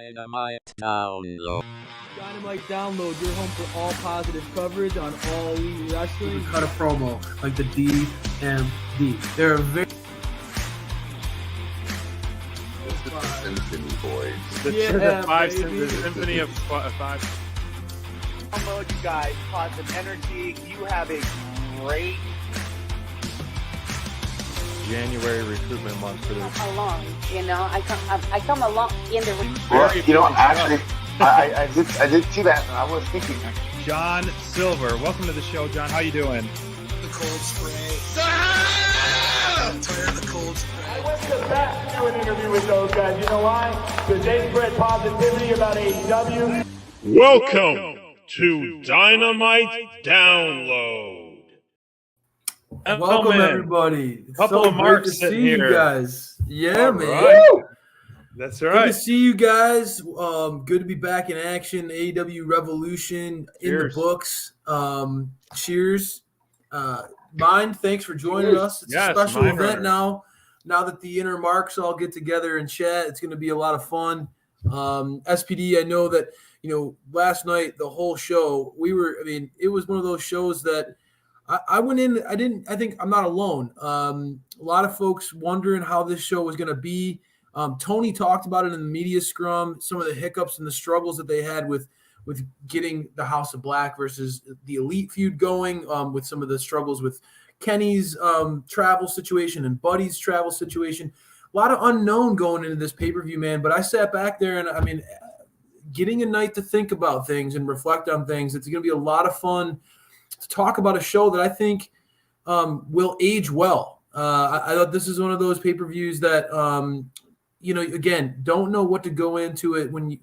Dynamite download. Dynamite download, your home for all positive coverage on all elite wrestling. Cut a promo like the DMD. They're a very Symphony Boys. Yeah, five baby. the symphony of five. Download, you guys, positive energy. You have a great January recruitment month for this. Along, I come along in the. Well, actually, I did see that, and I was thinking. John Silver, welcome to the show, John. How you doing? The cold spray. I'm tired of the cold spray. I went to the back to do an interview with those guys. You know why? Because they spread positivity about AEW. Welcome to Dynamite Download. welcome everybody. It's Couple so of great marks to sitting see you here. guys. Yeah, All man. right. That's Good right. to see you guys. Good to be back in action. AEW Revolution in the Cheers. books. Cheers. Mind, thanks for joining us. It's Yes, a special Mind event Runner. now. Now that the inner marks all get together and chat, it's going to be a lot of fun. SPD, I know that, last night, the whole show, it was one of those shows that I went in, I think I'm not alone. A lot of folks wondering how this show was going to be. Tony talked about it in the media scrum, some of the hiccups and the struggles that they had with getting the House of Black versus the Elite feud going, with some of the struggles with Kenny's travel situation and Buddy's travel situation. A lot of unknown going into this pay-per-view, man. But I sat back there and, getting a night to think about things and reflect on things, it's going to be a lot of fun to talk about a show that I think will age well. I thought this is one of those pay-per-views that, again, don't know what to go into it when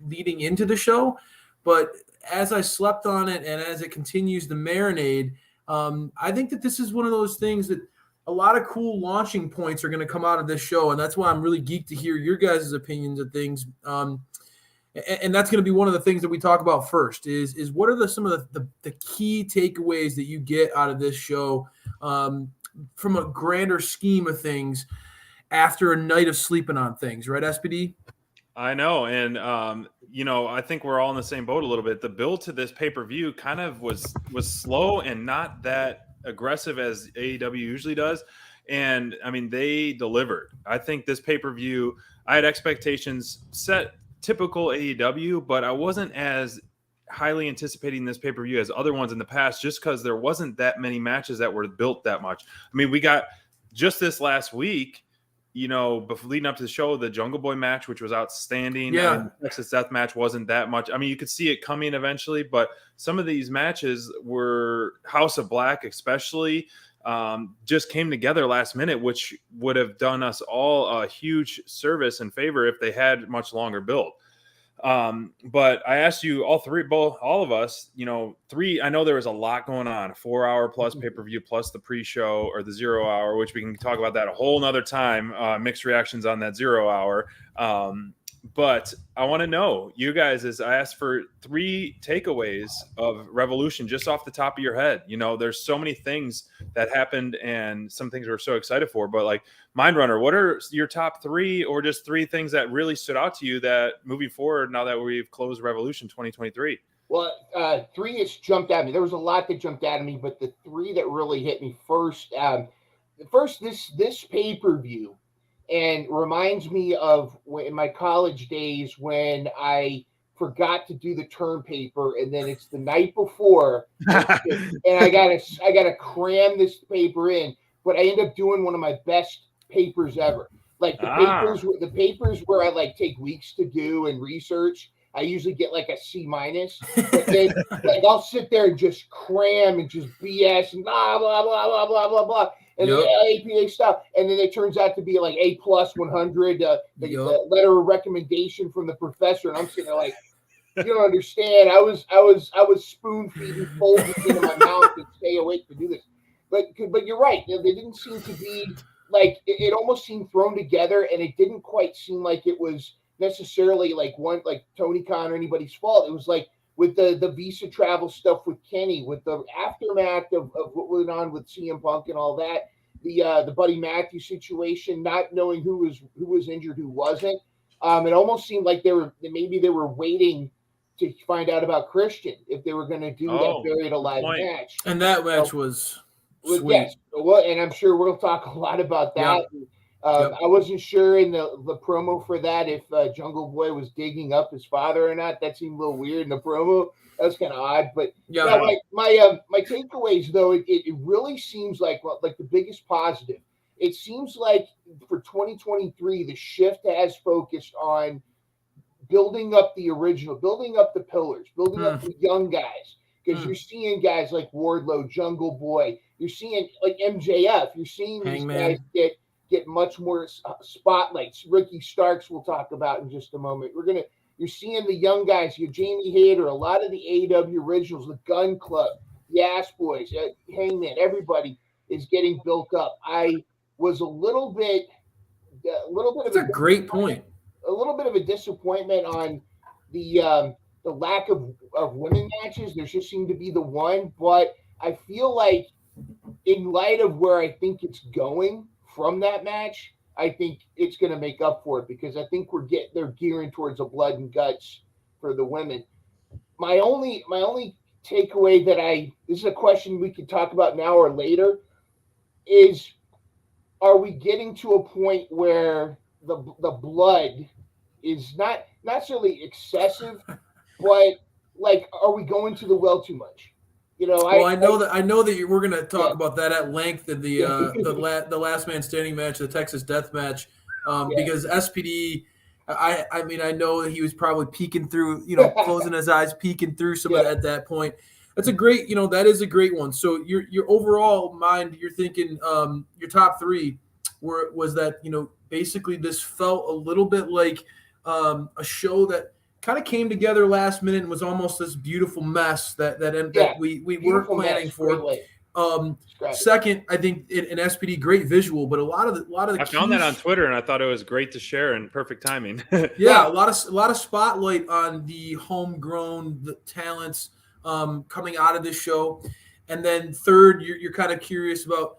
leading into the show. But as I slept on it and as it continues to marinate, I think that this is one of those things that a lot of cool launching points are going to come out of this show. And that's why I'm really geeked to hear your guys' opinions of things. And that's going to be one of the things that we talk about first is what are some of the key takeaways that you get out of this show from a grander scheme of things after a night of sleeping on things, right, SPD? I know. And, I think we're all in the same boat a little bit. The build to this pay-per-view kind of was slow and not that aggressive as AEW usually does. And, they delivered. I think this pay-per-view, I had expectations set typical AEW, but I wasn't as highly anticipating this pay-per-view as other ones in the past just because there wasn't that many matches that were built that much. We got just this last week, before leading up to the show, the Jungle Boy match, which was outstanding. Yeah. Texas Death match wasn't that much. You could see it coming eventually, but some of these matches were House of Black, especially, just came together last minute, which would have done us all a huge service and favor if they had much longer build. But I asked you all of us, I know there was a lot going on, 4 hour plus pay-per-view plus the pre-show or the 0 hour, which we can talk about that a whole nother time, mixed reactions on that 0 hour. But I want to know, you guys, as I asked for 3 takeaways of Revolution just off the top of your head. There's so many things that happened and some things we're so excited for. But like Mind Runner, what are your top 3 or just 3 things that really stood out to you that moving forward now that we've closed Revolution 2023? Well, 3 has jumped at me. There was a lot that jumped at me, but the 3 that really hit me first, this pay-per-view, and reminds me of in my college days when I forgot to do the term paper, and then it's the night before, and I gotta cram this paper in. But I end up doing one of my best papers ever. Like the papers where I take weeks to do and research. I usually get like a C-, but then I'll sit there and just cram and just BS and blah blah blah blah blah blah blah. And then APA stuff, and then it turns out to be like A+ 100, the letter of recommendation from the professor, and I'm sitting there like, you don't understand. I was spoon feeding folding into my mouth to stay awake to do this, but you're right. They didn't seem to be like it almost seemed thrown together, and it didn't quite seem like it was necessarily like Tony Khan or anybody's fault. It was like with the visa travel stuff with Kenny, with the aftermath of what went on with CM Punk and all that, the Buddy Matthews situation, not knowing who was injured, who wasn't. It almost seemed like maybe they were waiting to find out about Christian if they were going to do that Buried Alive match. And that match was sweet. Yes, well, and I'm sure we'll talk a lot about that. Yep. I wasn't sure in the promo for that if Jungle Boy was digging up his father or not. That seemed a little weird in the promo. That was kind of odd. But my takeaways though, it really seems like the biggest positive. It seems like for 2023, the shift has focused on building up the original, building up the pillars, building up the young guys. Because you're seeing guys like Wardlow, Jungle Boy. You're seeing like MJF. You're seeing these guys get much more spotlights. Ricky Starks we'll talk about in just a moment. You're seeing the young guys. You're Jamie Hayter, a lot of the AEW originals, the Gun Club, the Ass Boys, Hangman. Everybody is getting built up. I was a little bit That's a great point. A little bit of a disappointment on the lack of women matches. There just seemed to be the one, but I feel like in light of where I think it's going from that match, I think it's going to make up for it because I think they're gearing towards a blood and guts for the women. My only takeaway this is a question we could talk about now or later is, are we getting to a point where the blood is not necessarily excessive, but like, are we going to the well too much? You know, I know that we're going to talk about that at length in the last man standing match, the Texas Death Match, because SPD. I mean, I know that he was probably peeking through, closing his eyes, peeking through some of that at that point. That's a great, that is a great one. So your overall mind, you're thinking your top three was that, basically this felt a little bit like a show that kind of came together last minute and was almost this beautiful mess that we weren't planning for. Second, I think in SPD, great visual, but a lot of the I found that on Twitter and I thought it was great to share and perfect timing. A lot of spotlight on the homegrown talents coming out of this show. And then third, you're kind of curious about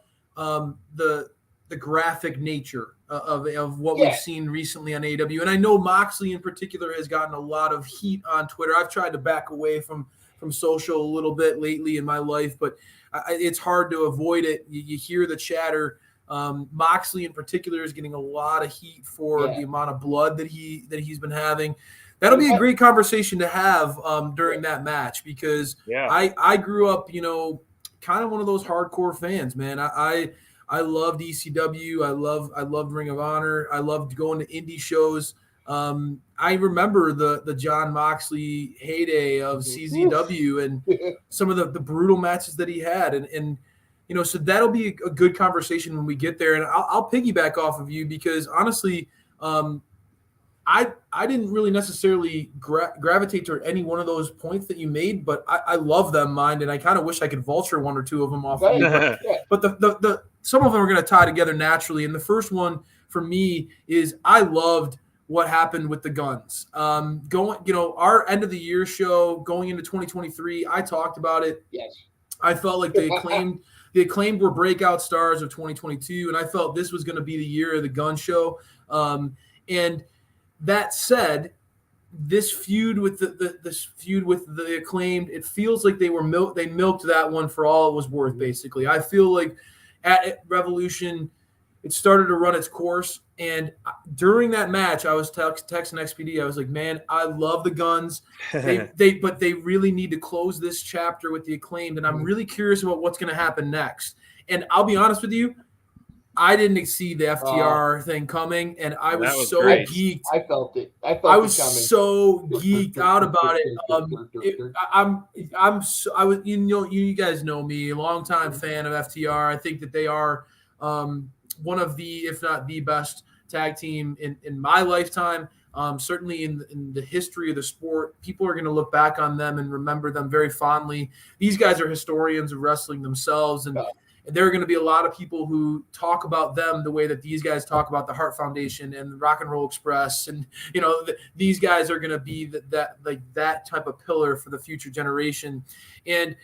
the graphic nature of what we've seen recently on AEW. And I know Moxley in particular has gotten a lot of heat on Twitter. I've tried to back away from social a little bit lately in my life, but it's hard to avoid it. You hear the chatter. Moxley in particular is getting a lot of heat for the amount of blood that he's been having. That'll be a great conversation to have during that match because I grew up, kind of one of those hardcore fans, man. I loved ECW. I loved Ring of Honor. I loved going to indie shows. I remember the John Moxley heyday of CZW and some of the brutal matches that he had. And so that'll be a good conversation when we get there. And I'll piggyback off of you because honestly, I didn't really necessarily gravitate to any one of those points that you made, but I love them, mind, and I kind of wish I could vulture one or two of them off of you. But the some of them are going to tie together naturally. And the first one for me is I loved what happened with the Guns. Our end of the year show going into 2023, I talked about it. Yes. I felt like the acclaimed were breakout stars of 2022, and I felt this was going to be the year of the Gun show. And that said, this feud with the acclaimed, it feels like they milked that one for all it was worth. Basically, I feel like at Revolution, it started to run its course. And during that match, I was texting XPD. I was like, man, I love the Guns. But they really need to close this chapter with the acclaimed. And I'm really curious about what's going to happen next. And I'll be honest with you, I didn't see the FTR thing coming, and I was so geeked. I felt it. I was so geeked out about it. You guys know me, a longtime fan of FTR. I think that they are one of the, if not the best tag team in my lifetime. Certainly in the history of the sport, people are going to look back on them and remember them very fondly. These guys are historians of wrestling themselves, and there are going to be a lot of people who talk about them the way that these guys talk about the Hart Foundation and the Rock and Roll Express. And, these guys are going to be that type of pillar for the future generation. And,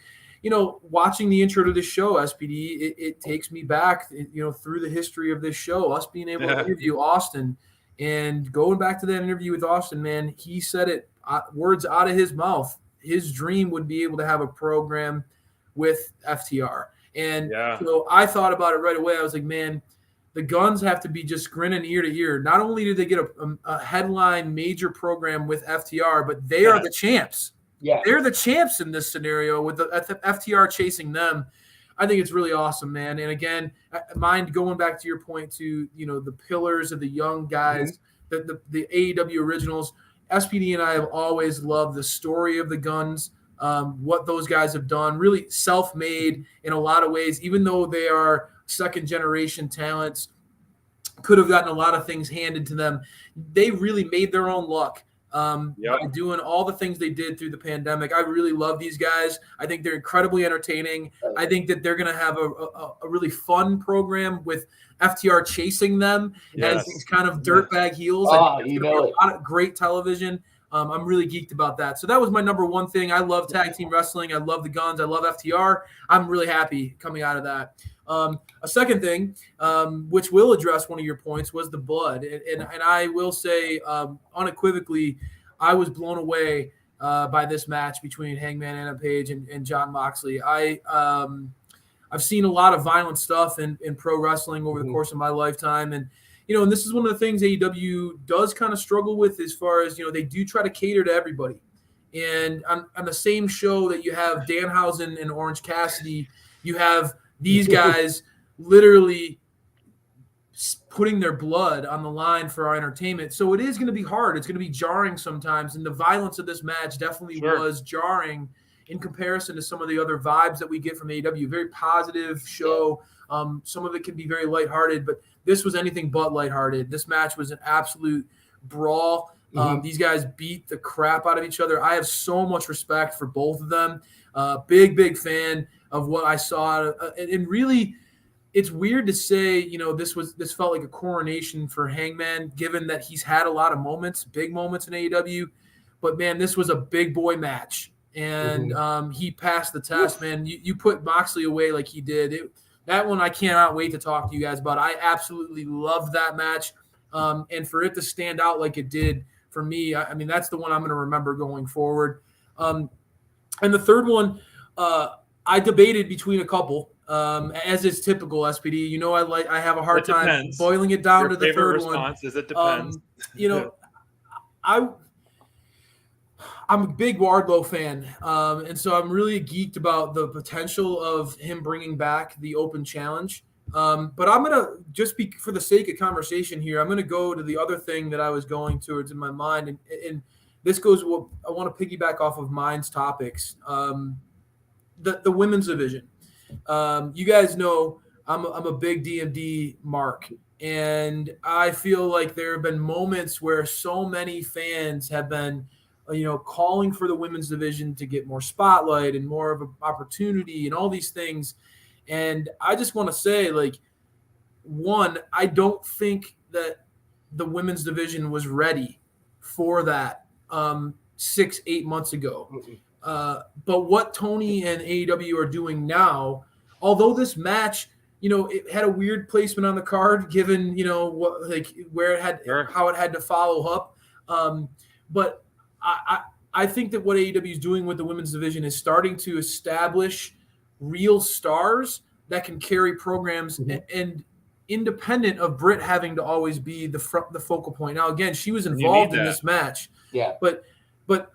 watching the intro to this show, SPD, it takes me back, through the history of this show, us being able to interview Austin. And going back to that interview with Austin, man, he said it, words out of his mouth. His dream would be able to have a program with FTR. And so I thought about it right away. I was like, man, the Guns have to be just grinning ear to ear. Not only did they get a headline major program with FTR, but they are the champs. Yeah, they're the champs in this scenario with the FTR chasing them. I think it's really awesome, man. And again, mind going back to your point to, the pillars of the young guys, the AEW originals. SPD and I have always loved the story of the Guns, what those guys have done, really self-made in a lot of ways, even though they are second-generation talents, could have gotten a lot of things handed to them. They really made their own luck. By doing all the things they did through the pandemic. I really love these guys. I think they're incredibly entertaining. I think that they're going to have a really fun program with FTR chasing them as these kind of dirtbag heels. A lot of great television. I'm really geeked about that. So that was my number one thing. I love tag team wrestling. I love the Guns. I love FTR. I'm really happy coming out of that. A second thing, which will address one of your points, was the blood. And I will say unequivocally, I was blown away by this match between Hangman Adam Page and Jon Moxley. I've seen a lot of violent stuff in pro wrestling over the course of my lifetime. And, and this is one of the things AEW does kind of struggle with as far as, they do try to cater to everybody. And on the same show that you have Danhausen and Orange Cassidy, you have these guys literally putting their blood on the line for our entertainment. So it is going to be hard. It's going to be jarring sometimes. And the violence of this match definitely was jarring in comparison to some of the other vibes that we get from AEW. Very positive show. Some of it can be very lighthearted, but this was anything but lighthearted. This match was an absolute brawl. These guys beat the crap out of each other. I have so much respect for both of them. Big fan of what I saw. And really, it's weird to say, this felt like a coronation for Hangman, given that he's had a lot of moments, big moments in AEW. But, man, this was a big boy match. And he passed the test, man. You put Moxley away like he did. That one I cannot wait to talk to you guys about. I absolutely loved that match. And for it to stand out like it did for me, I mean, that's the one I'm going to remember going forward. And the third one, I debated between a couple, as is typical SPD. I have a hard time boiling it down to the third one. Is it depends. I'm a big Wardlow fan, and so I'm really geeked about the potential of him bringing back the open challenge. But I'm going to just for the sake of conversation here, I'm going to go to the other thing that I was going towards in my mind. And this goes, I want to piggyback off of mine's topics. The women's division. You guys know I'm a big DMD mark. And I feel like there have been moments where so many fans have been, calling for the women's division to get more spotlight and more of an opportunity and all these things. And I just want to say, one, I don't think that the women's division was ready for that 6-8 months ago. But what Tony and AEW are doing now, although this match, it had a weird placement on the card, given, where it had, how it had to follow up. But I think that what AEW is doing with the women's division is starting to establish real stars that can carry programs and independent of Britt having to always be the focal point. Now, again, she was involved in this match. Yeah. But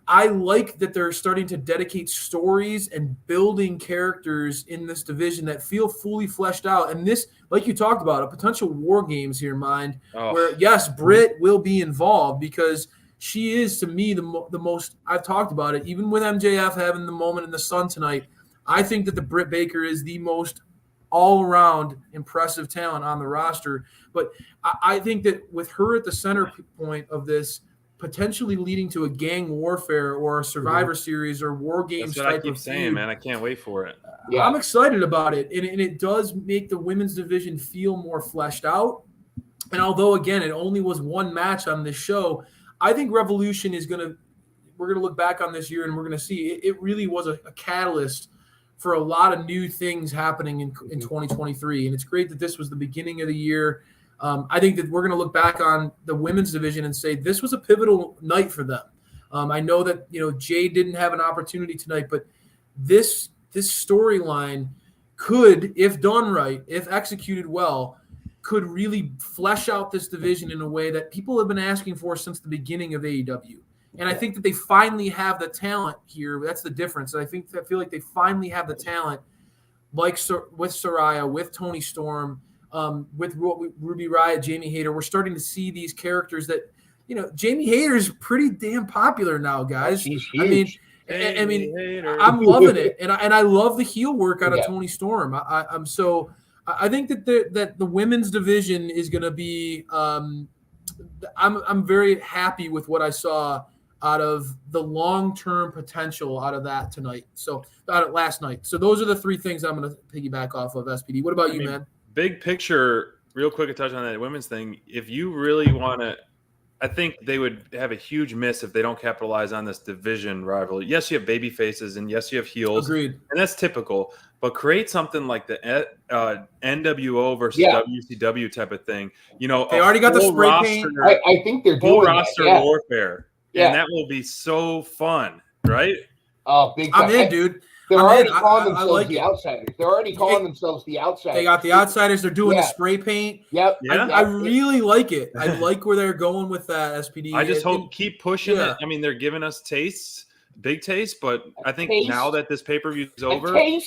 I like that they're starting to dedicate stories and building characters in this division that feel fully fleshed out. And this, like you talked about, a potential war games here in mind, where, yes, Britt will be involved because she is, to me, the most – I've talked about it. Even with MJF having the moment in the sun tonight, I think that the Britt Baker is the most all-around impressive talent on the roster. But I think that with her at the center point of this, potentially leading to a gang warfare or a Survivor Series or War Games type of feud. I keep saying, man, I can't wait for it. Yeah. I'm excited about it, and it does make the women's division feel more fleshed out. And although, again, it only was one match on this show, I think Revolution is we're going to look back on this year and we're going to see it really was a catalyst for a lot of new things happening in 2023. And it's great that this was the beginning of the year. I think that we're going to look back on the women's division and say this was a pivotal night for them. I know that Jay didn't have an opportunity tonight, but this storyline could, if done right, if executed well, could really flesh out this division in a way that people have been asking for since the beginning of AEW. And I think that they finally have the talent here. That's the difference. I feel like they finally have the talent, like with Saraya, with Toni Storm, with Ruby Riott, Jamie Hayter. We're starting to see these characters that, Jamie Hayter is pretty damn popular now, guys. She's huge. I mean, I'm loving it, and I love the heel work out of Toni Storm. I think that the women's division is going to be. I'm very happy with what I saw out of the long-term potential out of that tonight. So out of last night. So those are the three things I'm going to piggyback off of, SPD. What about you, man? Big picture, real quick, to touch on that women's thing. If you really want to, I think they would have a huge miss if they don't capitalize on this division rivalry. Yes, you have baby faces, and yes, you have heels. Agreed. And that's typical. But create something like the NWO versus WCW type of thing. They already got the spray paint. I think they're doing full roster warfare. Yeah. And that will be so fun, right? Oh, big time. I'm in, dude. They're already calling themselves the Outsiders. They're already calling themselves the Outsiders. They got the Outsiders. They're doing the spray paint. Yep. Yeah. I really like it. I like where they're going with that, SPD. I just hope keep pushing it. I mean, they're giving us tastes, big taste, but I think now that this pay-per-view is over, and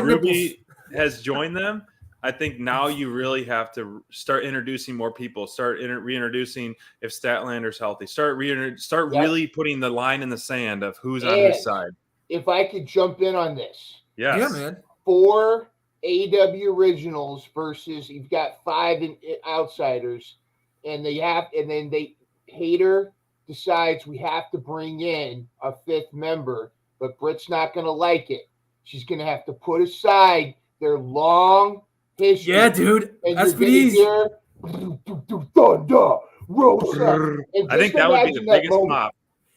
Ruby has joined them, I think now you really have to start introducing more people. Start reintroducing if Statlander's healthy. Start really putting the line in the sand of who's on whose side. If I could jump in on this. Yes. Yeah, man. 4 AEW originals versus you've got 5 outsiders, and Hayter decides we have to bring in a 5th member, but Britt's not going to like it. She's going to have to put aside their long history. Yeah, dude. SPD's. Thunder, Rosa. I think that would be the biggest pop.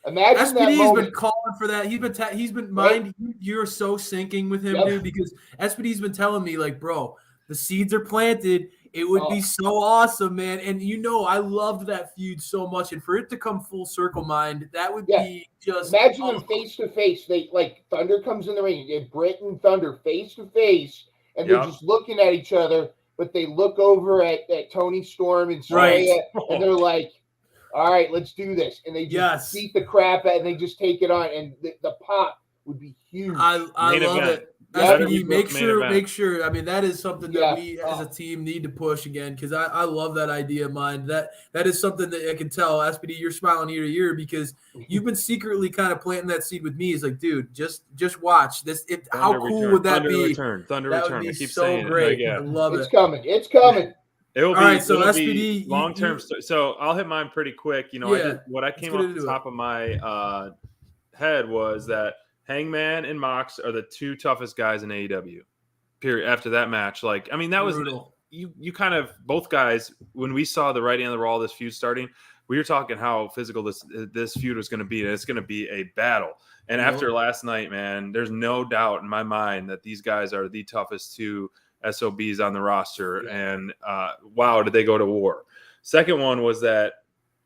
Imagine SPD's been calling for that. He's been you're so syncing with him, dude, because SPD's been telling me, like, bro, the seeds are planted. It would be so awesome, man. And I loved that feud so much. And for it to come full circle, that would be just imagine them face to face. They Thunder comes in the ring. You have Britt and Thunder face to face, and they're just looking at each other, but they look over at Toni Storm and Saraya, and they're like, all right, let's do this. And they just beat the crap out, and they just take it on. And the pop would be huge. I love it. SPD, make sure. I mean, that is something that we as a team need to push again, because I love that idea of mine. That is something that I can tell. SPD, you're smiling ear to ear because you've been secretly kind of planting that seed with me. It's like, dude, just watch this. How cool would that be? Thunder that return. Would be I keep so saying great. it. I love it. It's coming. It will be, right, so SPD, long term. So I'll hit mine pretty quick. What I came off the top of my head was that Hangman and Mox are the 2 toughest guys in AEW. Period. After that match, that was you kind of both guys. When we saw the writing on the wall, this feud starting, we were talking how physical this feud was going to be, and it's going to be a battle. And after last night, man, there's no doubt in my mind that these guys are the toughest 2 SOBs on the roster, and wow, did they go to war. Second one was that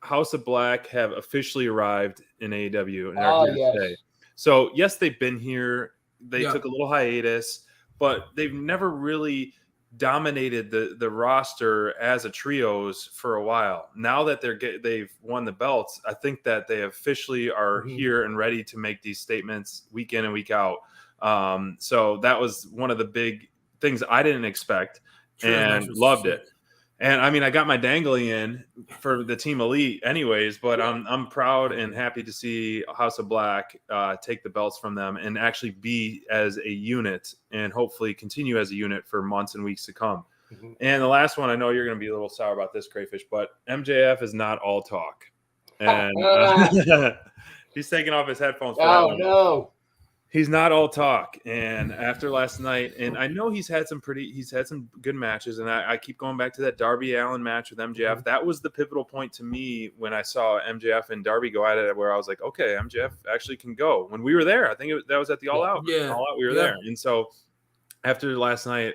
House of Black have officially arrived in AEW and are here to stay. So yes, they've been here. They took a little hiatus, but they've never really dominated the roster as a trios for a while. Now that they've won the belts, I think that they officially are here and ready to make these statements week in and week out. So that was one of the big things I didn't expect and loved it. And I mean, I got my dangly in for the Team Elite anyways, but I'm proud and happy to see House of Black take the belts from them and actually be as a unit and hopefully continue as a unit for months and weeks to come. And the last one, I know you're going to be a little sour about this, Crayfish, but MJF is not all talk. And he's taking off his headphones for that one. No. He's not all talk. And after last night, and I know he's had some good matches, and I keep going back to that Darby Allin match with MJF. That was the pivotal point to me when I saw MJF and Darby go at it, where I was like, okay, MJF actually can go. When we were there, I think that was at the All Out. Yeah. All Out, we were there. And so after last night,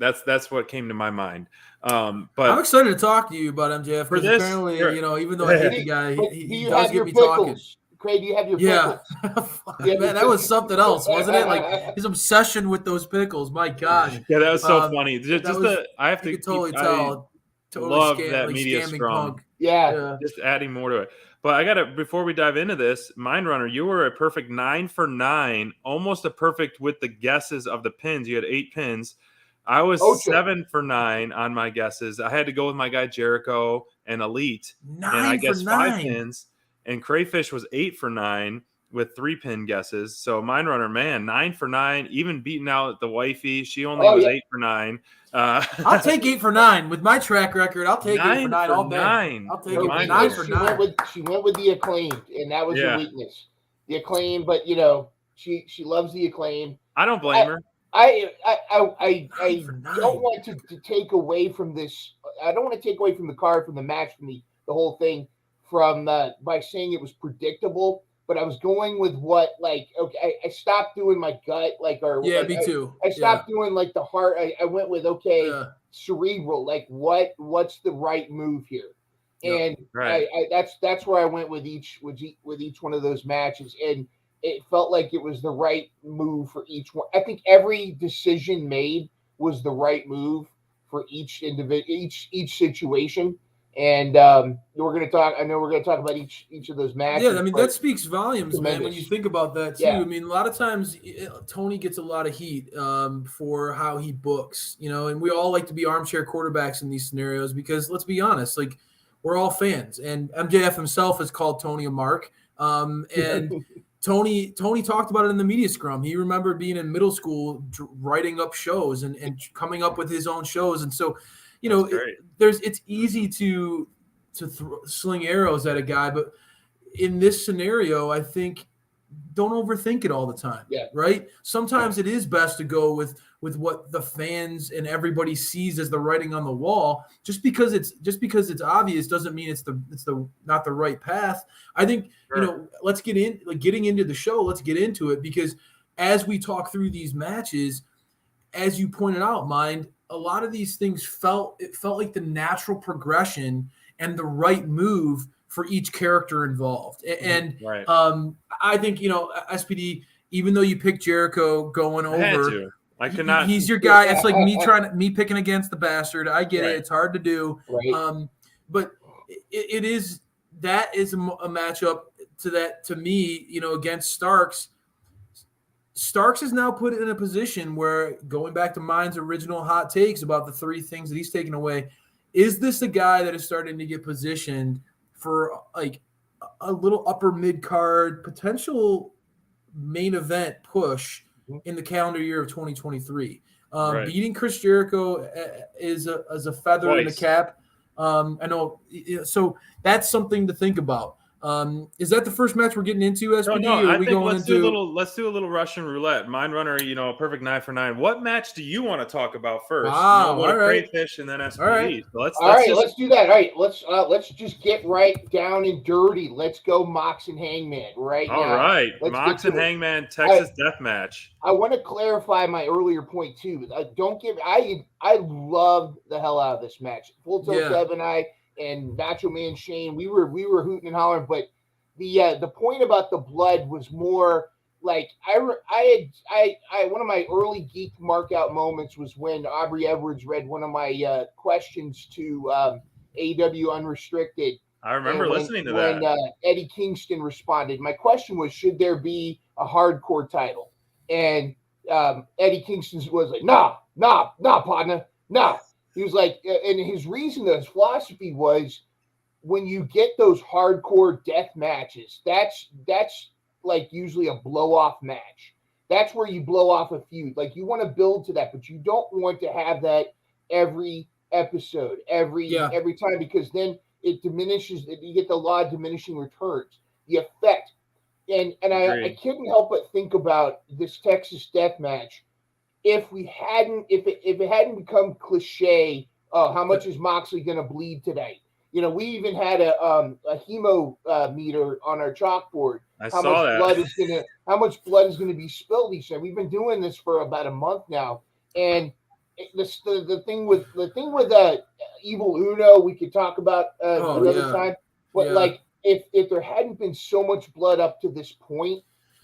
That's what came to my mind. But I'm excited to talk to you about MJF For because this- apparently, for- even though I hate the guy, But he do you does have your get me talking. pickles? Craig, do you have your Yeah, pickles? man, that was something else, wasn't it? Like his obsession with those pickles. My gosh, yeah, that was so Um, funny. that Just was- I have to you could totally I tell. Totally love that like media scamming scrum. Punk. Yeah. Just adding more to it. But I gotta, before we dive into this, Mind Runner, you were a perfect 9 for 9, almost a perfect with the guesses of the pins. You had 8 pins. I was Ocho. 7 for 9 on my guesses. I had to go with my guy Jericho and Elite, 9 and I for guessed 5 9. pins. And Crayfish was 8 for 9 with 3 pin guesses. So Mind Runner, man, 9 for 9, even beating out the wifey. She only was 8 for 9. I'll take 8 for 9 with my track record. I'll take 8 for 9 all day. 9. I'll take Her it for 9 weakness, for she 9. went with the Acclaimed, and that was her weakness. The Acclaim, but she loves the Acclaim. I don't blame her. I for 9. don't want to take away from this. I don't want to take away from the card, from the match, from the whole thing, from by saying it was predictable. But I was going with what, like, okay, I stopped doing my gut, like, or Yeah, like, me too. I stopped doing like the heart. I went with cerebral, like what's the right move here, and right. that's where I went with each one of those matches, and it felt like it was the right move for each one. I think every decision made was the right move for each individual, each situation. And we're going to talk. I know we're going to talk about each of those matches. Yeah, I mean that speaks volumes, tremendous. man. When you think about that too, I mean a lot of times Tony gets a lot of heat for how he books, and we all like to be armchair quarterbacks in these scenarios because let's be honest, like we're all fans, and MJF himself has called Tony a mark, and Tony talked about it in the media scrum. He remembered being in middle school, writing up shows and coming up with his own shows, and so. It's easy to sling arrows at a guy, but in this scenario, I think don't overthink it all the time. Yeah. Right. Sometimes it is best to go with what the fans and everybody sees as the writing on the wall. Just because it's obvious doesn't mean it's the not the right path. I think let's get in getting into the show. Let's get into it because as we talk through these matches, as you pointed out, Mind. A lot of these things felt like the natural progression and the right move for each character involved. And I think, SPD, even though you picked Jericho going over, I could not. He's your guy. It's like me picking against the bastard. I get it. It's hard to do. Right. But it is a matchup to me, against Starks. Starks is now put in a position where, going back to Mind's original hot takes about the 3 things that he's taken away, is this a guy that is starting to get positioned for like a little upper mid card potential main event push in the calendar year of 2023? Beating Chris Jericho is a feather in the cap. I know, so that's something to think about. Is that the first match we're getting into, SPD? No, I think let's do a little Russian roulette. Mind Runner, a perfect 9 for 9. What match do you want to talk about first? Wow, all right. Crayfish and then SPD. All right, So let's do that. All right, let's just get right down and dirty. Let's go Mox and Hangman right now. All right, Mox and Hangman Texas Death Match. I want to clarify my earlier point too. I love the hell out of this match. Full Tilt Dev and I. And Macho Man Shane, we were hooting and hollering, but the point about the blood was more like I one of my early geek markout moments was when Aubrey Edwards read one of my questions to AEW Unrestricted. I remember listening to that when Eddie Kingston responded. My question was, should there be a hardcore title? And Eddie Kingston was like, nah, partner, nah. He was like, and his reason, his philosophy was, when you get those hardcore death matches, that's like usually a blow off match. That's where you blow off a feud. Like you want to build to that, but you don't want to have that every episode, every time, because then it diminishes. You get the law of diminishing returns. The effect, and I couldn't help but think about this Texas death match. If it hadn't become cliche, how much is Moxley going to bleed today? We even had a hemo meter on our chalkboard. How much blood is going to be spilled each time? We've been doing this for about a month now, and the thing with Evil Uno, we could talk about another time. But like, if there hadn't been so much blood up to this point,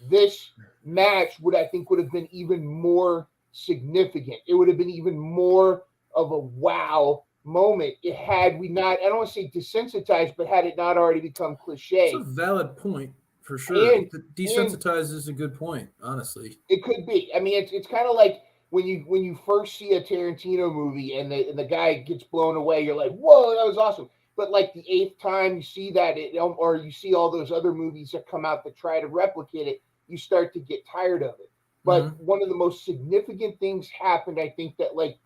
this match would have been even more significant. It would have been even more of a wow moment. It had we not, I don't want to say desensitized, but had it not already become cliche. It's a valid point for sure. Desensitized is a good point, honestly. It could be. I mean, it's kind of like when you first see a Tarantino movie and the guy gets blown away, you're like, whoa, that was awesome. But like the 8th time you see that, or you see all those other movies that come out that try to replicate it, you start to get tired of it. But one of the most significant things happened, I think, that like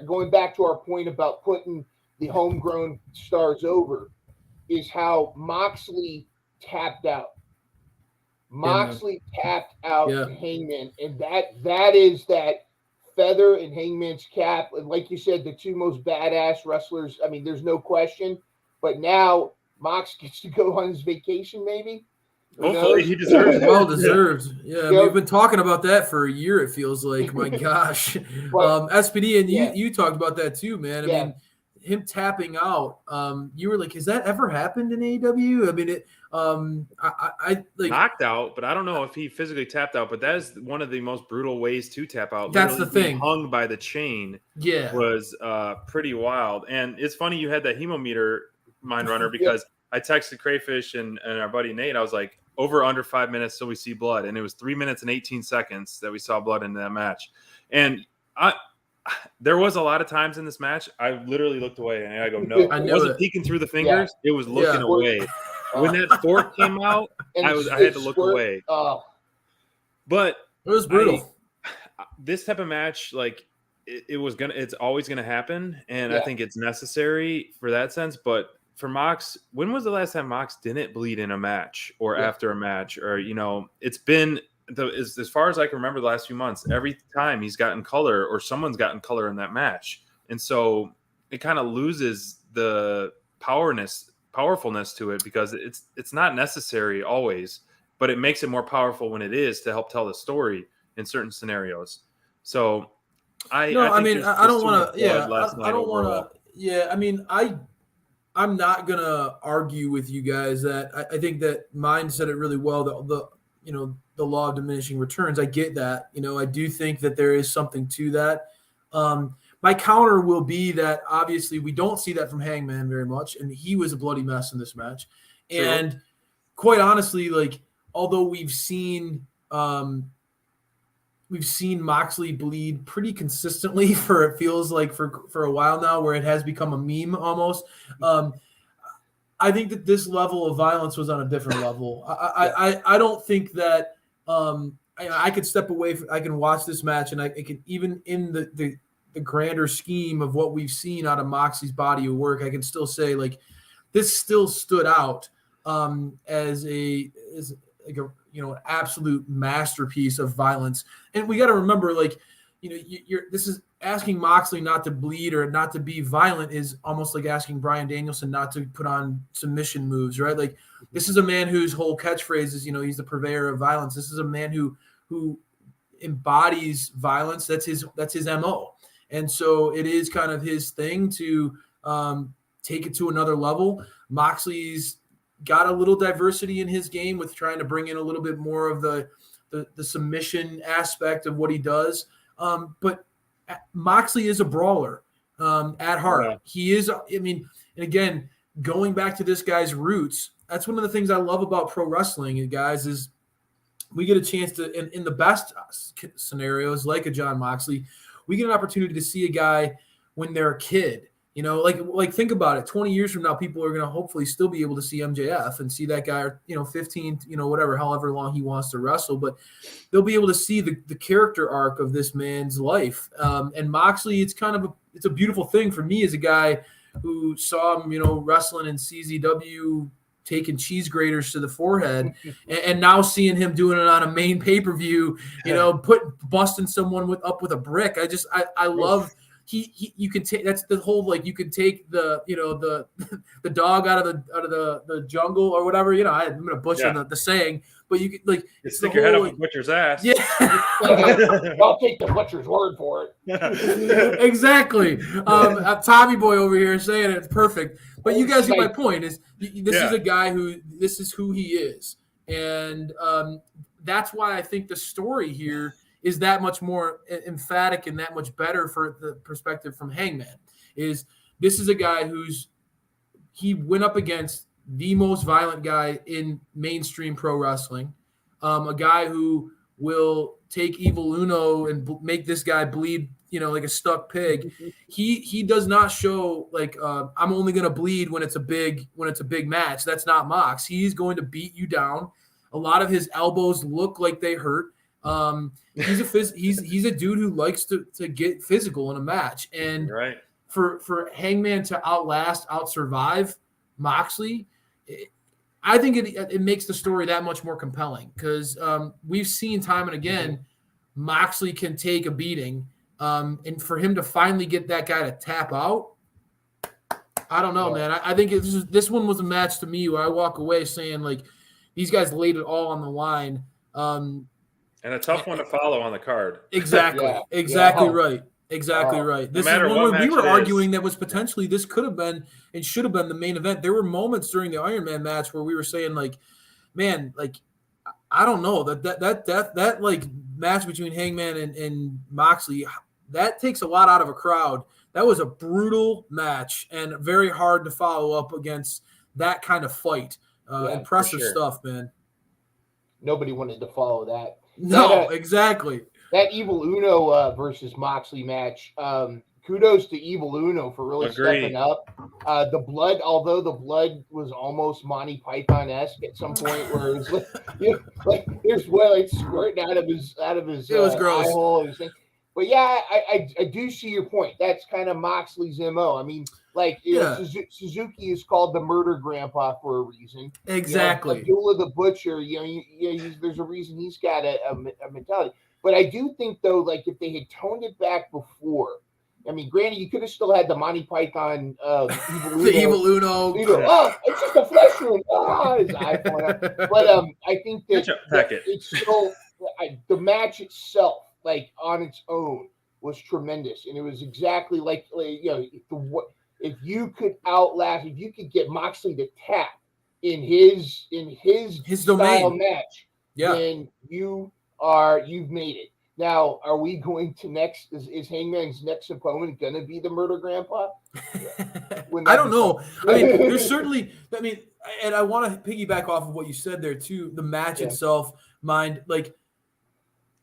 going back to our point about putting the homegrown stars over, is how Moxley tapped out. Moxley tapped out Hangman, and that is that feather in Hangman's cap. And like you said, the two most badass wrestlers. I mean, there's no question. But now Mox gets to go on his vacation, maybe. Hopefully he deserves it. Well deserved. Yeah, we've been talking about that for a year, it feels like. My gosh. SPD, and you talked about that too, man. I mean, him tapping out, you were like, has that ever happened in AEW? I mean, I like knocked out, but I don't know if he physically tapped out, but that is one of the most brutal ways to tap out. That's the thing. Hung by the chain was pretty wild. And it's funny you had that hemometer, Mind Runner, because I texted Crayfish and our buddy Nate. I was like, over under 5 minutes till we see blood. And it was 3 minutes and 18 seconds that we saw blood in that match. And there was a lot of times in this match I literally looked away and I go, no, I wasn't peeking through the fingers. It was looking away. When that fork came out, I had to look away. But it was brutal. This type of match, like it's always gonna happen, and I think it's necessary for that sense. But for Mox, when was the last time Mox didn't bleed in a match or after a match, or it's been as far as I can remember the last few months, every time he's gotten color or someone's gotten color in that match. And so it kind of loses the powerfulness to it, because it's not necessary always, but it makes it more powerful when it is, to help tell the story in certain scenarios. So I don't want to, I mean, I'm not going to argue with you guys that I think that Mind said it really well, the law of diminishing returns. I get that. I do think that there is something to that. My counter will be that obviously we don't see that from Hangman very much, and he was a bloody mess in this match. True. And quite honestly, like, although we've seen Moxley bleed pretty consistently for, it feels like for a while now, where it has become a meme almost. I think that this level of violence was on a different level. I don't think that I could step away. I can watch this match, and I can, even in the grander scheme of what we've seen out of Moxley's body of work, I can still say, like, this still stood out as an absolute masterpiece of violence. And we got to remember, like, this is asking Moxley not to bleed or not to be violent is almost like asking Bryan Danielson not to put on submission moves, right? Like, this is a man whose whole catchphrase is, he's the purveyor of violence. This is a man who embodies violence. That's his MO. And so it is kind of his thing to take it to another level. Moxley's got a little diversity in his game with trying to bring in a little bit more of the submission aspect of what he does. But Moxley is a brawler at heart. Yeah. He is, and again, going back to this guy's roots, that's one of the things I love about pro wrestling, guys, is we get a chance to, in the best scenarios, like a John Moxley, we get an opportunity to see a guy when they're a kid. Like think about it. 20 years from now, people are going to hopefully still be able to see MJF and see that guy, 15, whatever, however long he wants to wrestle. But they'll be able to see the character arc of this man's life. And Moxley, it's a beautiful thing for me as a guy who saw him, wrestling in CZW, taking cheese graters to the forehead, and now seeing him doing it on a main pay-per-view, busting someone up with a brick. I love you can take, that's the whole, like, you can take the, the dog out of the jungle or whatever, I'm going to butcher the saying, but you could, like, you stick your head up a butcher's ass. Yeah. I'll take the butcher's word for it. Exactly. Tommy boy over here saying it. It's perfect. But you guys get my point. Is this is a guy this is who he is. And that's why I think the story here is that much more emphatic and that much better for the perspective from Hangman. This is a guy he went up against the most violent guy in mainstream pro wrestling, a guy who will take Evil Uno and make this guy bleed, like a stuck pig. He does not show like I'm only going to bleed when it's a big match. That's not Mox. He's going to beat you down. A lot of his elbows look like they hurt. He's a dude who likes to get physical in a match, and for Hangman to out-survive Moxley, I think it makes the story that much more compelling, because we've seen time and again Moxley can take a beating, and for him to finally get that guy to tap out, I don't know, man. I think this one was a match to me where I walk away saying, like, these guys laid it all on the line. And a tough one to follow on the card. Exactly. Exactly right. Exactly right. This is one where we were arguing that was potentially, this could have been and should have been the main event. There were moments during the Iron Man match where we were saying, like, man, like, I don't know, that like match between Hangman and Moxley, that takes a lot out of a crowd. That was a brutal match and very hard to follow up against that kind of fight. Impressive stuff, man. Nobody wanted to follow that. No, exactly. That Evil Uno versus Moxley match. Kudos to Evil Uno for really stepping up. The blood, although the blood was almost Monty Python-esque at some point, where it was like there's it's squirting out of his it was gross. eye hole. But yeah, I do see your point. That's kind of Moxley's MO. I mean, like, Suzuki is called the murder grandpa for a reason. Exactly. Abdullah the Butcher, there's a reason he's got a mentality. But I do think, though, like, if they had toned it back before, I mean, granted, you could have still had the Monty Python Evil Uno. It's just a flesh wound. His eye falling out. But I think that it's still the match itself, like, on its own, was tremendous, and it was exactly like if you could outlast, if you could get Moxley to tap in his domain match, then you've made it. Now, are we going to next? Is Hangman's next opponent going to be the Murder Grandpa? I don't know. I mean, there's certainly. I mean, and I want to piggyback off of what you said there too. The match itself, like,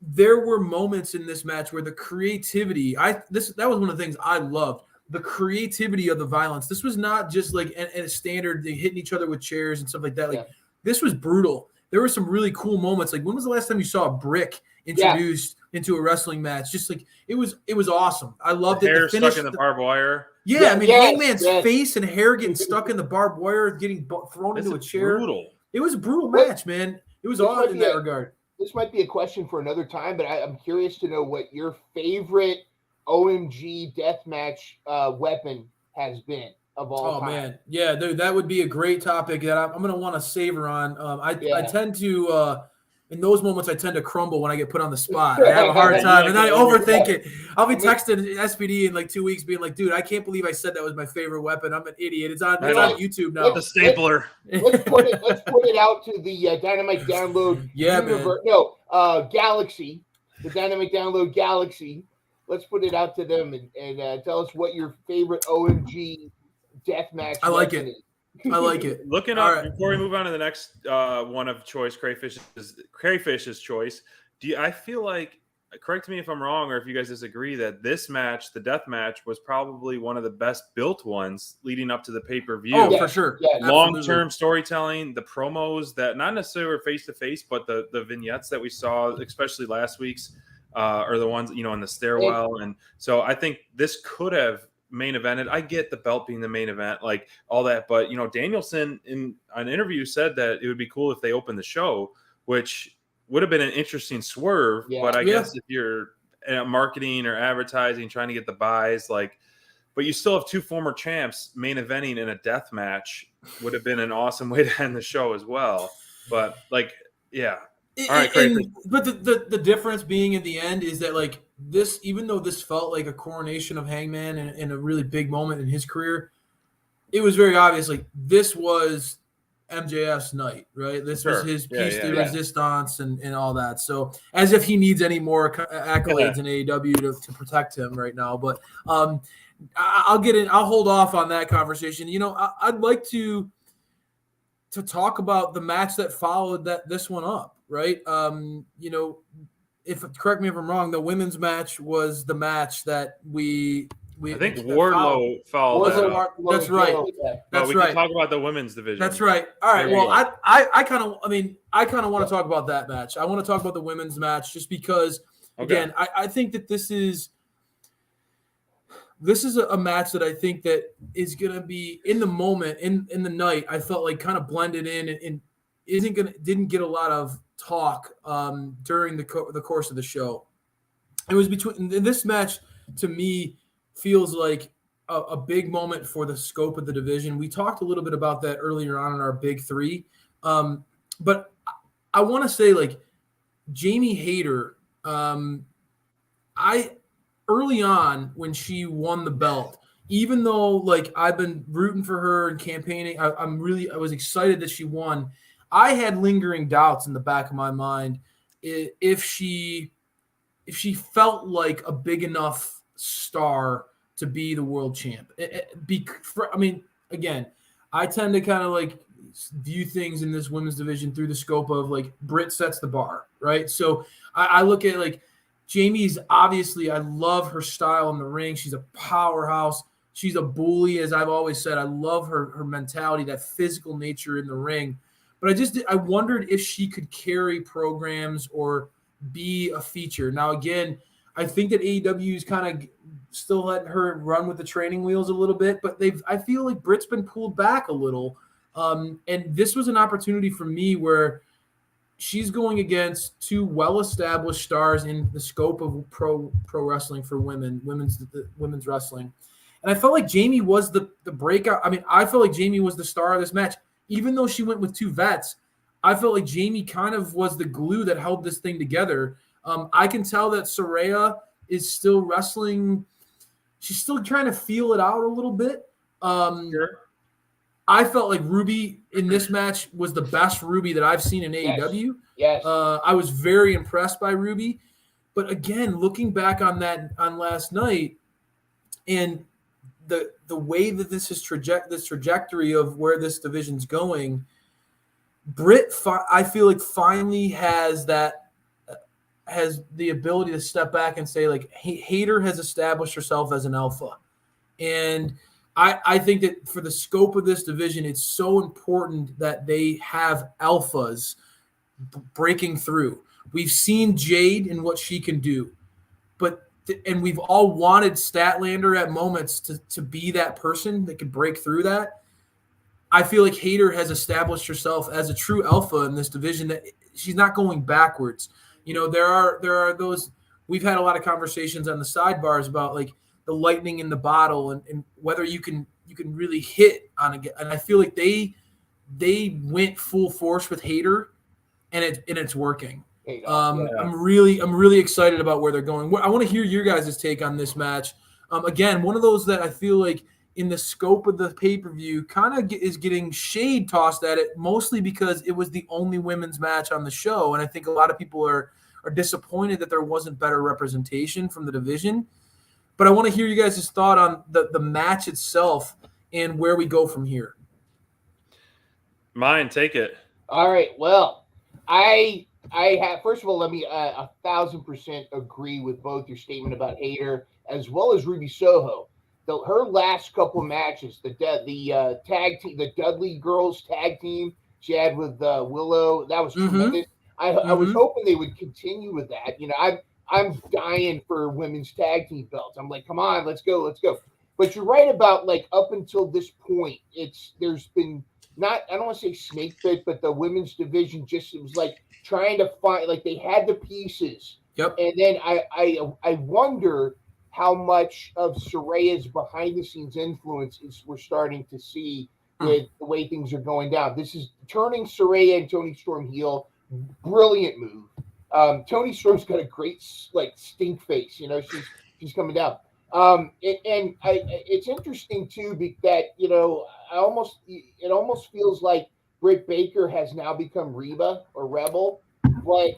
there were moments in this match where the creativity. That was one of the things I loved. The creativity of the violence. This was not just like a standard hitting each other with chairs and stuff like that. Like, this was brutal. There were some really cool moments. Like, when was the last time you saw a brick introduced into a wrestling match? Just like, it was awesome. I loved it. Hair stuck in the barbed wire. Yeah, I mean, Hangman's face and hair getting stuck in the barbed wire, getting thrown into a chair. Brutal. It was a brutal match, man. It was awesome in that regard. This might be a question for another time, but I'm curious to know what your favorite OMG deathmatch weapon has been of all time. Oh, man. Yeah, dude, that would be a great topic that I'm going to want to savor on. I tend to, in those moments, I tend to crumble when I get put on the spot. I have a hard time, and then I overthink it. I'll be texting SPD in like 2 weeks being like, dude, I can't believe I said that was my favorite weapon. I'm an idiot. It's on YouTube now. The stapler. Let's put it out to the Dynamite Download universe. No, Galaxy. The Dynamite Download Galaxy. Let's put it out to them and tell us what your favorite OMG deathmatch. I like it. I like it. Looking up before we move on to the next one of choice, Crayfish's choice. I feel like, correct me if I'm wrong, or if you guys disagree, that this match, the death match, was probably one of the best built ones leading up to the pay-per-view. Oh, for sure. Yeah, long-term storytelling, the promos that not necessarily were face-to-face, but the vignettes that we saw, especially last week's, are the ones, in the stairwell. And so I think this could have main evented. I get the belt being the main event, like all that, but Danielson in an interview said that it would be cool if they opened the show, which would have been an interesting swerve. But I guess if you're marketing or advertising, trying to get the buys. Like, but you still have two former champs main eventing in a death match. Would have been an awesome way to end the show as well. But like, yeah. All right, Craig. But the difference being in the end is that like this, even though this felt like a coronation of Hangman and a really big moment in his career, it was very obvious like this was MJF's night, right? This was his piece de resistance and all that. So as if he needs any more accolades in AEW to protect him right now. But I'll get in. I'll hold off on that conversation. You know, I'd like to talk about the match that followed this one up, right? You know, correct me if I'm wrong, the women's match was the match that we I think Wardlow followed that up. That's right. But we can talk about the women's division. That's right. All right. Well, I kind of want to talk about that match. I want to talk about the women's match just because, again, I think that this is a match that I think that is going to be in the moment, in the night. I felt like kind of blended in and didn't get a lot of talk during the course of the show. It was between this match to me feels like a big moment for the scope of the division. We talked a little bit about that earlier on in our big three. But I want to say like Jamie Hayter, early on when she won the belt, even though like I've been rooting for her and campaigning, I was excited that she won. I had lingering doubts in the back of my mind if she felt like a big enough star to be the world champ. I mean, again, I tend to kind of like view things in this women's division through the scope of like Britt sets the bar, right? So I look at like Jamie's obviously, I love her style in the ring. She's a powerhouse. She's a bully, as I've always said. I love her mentality, that physical nature in the ring. But I wondered if she could carry programs or be a feature. Now, again, I think that AEW is kind of still letting her run with the training wheels a little bit, but I feel like Britt's been pulled back a little. And this was an opportunity for me where she's going against two well-established stars in the scope of pro wrestling for women's wrestling. And I felt like Jamie was the breakout. I mean, I felt like Jamie was the star of this match. Even though she went with two vets, I felt like Jamie kind of was the glue that held this thing together. I can tell that Saraya is still wrestling. She's still trying to feel it out a little bit. Sure. I felt like Ruby in this match was the best Ruby that I've seen in AEW. Yes. I was very impressed by Ruby. But again, looking back on last night and the way that this trajectory of where this division's going, Britt, I feel like finally has the ability to step back and say like Hayter has established herself as an alpha. And I think that for the scope of this division, it's so important that they have alphas breaking through. We've seen Jade and what she can do, and we've all wanted Statlander at moments to be that person that could break through that. I feel like Hayter has established herself as a true alpha in this division, that she's not going backwards. You know, there are those, we've had a lot of conversations on the sidebars about like the lightning in the bottle and whether you can really hit on it. And I feel like they went full force with Hayter and it's working. I'm really excited about where they're going. I want to hear your guys' take on this match. Again, one of those that I feel like in the scope of the pay-per-view kind of is getting shade tossed at it, mostly because it was the only women's match on the show. And I think a lot of people are disappointed that there wasn't better representation from the division. But I want to hear you guys' thought on the match itself and where we go from here. Mine, take it. All right. Well, I have, first of all, let me 1,000% agree with both your statement about Hayter as well as Ruby Soho. Her last couple matches, the tag team, the Dudley girls tag team she had with Willow, that was tremendous. I was hoping they would continue with that. You know, I'm dying for women's tag team belts. I'm like, come on, let's go. But you're right about like up until this point, there's been I don't want to say snake bit, but the women's division it was like trying to find, like they had the pieces Yep. And then I wonder how much of Soraya's behind the scenes influence is we're starting to see with the way things are going down. This is turning Soraya and Toni Storm heel. Brilliant move. Toni Storm's got a great stink face. She's coming down. It's interesting too that it almost feels like Britt Baker has now become Reba or Rebel, but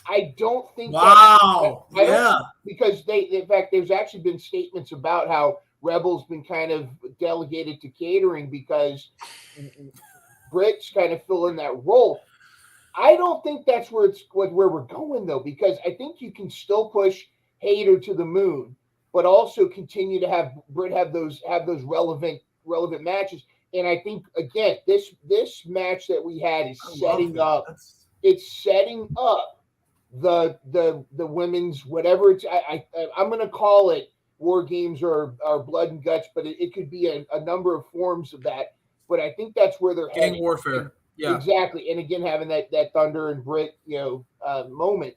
I don't think. Wow. Yeah. Because in fact, there's actually been statements about how Rebel's been kind of delegated to catering because Britt's kind of filling that role. I don't think that's where we're going though, because I think you can still push Hayter to the moon, but also continue to have Britt have those relevant matches. And I think again, this match that we had is setting up. It's setting up the women's whatever it's. I'm going to call it War Games or Blood and Guts, but it could be a number of forms of that. But I think that's where they're Gang warfare. Yeah, exactly. And again, having that Thunder and Britt, moment.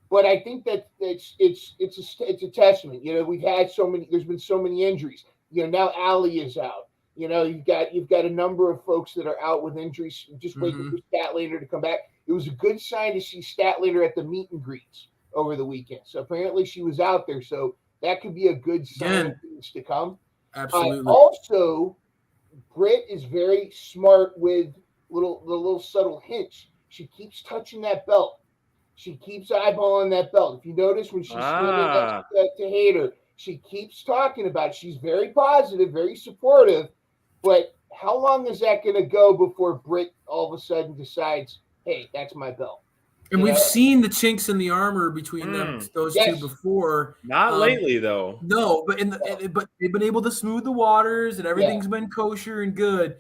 But I think that it's a testament. We've had so many. There's been so many injuries. Now Ali is out. You've got a number of folks that are out with injuries. Just waiting for Statlander to come back. It was a good sign to see Statlander at the meet and greets over the weekend. So apparently she was out there. So that could be a good sign of things to come. Absolutely. Also, Britt is very smart with the little subtle hints. She keeps touching that belt. She keeps eyeballing that belt. If you notice when she's standing next to Hayter, she keeps talking about it. She's very positive, very supportive. But how long is that going to go before Britt all of a sudden decides, hey, that's my belt? And we've seen the chinks in the armor between those two before. Not lately, though. No, but but they've been able to smooth the waters, and everything's been kosher and good.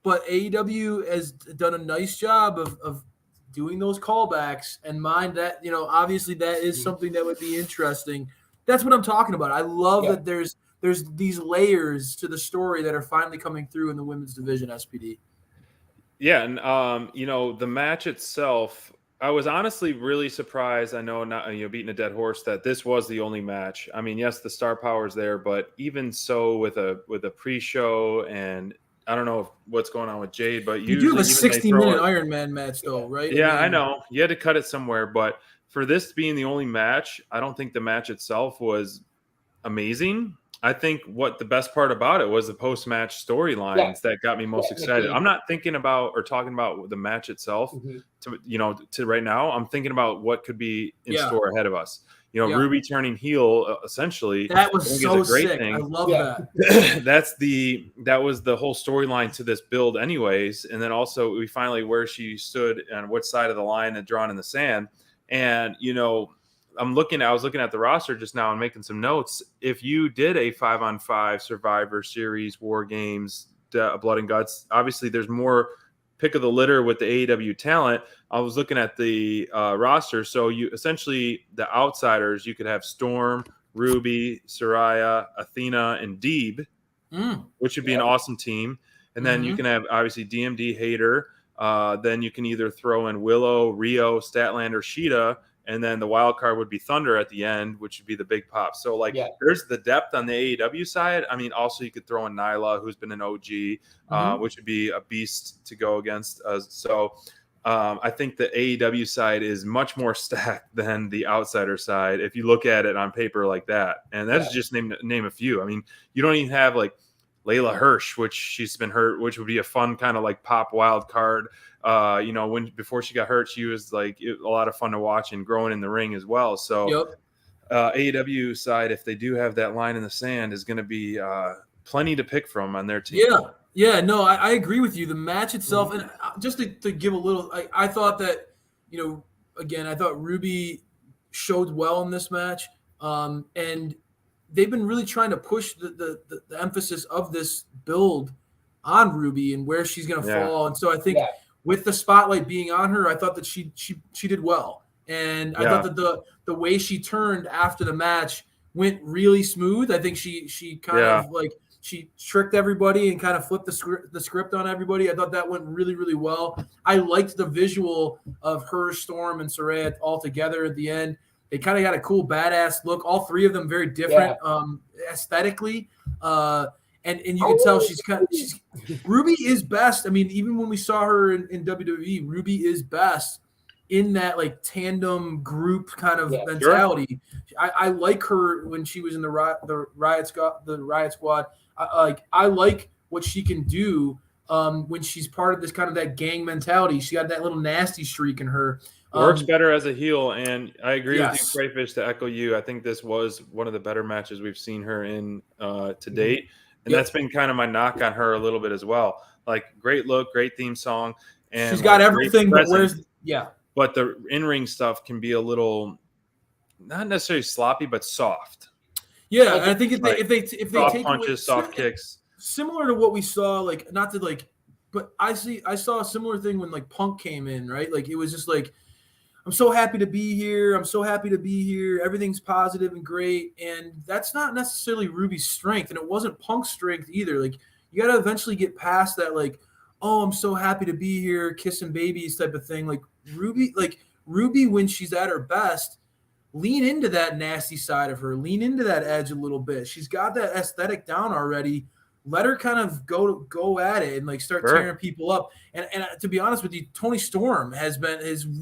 But AEW has done a nice job of doing those callbacks, and mind that obviously that is something that would be interesting. That's what I'm talking about. I love that there's these layers to the story that are finally coming through in the women's division, SPD. Yeah, and the match itself, I was honestly really surprised. I know not beating a dead horse that this was the only match. I mean, yes, the star power's there, but even so, with a pre-show, and I don't know what's going on with Jade, but you do have a 60-minute Iron Man match, though, right? Yeah, I know. You had to cut it somewhere, but for this being the only match, I don't think the match itself was amazing. I think what the best part about it was the post-match storylines that got me most excited. I'm not thinking about or talking about the match itself to right now. I'm thinking about what could be in store ahead of us. Ruby turning heel essentially. That was so a great sick. thing. I love that. That was the whole storyline to this build anyways. And then also we finally where she stood on which side of the line and drawn in the sand. And I was looking at the roster just now and making some notes. If you did a 5-on-5 Survivor Series, War Games, Blood and Guts, obviously there's more pick of the litter with the AEW talent. I was looking at the roster. So you essentially, the outsiders, you could have Storm, Ruby, Soraya, Athena, and Deeb, which would be an awesome team. And then you can have obviously DMD, Hayter. Then you can either throw in Willow, Rio, Statlander, Sheeta. And then the wild card would be Thunder at the end, which would be the big pop. So, there's the depth on the AEW side. I mean, also you could throw in Nyla, who's been an OG, which would be a beast to go against us. So, I think the AEW side is much more stacked than the outsider side if you look at it on paper like that. And that's just name a few. I mean, you don't even have Layla Hirsch, which she's been hurt, which would be a fun kind of pop wild card. Before she got hurt, she was a lot of fun to watch and growing in the ring as well. So AEW side, if they do have that line in the sand, is going to be plenty to pick from on their team. Yeah, no, I agree with you. The match itself, and just to give a little, I thought that, again, I thought Ruby showed well in this match, and they've been really trying to push the emphasis of this build on Ruby and where she's going to fall. And so I think with the spotlight being on her, I thought that she did well. And I thought that the way she turned after the match went really smooth. I think she kind of she tricked everybody and kind of flipped the script on everybody. I thought that went really, really well. I liked the visual of her, Storm, and Soraya all together at the end. They kind of got a cool badass look. All three of them very different aesthetically. And you can tell she's Ruby is best. I mean, even when we saw her in WWE, Ruby is best in that like tandem group kind of mentality. Sure. I like her when she was in the Riot Squad. I like what she can do when she's part of this kind of that gang mentality. She got that little nasty streak in her. Works better as a heel, and I agree with you, Crayfish, to echo you. I think this was one of the better matches we've seen her in to date, and that's been kind of my knock on her a little bit as well. Like, great look, great theme song, and she's got everything, but but the in-ring stuff can be a little, not necessarily sloppy, but soft. Yeah, and I think if they soft take punches, away, soft kicks, similar to what we saw, like not to like, but I saw a similar thing when like Punk came in, right? Like it was just like, I'm so happy to be here. I'm so happy to be here. Everything's positive and great, and that's not necessarily Ruby's strength, and it wasn't Punk's strength either. Like you got to eventually get past that, like, oh, I'm so happy to be here, kissing babies type of thing. Like Ruby, when she's at her best, lean into that nasty side of her, lean into that edge a little bit. She's got that aesthetic down already. Let her kind of go at it and like start tearing people up. And to be honest with you, Tony Storm has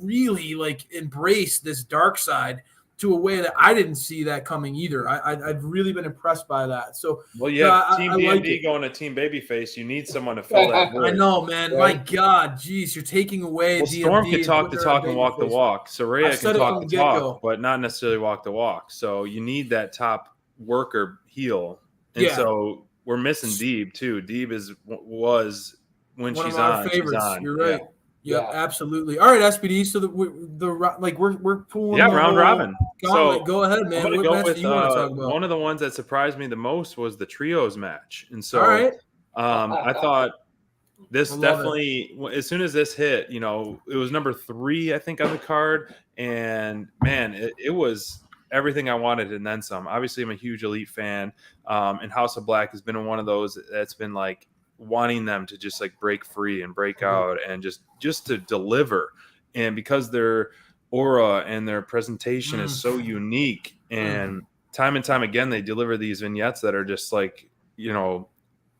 really like embraced this dark side to a way that I didn't see that coming either. I've really been impressed by that. So Team D&D going to Team Babyface. You need someone to fill that void. I know, man. Right? My God, geez, you're taking away. Well, Storm can talk the talk and walk the walk. Saraya can talk the talk, but not necessarily walk the walk. So you need that top worker heel, and so we're missing Deeb too. Deeb was when one she's of our on. Favorites. She's on. You're right. Yeah, absolutely. All right, SPD. So we're pulling. Round robin. So go ahead, man. I'm what go match with do you want to talk about? One of the ones that surprised me the most was the trios match, and so all right. I thought this definitely, as soon as this hit, it was number 3, I think, on the card, and man, it was everything I wanted and then some. Obviously, I'm a huge Elite fan, and House of Black has been one of those that's been like wanting them to just like break free and break out and just to deliver. And because their aura and their presentation is so unique, and time again, they deliver these vignettes that are just like,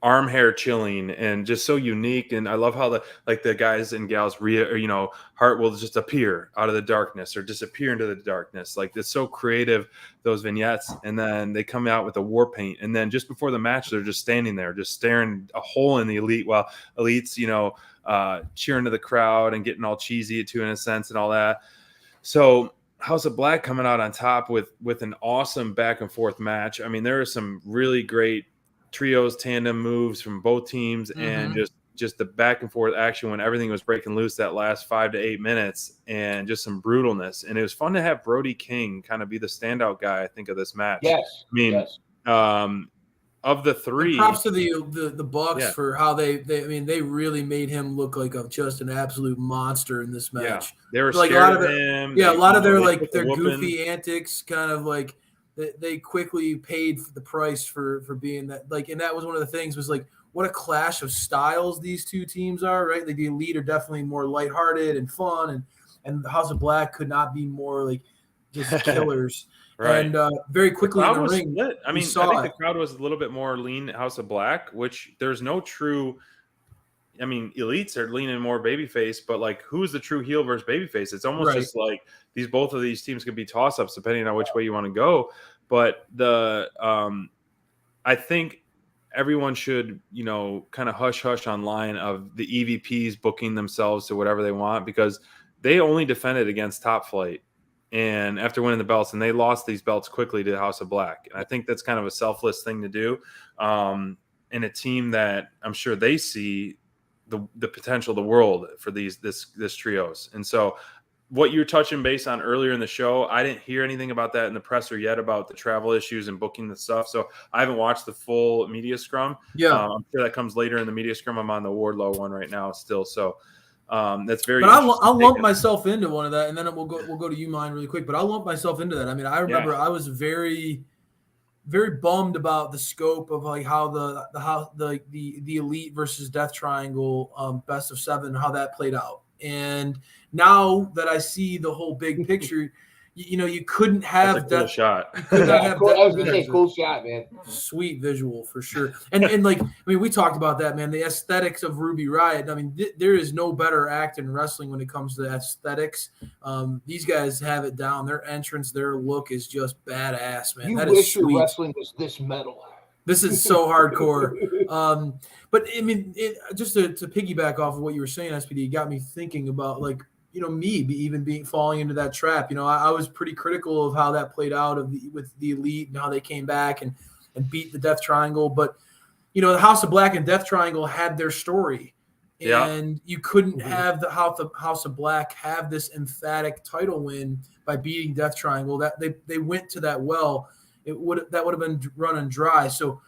arm hair chilling and just so unique. And I love how the guys and gals heart will just appear out of the darkness or disappear into the darkness. Like, it's so creative, those vignettes. And then they come out with a war paint, and then just before the match, they're just standing there just staring a hole in the Elite, while Elite's cheering to the crowd and getting all cheesy too, in a sense, and all that. So House of Black coming out on top with an awesome back and forth match. I mean, there are some really great trios, tandem moves from both teams, and just the back and forth action when everything was breaking loose that last 5 to 8 minutes, and just some brutalness. And it was fun to have Brody King kind of be the standout guy, I think, of this match. Yes. I mean, of the 3, and props to the Bucks for how they really made him look like just an absolute monster in this match. Yeah. They were like scared of him. Yeah, a lot of their goofy antics kind of like they quickly paid the price for being that. Like, and that was one of the things, was like, what a clash of styles these two teams are, right? Like, the Elite are definitely more lighthearted and fun, and the House of Black could not be more like just killers. Right. And very quickly in the ring, split. I mean, I think the crowd was a little bit more lean House of Black, which there's no true. I mean, Elites are leaning more babyface, but like, who's the true heel versus babyface? It's almost just like both of these teams could be toss-ups depending on which way you want to go. But I think everyone should, kind of hush online of the EVPs booking themselves to whatever they want, because they only defended against Top Flight, and after winning the belts, and they lost these belts quickly to the House of Black. And I think that's kind of a selfless thing to do, in a team that I'm sure they see the potential of the world for this trios. And so what you're touching base on earlier in the show, I didn't hear anything about that in the presser yet, about the travel issues and booking the stuff. So I haven't watched the full media scrum. Yeah. I'm sure that comes later in the media scrum. I'm on the Wardlow one right now still. So that's very. But I'll lump myself into one of that, and then we'll go to you, mine, really quick. But I'll lump myself into that. I mean, I remember I was very, very bummed about the scope of like how the Elite versus Death Triangle best of 7, how that played out. And now that I see the whole big picture, you couldn't have That's a cool shot. You could not have cool, that. I was gonna say cool shot, man. Sweet visual for sure. And like, I mean, we talked about that, man. The aesthetics of Ruby Riott. I mean, there is no better act in wrestling when it comes to aesthetics. These guys have it down. Their entrance, their look is just badass, man. You That wish is your sweet. wrestling was this metal. This is so hardcore. But I mean, just to piggyback off of what you were saying, SPD, got me thinking about like, even being falling into that trap. I was pretty critical of how that played out with the Elite and how they came back and beat the Death Triangle. But, the House of Black and Death Triangle had their story. And you couldn't have the House of Black have this emphatic title win by beating Death Triangle. That they went to that well. That would have been running dry. So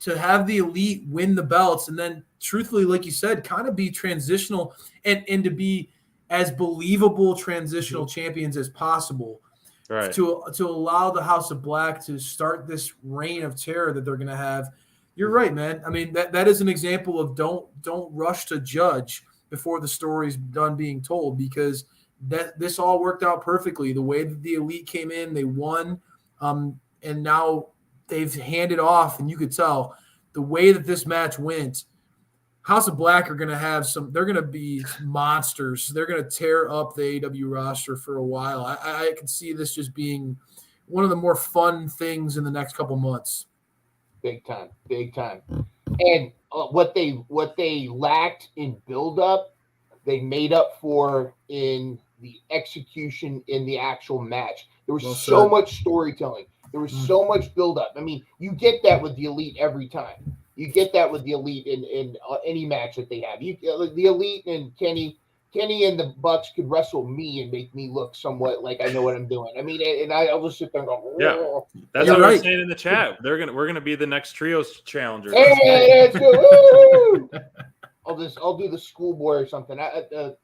to have the Elite win the belts and then, truthfully, like you said, kind of be transitional and to be as believable transitional champions as possible, right? To allow the House of Black to start this reign of terror that they're going to have. You're right, man. I mean, that is an example of don't rush to judge before the story's done being told, because this all worked out perfectly. The way that the Elite came in, they won, and now they've handed off, and you could tell the way that this match went. House of Black are going to have they're going to be monsters. They're going to tear up the AEW roster for a while. I can see this just being one of the more fun things in the next couple months. Big time. And what they lacked in build-up, they made up for in the execution in the actual match. There was so much storytelling. There was so much build-up. I mean, you get that with the Elite every time. You get that with the Elite in any match that they have. The Elite and Kenny and the Bucks could wrestle me and make me look somewhat like I know what I'm doing. I mean, and I'll just sit there and go, yeah. That's what I was saying in the chat. We're gonna be the next trios challenger. Hey, let's go. I'll do the schoolboy or something. I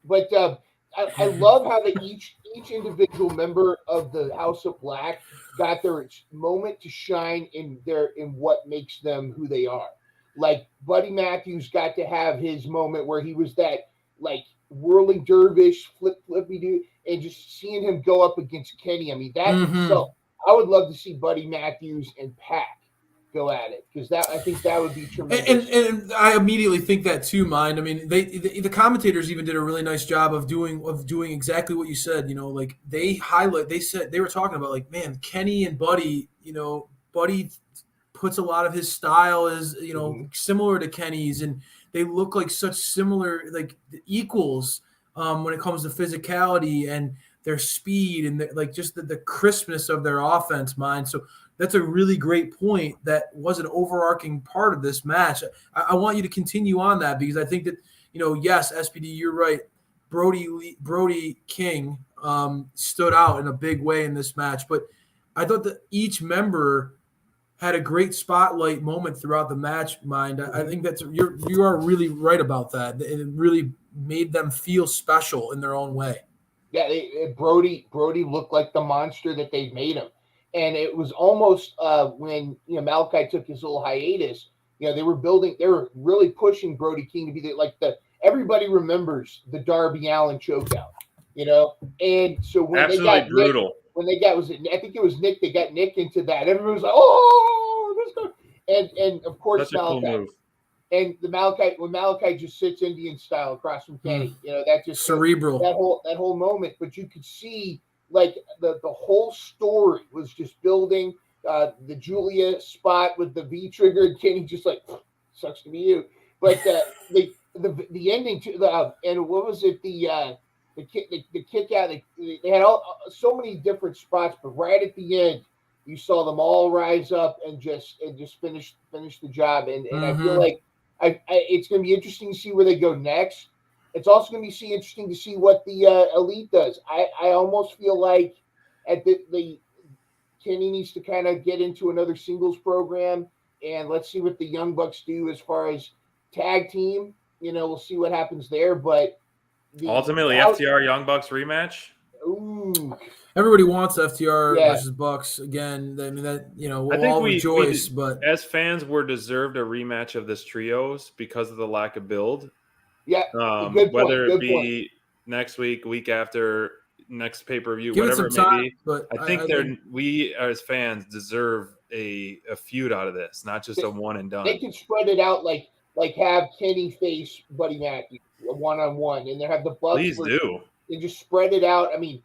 love how each individual member of the House of Black got their moment to shine in what makes them who they are. Like Buddy Matthews got to have his moment where he was that like whirling dervish, flippy dude, and just seeing him go up against Kenny. I mean, so I would love to see Buddy Matthews and Pac go at it, because I think that would be tremendous. And I immediately think that too, Mind. I mean, the commentators even did a really nice job of doing exactly what you said. Like they said they were talking about like, man, Kenny and Buddy. Buddy puts a lot of his style as similar to Kenny's, and they look like such similar like equals when it comes to physicality and their speed and like just the crispness of their offense, Mind. So that's a really great point. That was an overarching part of this match. I want you to continue on that, because I think that, yes, SPD, you're right. Brody King stood out in a big way in this match, but I thought that each member had a great spotlight moment throughout the match, Mind. I think you are really right about that. It really made them feel special in their own way. Yeah, Brody looked like the monster that they made him. And it was almost when Malachi took his little hiatus, they were really pushing Brody King to be everybody remembers the Darby Allin chokeout, and so when absolutely they got brutal. Nick, when they got I think it was Nick, they got Nick into that. Everyone was like, oh, let's go. And of course that's Malachi. A cool move. And when Malachi just sits Indian style across from Kenny, that just cerebral that whole moment. But you could see like the whole story was just building. The Julia spot with the V trigger, and Kenny just like, sucks to be you. But the ending to and what was it, the kick out, they had so many different spots, but right at the end you saw them all rise up and just finish the job. And I feel like it's going to be interesting to see where they go next. It's also going to be interesting to see what the Elite does. I almost feel like at the Kenny needs to kind of get into another singles program, and let's see what the Young Bucks do as far as tag team. We'll see what happens there. But ultimately, FTR Young Bucks rematch. Ooh. Everybody wants FTR versus Bucks again. I mean, that we'll all rejoice, but as fans, we're deserved a rematch of this trios because of the lack of build. Yeah, whether it be next week after, next pay-per-view, Give it whatever it some may time, be. but I think we as fans deserve a feud out of this, not just a one and done. They could spread it out like have Kenny face Buddy Matthews one-on-one, and they have the Bucks. Please do. And just spread it out. I mean,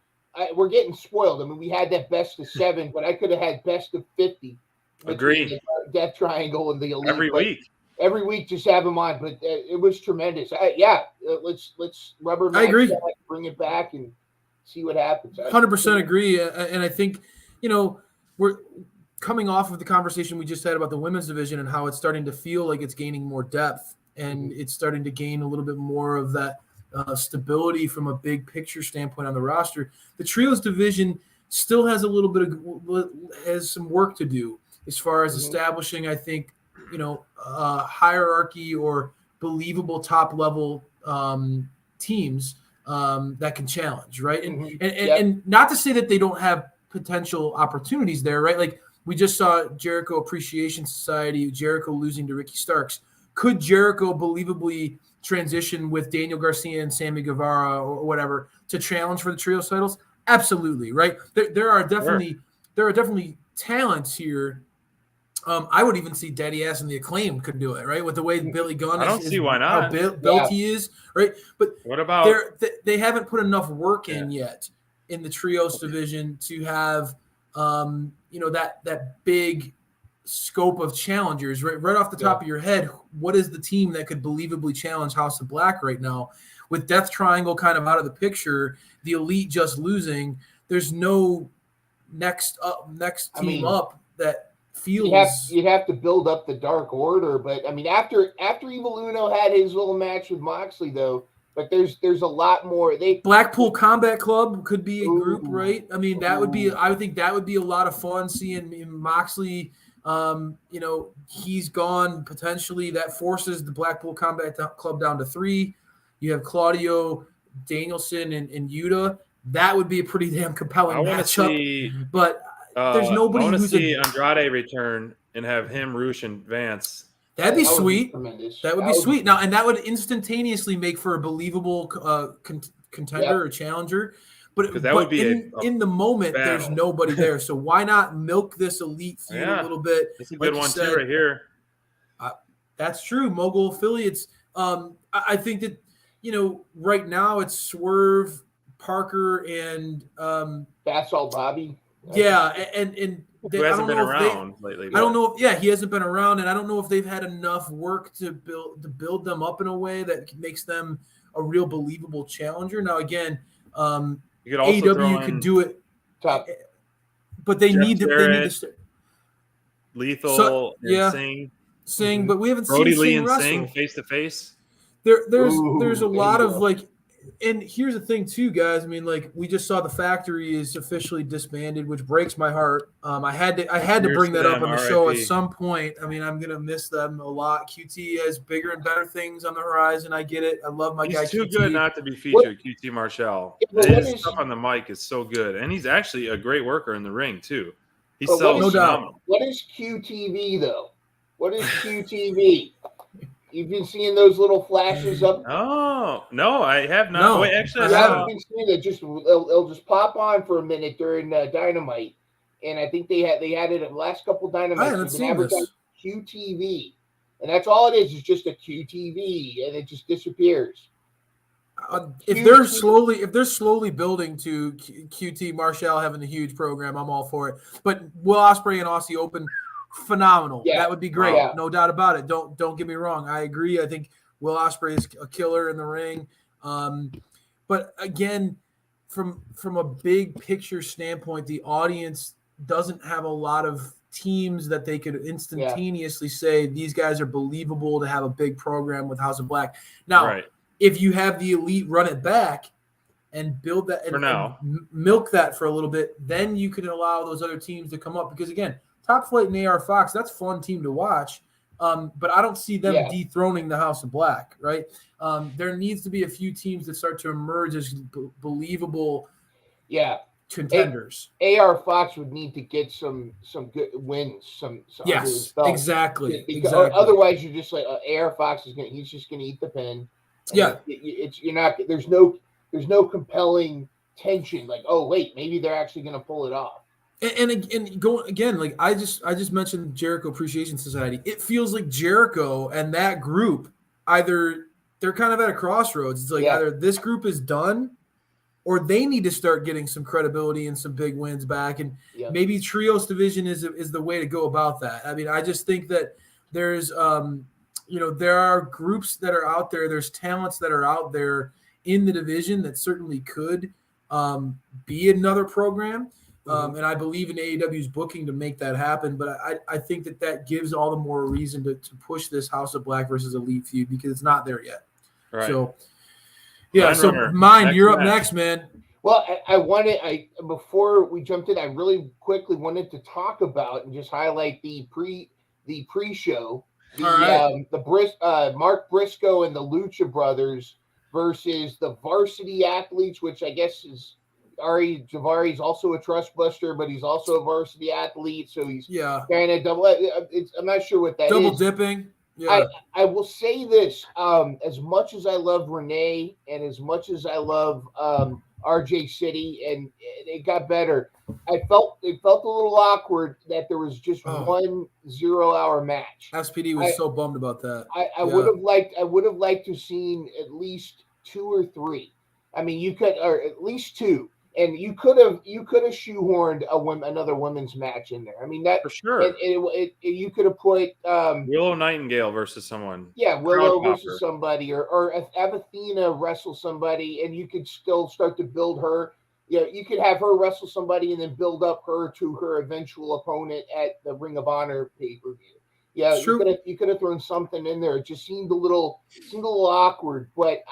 we're getting spoiled. I mean, we had that best of 7, but I could have had best of 50. Agreed. The Death Triangle and the Elite. Every week. Every week, just have them on. But it was tremendous. Let's rubber match. I agree. That, bring it back and see what happens. 100% agree. And I think, we're coming off of the conversation we just had about the women's division and how it's starting to feel like it's gaining more depth and it's starting to gain a little bit more of that stability from a big picture standpoint on the roster. The trios division still has a little bit has some work to do as far as establishing, I think, hierarchy or believable top level teams that can challenge, right? And not to say that they don't have potential opportunities there, right? Like we just saw Jericho Appreciation Society, Jericho losing to Ricky Starks. Could Jericho believably transition with Daniel Garcia and Sammy Guevara or whatever to challenge for the trios titles? Absolutely, right? There are definitely talents here. I would even see Daddy Ass and the Acclaim could do it, right? With the way Billy Gunn I don't see why not. How built he is, right? But what about they haven't put enough work in yet in the trios division to have that big scope of challengers, right off the top of your head. What is the team that could believably challenge House of Black right now? With Death Triangle kind of out of the picture, the Elite just losing, there's no next team up that feels. You'd have to build up the Dark Order, but I mean, after Evil Uno had his little match with Moxley, though, but there's a lot more. Blackpool Combat Club could be a group, right? I mean, I would think that would be a lot of fun seeing Moxley. He's gone potentially. That forces the Blackpool Combat Club down to 3. You have Claudio, Danielson, and Yuta. That would be a pretty damn compelling matchup. But there's nobody. I want to see Andrade return and have him, Roosh, and Vance. That'd be sweet. That would be sweet. Now, and that would instantaneously make for a believable contender or challenger. But that would be in the moment, battle. There's nobody there. So why not milk this Elite feud a little bit? That's a good one too, right here. That's true. Mogul affiliates. I think that right now it's Swerve, Parker, and Bassall Bobby. Yeah, and who hasn't been around lately? I don't know. He hasn't been around, and I don't know if they've had enough work to build them up in a way that makes them a real believable challenger. Now, again, AEW could do it, but they need to. Lethal, Singh, but we haven't Brody seen Lee Singh and wrestle. Singh face to face. There's a lot of and here's the thing too, guys. I mean, we just saw the Factory is officially disbanded, which breaks my heart. I had to bring that up on the show at some point. I mean, I'm gonna miss them a lot. QT has bigger and better things on the horizon. I get it. I love my guy. He's too QT. good not to be featured. QT Marshall. His stuff on the mic is so good, and he's actually a great worker in the ring too. He sells no doubt. What is QTV though? What is QTV? You've been seeing those little flashes up. Oh no, I have not. No, wait, actually, I haven't been seeing it. It'll just pop on for a minute during Dynamite, and I think they had it at the last couple Dynamites. I haven't seen this. QTV, and that's all it is. It's just a QTV, and it just disappears. If they're slowly building to QT Marshall having a huge program, I'm all for it. But Will Ospreay and Aussie Open. Phenomenal. Yeah. That would be great. Yeah. No doubt about it. Don't get me wrong. I agree. I think Will Ospreay is a killer in the ring. But again, from a big picture standpoint, the audience doesn't have a lot of teams that they could instantaneously say these guys are believable to have a big program with House of Black. Now, if you have the Elite run it back and build that and milk that for a little bit, then you can allow those other teams to come up. Because again, Top Flight and AR Fox, that's a fun team to watch. But I don't see them dethroning the House of Black, right? There needs to be a few teams that start to emerge as believable contenders. AR Fox would need to get some good wins. Yes, exactly. Otherwise, you're just like AR Fox he's just gonna eat the pin. Yeah, There's no compelling tension. Like, oh wait, maybe they're actually going to pull it off. And going again, like I just mentioned Jericho Appreciation Society. It feels like Jericho and that group either they're kind of at a crossroads. It's like either this group is done, or they need to start getting some credibility and some big wins back. And maybe Trios division is the way to go about that. I mean, I just think that there's there are groups that are out there. There's talents that are out there in the division that certainly could be another program. And I believe in AEW's booking to make that happen. But I think that gives all the more reason to push this House of Black versus Elite feud because it's not there yet. Right. So, you're up next, man. Well, before we jumped in, I really quickly wanted to talk about and just highlight the pre-show. Mark Briscoe and the Lucha Brothers versus the Varsity Athletes, which I guess is Ari Javari's also a trust buster, but he's also a varsity athlete, so he's kind of double. I'm not sure what that double is. Dipping. Yeah. I will say this: as much as I love Renee and as much as I love RJ City, and it got better, it felt a little awkward that there was just 1 0-hour match. SPD was so bummed about that. I would have liked to have seen at least 2 or 3. I mean, or at least 2. And you could have shoehorned another women's match in there. I mean, that for sure. You could have put Willow Nightingale versus someone. Yeah, Willow versus somebody, or have Athena wrestle somebody, and you could still start to build her. You could have her wrestle somebody and then build up her to her eventual opponent at the Ring of Honor pay-per-view. Yeah, you could have thrown something in there. It just seemed a little awkward, but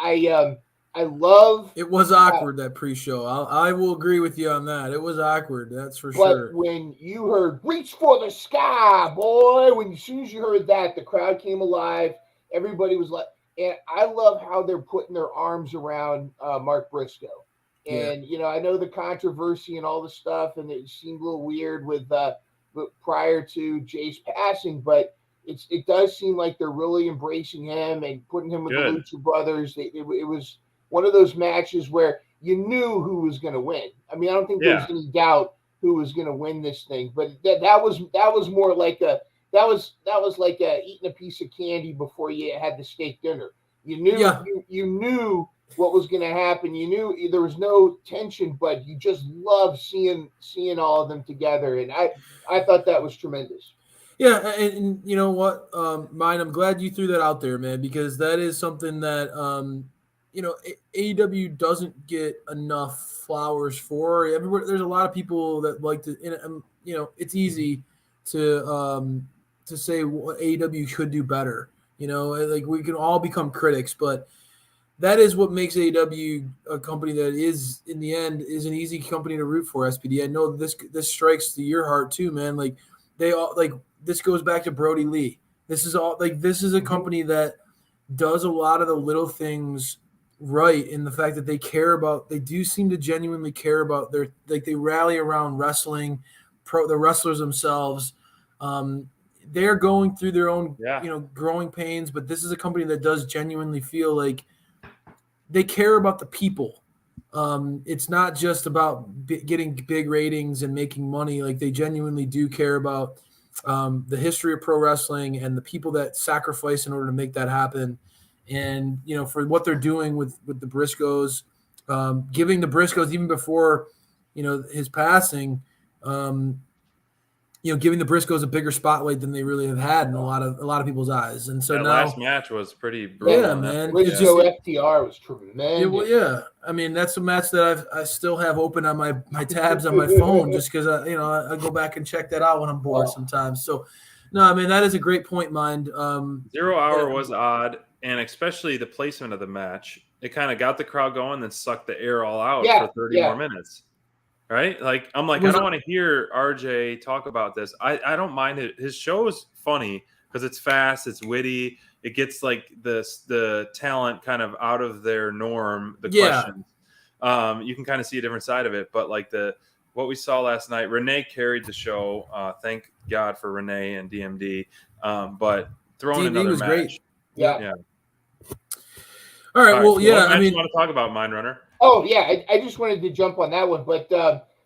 I love. It was awkward that pre-show. I will agree with you on that. It was awkward. That's for sure. But when you heard "Reach for the Sky, boy," as soon as you heard that, the crowd came alive. Everybody was like, and I love how they're putting their arms around Mark Briscoe. And I know the controversy and all the stuff, and it seemed a little weird with prior to Jay's passing, but it does seem like they're really embracing him and putting him with the Lucha Brothers. It was one of those matches where you knew who was going to win. I mean, I don't think there was any doubt who was going to win this thing, but that was more like eating a piece of candy before you had the steak dinner. You knew you knew what was going to happen. You knew there was no tension, but you just loved seeing all of them together, and I thought that was tremendous. Yeah, and you know what, Mine, I'm glad you threw that out there, man, because that is something that AEW doesn't get enough flowers for. There's a lot of people that like to, it's easy to say what AEW could do better. Like we can all become critics, but that is what makes AEW a company that is, in the end, is an easy company to root for. SPD. I know this strikes to your heart too, man. Like this goes back to Brody Lee. This is a company that does a lot of the little things right, in the fact that they do seem to genuinely care about they rally around wrestling, the wrestlers themselves. They're going through their own, growing pains, but this is a company that does genuinely feel like they care about the people. It's not just about getting big ratings and making money. Like, they genuinely do care about the history of pro wrestling and the people that sacrifice in order to make that happen. And, for what they're doing with the Briscoes, giving the Briscoes, even before, his passing, giving the Briscoes a bigger spotlight than they really have had in a lot of people's eyes. And so that now, last match was pretty brutal. Yeah, man. Briscoe FTR was tremendous. I mean, that's a match that I still have open on my tabs on my phone, just because I go back and check that out when I'm bored sometimes. So, no, I mean, that is a great point, Mind. 0 hour was odd, and especially the placement of the match. It kind of got the crowd going, then sucked the air all out for 30 more minutes. Right? Like, I'm like, I don't want to hear RJ talk about this. I don't mind it. His show is funny because it's fast, it's witty. It gets like the talent kind of out of their norm, the questions. You can kind of see a different side of it. But like what we saw last night, Renee carried the show. Thank God for Renee and DMD. But throwing another was match. Great. Yeah. All right. Well, so yeah. I mean, you want to talk about Mind Runner? Oh yeah, I just wanted to jump on that one, but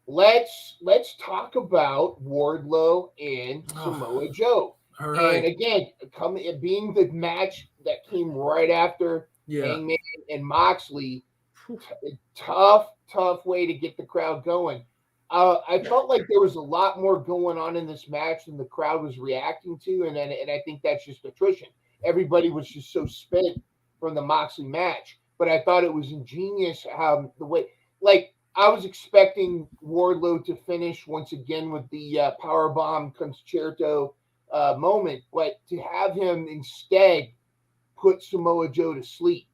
let's talk about Wardlow and Samoa Joe. All right. And again, being the match that came right after Hangman and Moxley, tough way to get the crowd going. I felt like there was a lot more going on in this match than the crowd was reacting to, and I think that's just attrition. Everybody was just so spent from the Moxley match, but I thought it was ingenious how the way, like I was expecting Wardlow to finish once again with the powerbomb concerto moment, but to have him instead put Samoa Joe to sleep.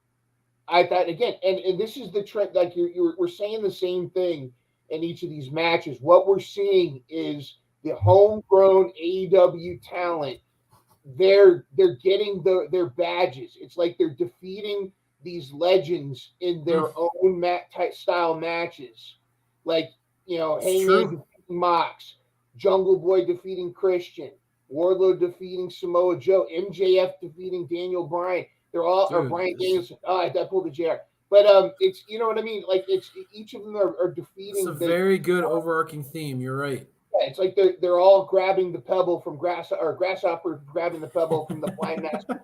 I thought again, and this is the trend. Like we're saying the same thing in each of these matches. What we're seeing is the homegrown AEW talent. They're getting their badges. It's like they're defeating these legends in their own style matches. Like Hangman defeating Mox, Jungle Boy defeating Christian, Wardlow defeating Samoa Joe, MJF defeating Daniel Bryan. They're all or Brian Danielson. Oh, I pulled the JR. But it's what I mean. Like it's each of them are defeating. It's a very good overarching theme. You're right. Yeah, it's like they're all grabbing the pebble from grasshopper grabbing the pebble from the blind master.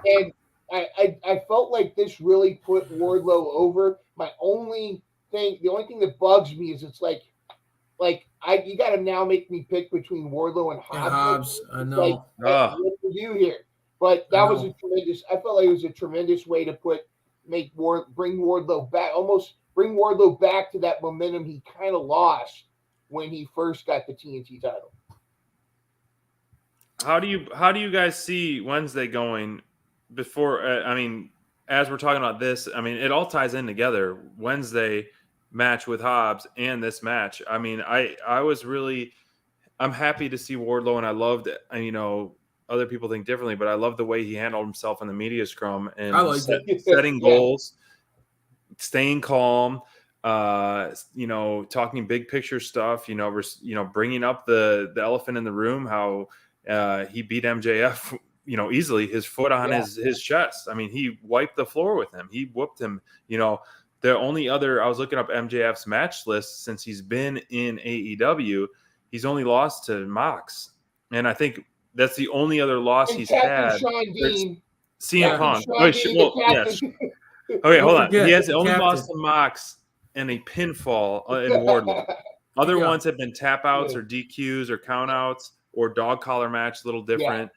And I felt like this really put Wardlow over. The only thing that bugs me is it's like you got to now make me pick between Wardlow and Hobbs. I know. What to do here? But that was a tremendous. I felt like it was a tremendous way to bring Wardlow back, almost bring Wardlow back to that momentum he kind of lost when he first got the TNT title. How do you guys see Wednesday going? Before as we're talking about this, it all ties in together. Wednesday match with Hobbs and this match. I'm happy to see Wardlow, and I loved it. And other people think differently, but I love the way he handled himself in the media scrum and setting goals, staying calm, talking big picture stuff, bringing up the elephant in the room, how he beat MJF, easily, his foot on his chest. He wiped the floor with him. He whooped him. The only other, I was looking up MJF's match list since he's been in AEW, he's only lost to Mox. And I think that's the only other loss he's had. CM Punk. Yes. Okay, hold on. He has only lost to Mox and a pinfall in Wardlow. Other ones have been tap outs or DQs or count outs or dog collar match, a little different.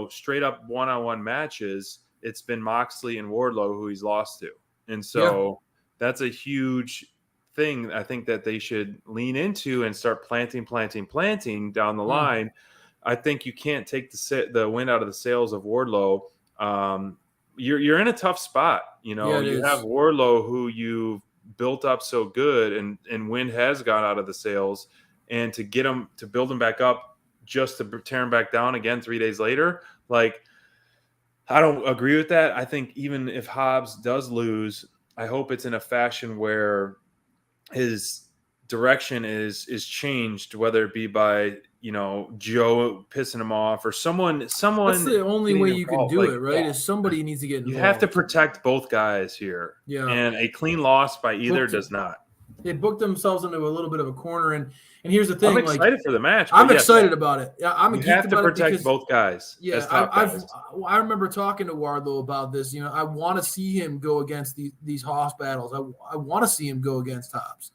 Straight up one-on-one matches, it's been Moxley and Wardlow who he's lost to. And so that's a huge thing I think that they should lean into and start planting down the line. I think you can't take the wind out of the sails of Wardlow. You're in a tough spot. You have Wardlow who you've built up so good, and wind has gone out of the sails, and to get him to build him back up just to tear him back down again 3 days later, like I don't agree with that. I think even if Hobbs does lose, I hope it's in a fashion where his direction is changed, whether it be by Joe pissing him off or someone. That's the only way you can do it, right? Is somebody needs to get involved. You have to protect both guys here. Yeah. And a clean loss by either does not. They booked themselves into a little bit of a corner, and here's the thing. I'm excited for the match. I'm excited about it. Yeah, you have to protect both guys. Yeah, I remember talking to Wardlow about this. I want to see him go against these Hobbs battles. I want to see him go against Hobbs.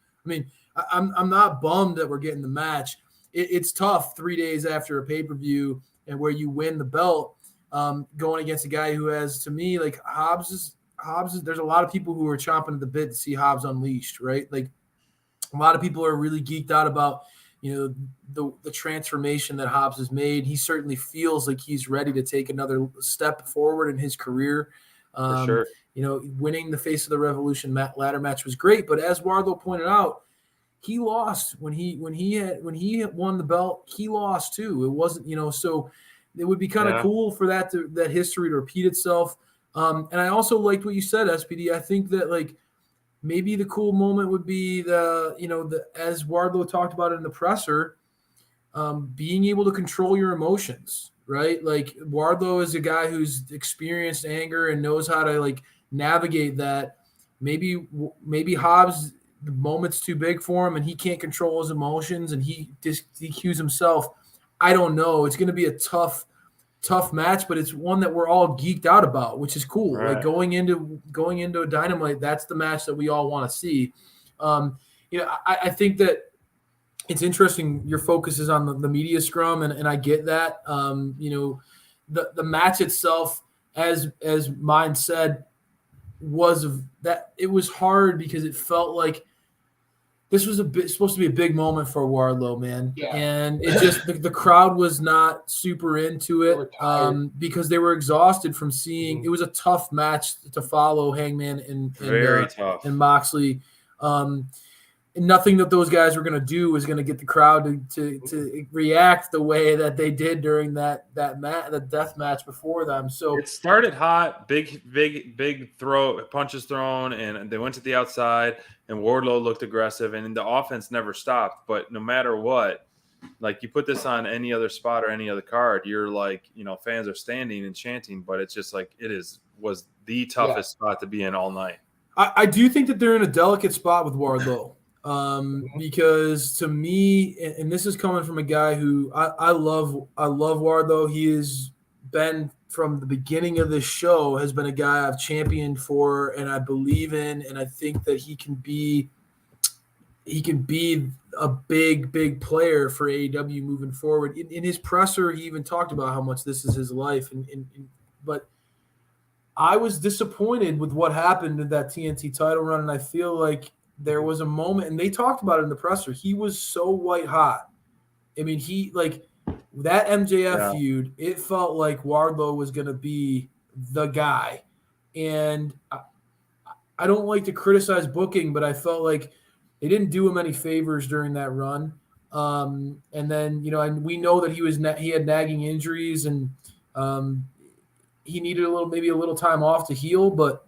I'm not bummed that we're getting the match. It's tough 3 days after a pay-per-view and where you win the belt, going against a guy who has, to me, like Hobbs is. There's a lot of people who are chomping at the bit to see Hobbs unleashed, right? Like a lot of people are really geeked out about, the transformation that Hobbs has made. He certainly feels like he's ready to take another step forward in his career. For sure. Winning the Face of the Revolution ladder match was great, but as Wardlow pointed out, he lost when he won the belt. He lost too. It wasn't, so it would be kind of cool for that history to repeat itself. And I also liked what you said, SPD. I think that like maybe the cool moment would be as Wardlow talked about it in the presser, being able to control your emotions, right? Like Wardlow is a guy who's experienced anger and knows how to like navigate that. maybe Hobbs, the moment's too big for him and he can't control his emotions and he just DQs himself. I don't know. It's going to be a tough match, but it's one that we're all geeked out about, which is cool. Right. Like going into a Dynamite, that's the match that we all want to see. I think that it's interesting. Your focus is on the media scrum, and I get that. The match itself, as mine said, was that it was hard because it felt like this was supposed to be a big moment for Wardlow, man. Yeah. And it just the crowd was not super into it because they were exhausted from seeing. It was a tough match to follow, Hangman and Moxley. And nothing that those guys were going to do was going to get the crowd to react the way that they did during that death match before them. So it started hot, big punches thrown, and they went to the outside, and Wardlow looked aggressive, and the offense never stopped. But no matter what, like you put this on any other spot or any other card, you're like, fans are standing and chanting, but it's just like was the toughest spot to be in all night. I do think that they're in a delicate spot with Wardlow. Because to me, and this is coming from a guy who I love Wardlow. He has been from the beginning of this show has been a guy I've championed for and I believe in, and I think that he can be a big player for AEW moving forward. In his presser, he even talked about how much this is his life, but I was disappointed with what happened in that TNT title run, and I feel like there was a moment, and they talked about it in the presser. He was so white hot. I mean, that MJF feud, it felt like Wardlow was going to be the guy. And I don't like to criticize booking, but I felt like they didn't do him any favors during that run. And then, and we know that he had nagging injuries and he needed maybe a little time off to heal. But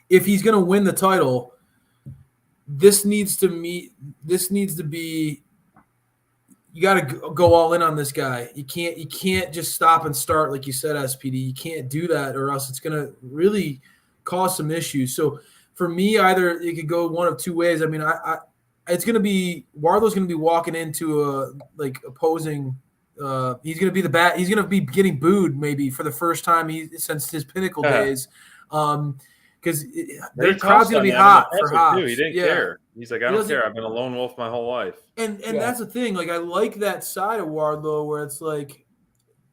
if he's going to win the title, this needs to be. You got to go all in on this guy. You can't just stop and start like you said, SPD. You can't do that, or else it's going to really cause some issues. So for me, either it could go one of two ways. I mean, it's going to be Wardlow's going to be walking into opposing. He's going to be He's going to be getting booed maybe for the first time since his Pinnacle days. Because the crowd's going to be hot for Hobbs. He didn't care. He's like, I don't care. I've been a lone wolf my whole life. And that's the thing. Like, I like that side of Wardlow where it's like,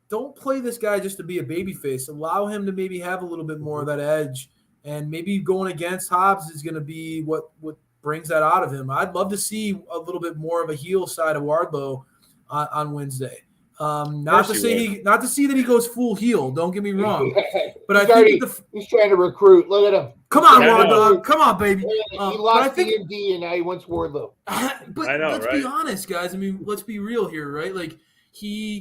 don't play this guy just to be a babyface. Allow him to maybe have a little bit more of that edge. And maybe going against Hobbs is going to be what brings that out of him. I'd love to see a little bit more of a heel side of Wardlow on Wednesday. Not to see that he goes full heel. Don't get me wrong, but he's trying to recruit. Look at him. Come on, Wardlow. Come on, baby. He lost D&D and now he wants Wardlow. But let's be honest, guys. I mean, let's be real here, right? Like he's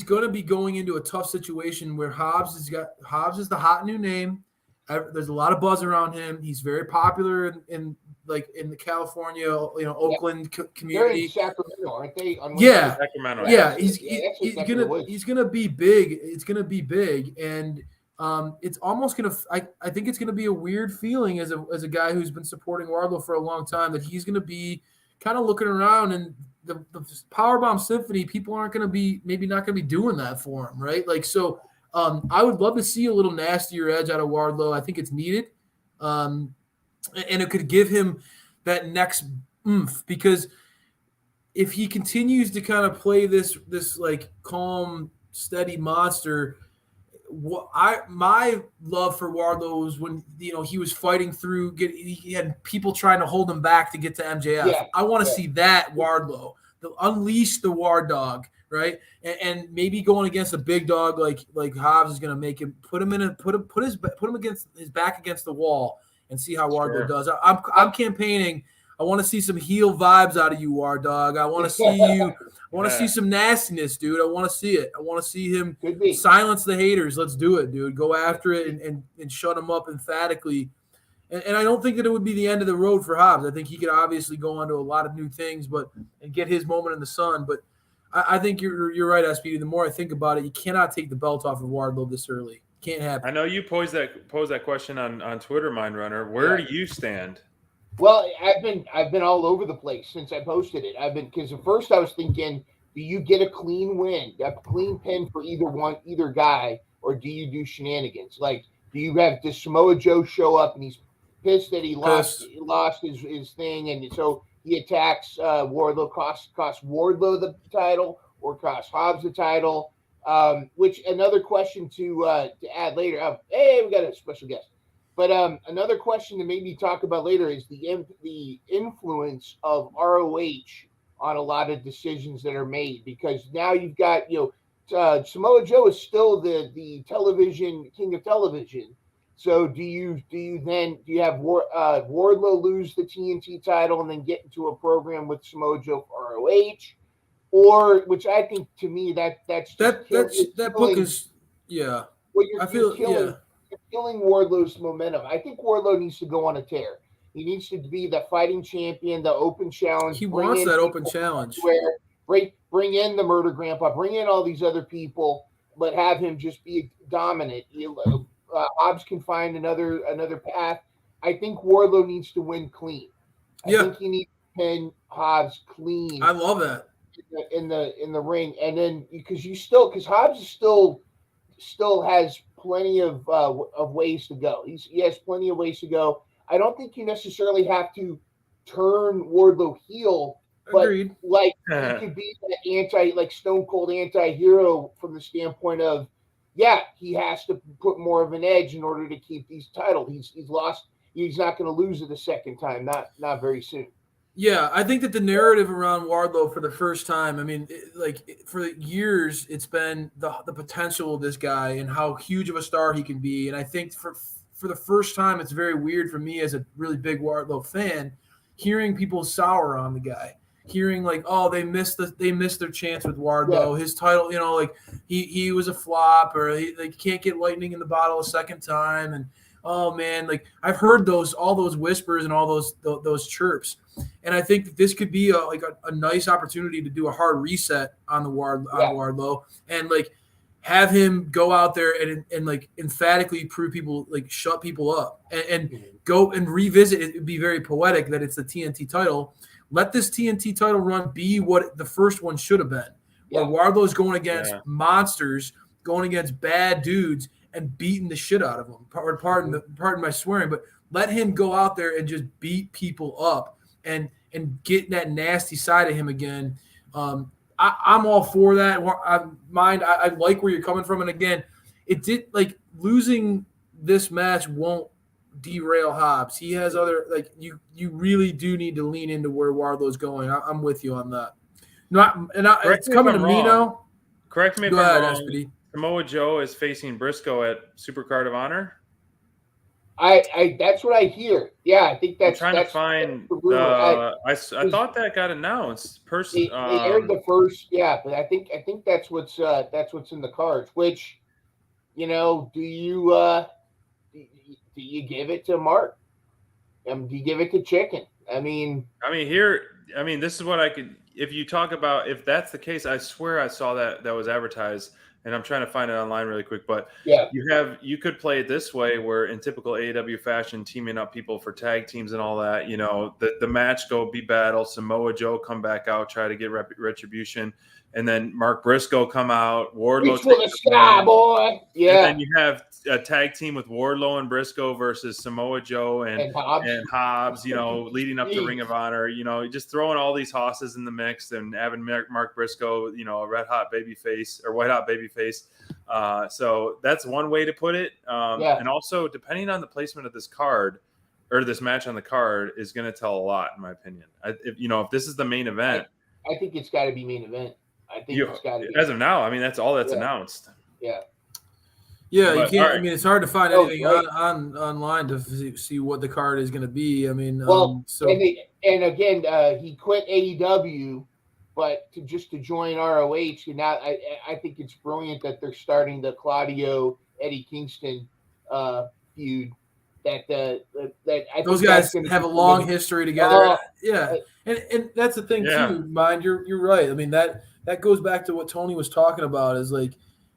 going to be going into a tough situation where Hobbs is the hot new name. There's a lot of buzz around him. He's very popular in the California, Oakland community. They're in Sacramento, aren't they? Sacramento. Yeah. He's gonna be big. It's gonna be big, and it's almost gonna. I think it's gonna be a weird feeling as a guy who's been supporting Wardlow for a long time that he's gonna be kind of looking around and the Powerbomb Symphony. People aren't gonna be not gonna be doing that for him, right? Like so. I would love to see a little nastier edge out of Wardlow. I think it's needed. And it could give him that next oomph, because if he continues to kind of play this like calm, steady monster, my love for Wardlow was when he was fighting through. He had people trying to hold him back to get to MJF. Yeah, I want to see that Wardlow, unleash the War Dog. Right, and maybe going against a big dog like Hobbs is going to make him put him against his back against the wall and see how Wardlow does. I'm campaigning. I want to see some heel vibes out of you, War Dog. I want to see you. I want to see some nastiness, dude. I want to see it. I want to see him silence the haters. Let's do it, dude. Go after it and shut him up emphatically. And I don't think that it would be the end of the road for Hobbs. I think he could obviously go on to a lot of new things, and get his moment in the sun, but. I think you're right, SPD. The more I think about it, you cannot take the belt off of Wardlow this early. Can't happen. I know you posed that question on Twitter, Mind Runner. Where do you stand? Well, I've been all over the place since I posted it. Because at first I was thinking, do you get a clean win, a clean pin for either guy, or do you do shenanigans? Like, does Samoa Joe show up and he's pissed that he lost his thing, and so he attacks Wardlow, costs Wardlow the title, or costs Hobbs the title? Which another question to add later. Hey, we got a special guest. But another question to maybe talk about later is the influence of ROH on a lot of decisions that are made, because now you've got Samoa Joe is still the television king of television. So do you have Wardlow lose the TNT title and then get into a program with Samoa Joe for ROH, or which I think to me that's that book is Well, you're killing Wardlow's momentum. I think Wardlow needs to go on a tear. He needs to be the fighting champion, the open challenge. He wants that open challenge. Bring in the Murder Grandpa, bring in all these other people, but have him just be dominant. Hobbs can find another path. I think Wardlow needs to win clean. I think he needs to pin Hobbs clean. I love that in the ring, and then because Hobbs is still has plenty of ways to go. He has plenty of ways to go. I don't think you necessarily have to turn Wardlow heel, but Agreed. Like he could be that Stone Cold anti-hero from the standpoint of, he has to put more of an edge in order to keep these titles. He's lost. He's not going to lose it a second time. Not very soon. Yeah, I think that the narrative around Wardlow for the first time, for years, it's been the potential of this guy and how huge of a star he can be. And I think for the first time, it's very weird for me as a really big Wardlow fan, hearing people sour on the guy, hearing they missed their chance with Wardlow. His title, he was a flop, or they can't get lightning in the bottle a second time. And oh man, I've heard all those whispers and all those chirps. And I think that this could be a nice opportunity to do a hard reset on Wardlow, and have him go out there and emphatically prove people, shut people up, and go and revisit it. It'd be very poetic that it's the TNT title. Let this TNT title run be what the first one should have been, where Wardlow's going against monsters, going against bad dudes, and beating the shit out of them. Pardon my swearing, but let him go out there and just beat people up and get that nasty side of him again. I'm all for that. I like where you're coming from. And again, it did losing this match won't derail Hobbs. He has other you really do need to lean into where Wardlow's going. I'm with you on that. It's coming to me now. Correct me if I'm wrong. SPD. Samoa Joe is facing Briscoe at Supercard of Honor. I that's what I hear. Yeah, I think that's. I'm trying to find the. I thought that got announced. They aired the first, but I think that's what's in the cards. Which, do you give it to Mark? Do you give it to Chicken? This is what I could. If that's the case, I swear I saw that was advertised. And I'm trying to find it online really quick, but you could play it this way, where in typical AEW fashion, teaming up people for tag teams and all that, the match be battle, Samoa Joe come back out, try to get retribution, and then Mark Briscoe come out, Wardlow for the sky, boy. Yeah. And then you have a tag team with Wardlow and Briscoe versus Samoa Joe and Hobbs, leading up to Ring of Honor, just throwing all these hosses in the mix and having Mark Briscoe, a red hot baby face or white hot baby face. So that's one way to put it. And also, depending on the placement of this card or this match on the card is going to tell a lot, in my opinion. If this is the main event, I think it's got to be main event. I think it's got to be. As of now, that's all that's announced. Yeah. Yeah, you can't. Right. It's hard to find anything online to see what the card is going to be. And again, he quit AEW, but to join ROH. And now I think it's brilliant that they're starting the Claudio Eddie Kingston feud. That I those guys have a long history together. And that's the thing too. Mind you're right. That goes back to what Tony was talking about. Is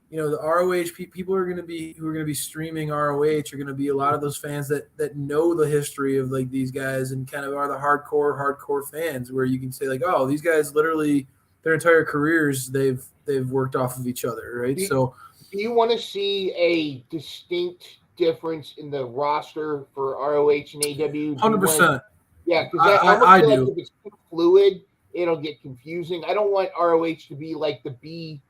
the ROH people who are going to be streaming ROH are going to be a lot of those fans that know the history of like these guys and kind of are the hardcore fans, where you can say like, oh, these guys literally their entire careers they've worked off of each other, right? So do you want to see a distinct difference in the roster for ROH and AEW? 100%. Yeah, because I do. Like if it's too fluid, it'll get confusing. I don't want ROH to be like the B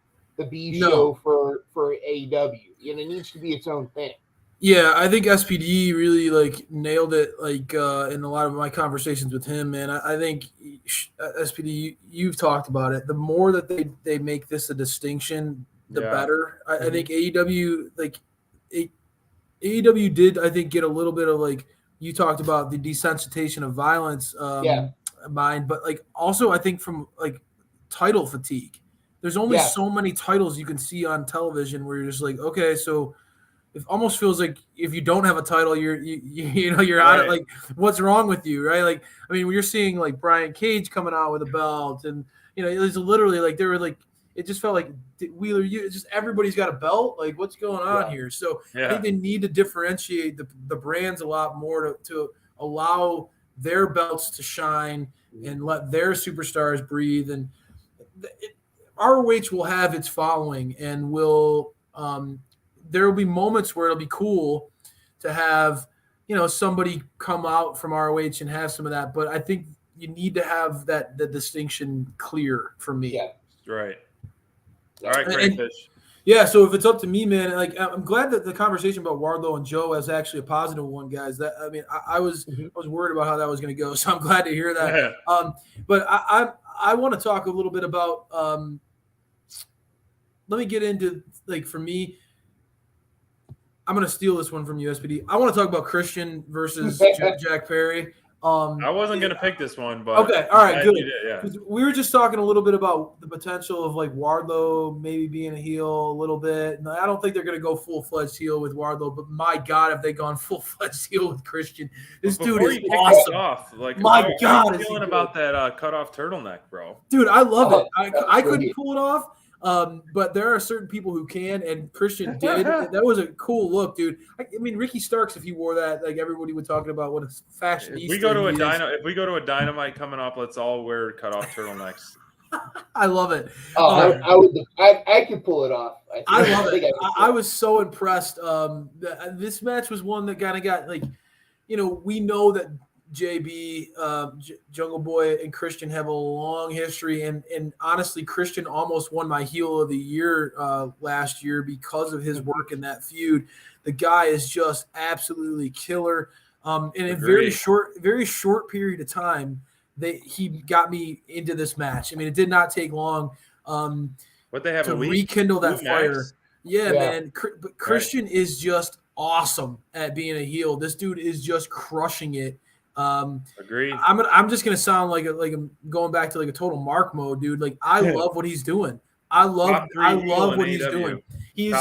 show for AEW. It needs to be its own thing. Yeah, I think SPD really like nailed it. Like in a lot of my conversations with him, man. I think SPD, you've talked about it. The more that they make this a distinction, the better. I think AEW AEW did, I think, get a little bit of like you talked about the desensitization of violence mind, but like also I think from like title fatigue. There's only so many titles you can see on television where you're just like, okay, so it almost feels like if you don't have a title, you're out of like, what's wrong with you, right? Like, I mean, you're seeing like Brian Cage coming out with a belt, and it was literally like they were like, it just felt like Wheeler, just everybody's got a belt. Like, what's going on here? So I think they need to differentiate the brands a lot more to allow their belts to shine and let their superstars breathe. And ROH will have its following, and there will be moments where it'll be cool to have, somebody come out from ROH and have some of that. But I think you need to have the distinction clear for me. Yeah. Right. All right, Crayfish. Yeah, so if it's up to me, man, like I'm glad that the conversation about Wardlow and Joe is actually a positive one, guys. That I was worried about how that was going to go, so I'm glad to hear that. But I want to talk a little bit about. Let me get into like for me. I'm going to steal this one from USPD. I want to talk about Christian versus Jack Perry. I wasn't going to pick this one, but okay, all right, good. Yeah. We were just talking a little bit about the potential of like Wardlow maybe being a heel a little bit. And I don't think they're going to go full-fledged heel with Wardlow, but my God, if they gone full-fledged heel with Christian, this dude is awesome. My God, how are you feeling about that cut-off turtleneck, bro? Dude, I love it. I couldn't pull it off. But there are certain people who can, and Christian did. That was a cool look, dude. I mean, Ricky Starks, if he wore that, like everybody was talking about what a fashionista. If we go to a Dynamite coming up, let's all wear cut off turtlenecks. I love it. I could pull it off. I love it. I was so impressed. This match was one that kind of got like, we know that JB, Jungle Boy, and Christian have a long history, and honestly, Christian almost won my heel of the year last year because of his work in that feud. The guy is just absolutely killer. In a very short period of time, he got me into this match. I mean, it did not take long what they have to rekindle that fire. Yeah, man. But Christian is just awesome at being a heel. This dude is just crushing it. Agreed. I'm just gonna sound like I'm going back to like a total Mark mode, dude. Like I love what he's doing. I love what he's doing. He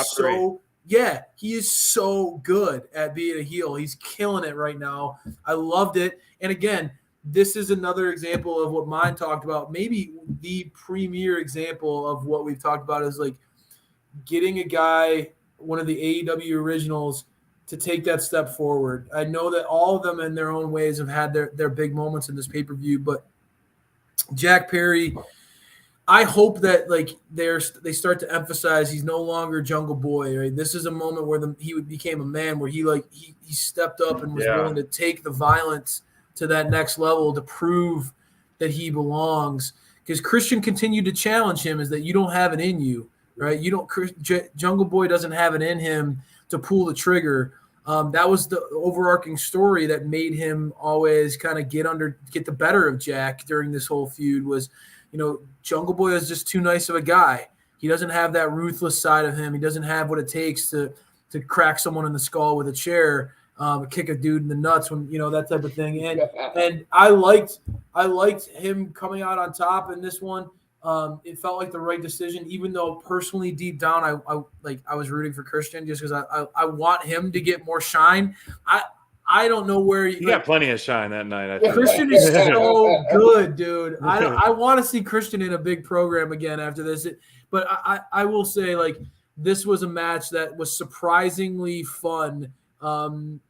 is so good at being a heel. He's killing it right now. I loved it. And again, this is another example of what mine talked about. Maybe the premier example of what we've talked about is like getting a guy, one of the AEW originals, to take that step forward. I know that all of them in their own ways have had their big moments in this pay-per-view, but Jack Perry, I hope that like they start to emphasize he's no longer Jungle Boy, right? This is a moment where he became a man, where he stepped up and was willing to take the violence to that next level to prove that he belongs. Because Christian continued to challenge him is that you don't have it in you, right? Jungle Boy doesn't have it in him to pull the trigger. That was the overarching story that made him always kind of get the better of Jack during this whole feud was, Jungle Boy is just too nice of a guy. He doesn't have that ruthless side of him. He doesn't have what it takes to crack someone in the skull with a chair, kick a dude in the nuts when, that type of thing. And I liked him coming out on top in this one. It felt like the right decision, even though personally deep down I was rooting for Christian just because I want him to get more shine. I don't know where he got plenty of shine that night. I think. Christian is so good, dude. I want to see Christian in a big program again after this. But I will say, like, this was a match that was surprisingly fun. Again,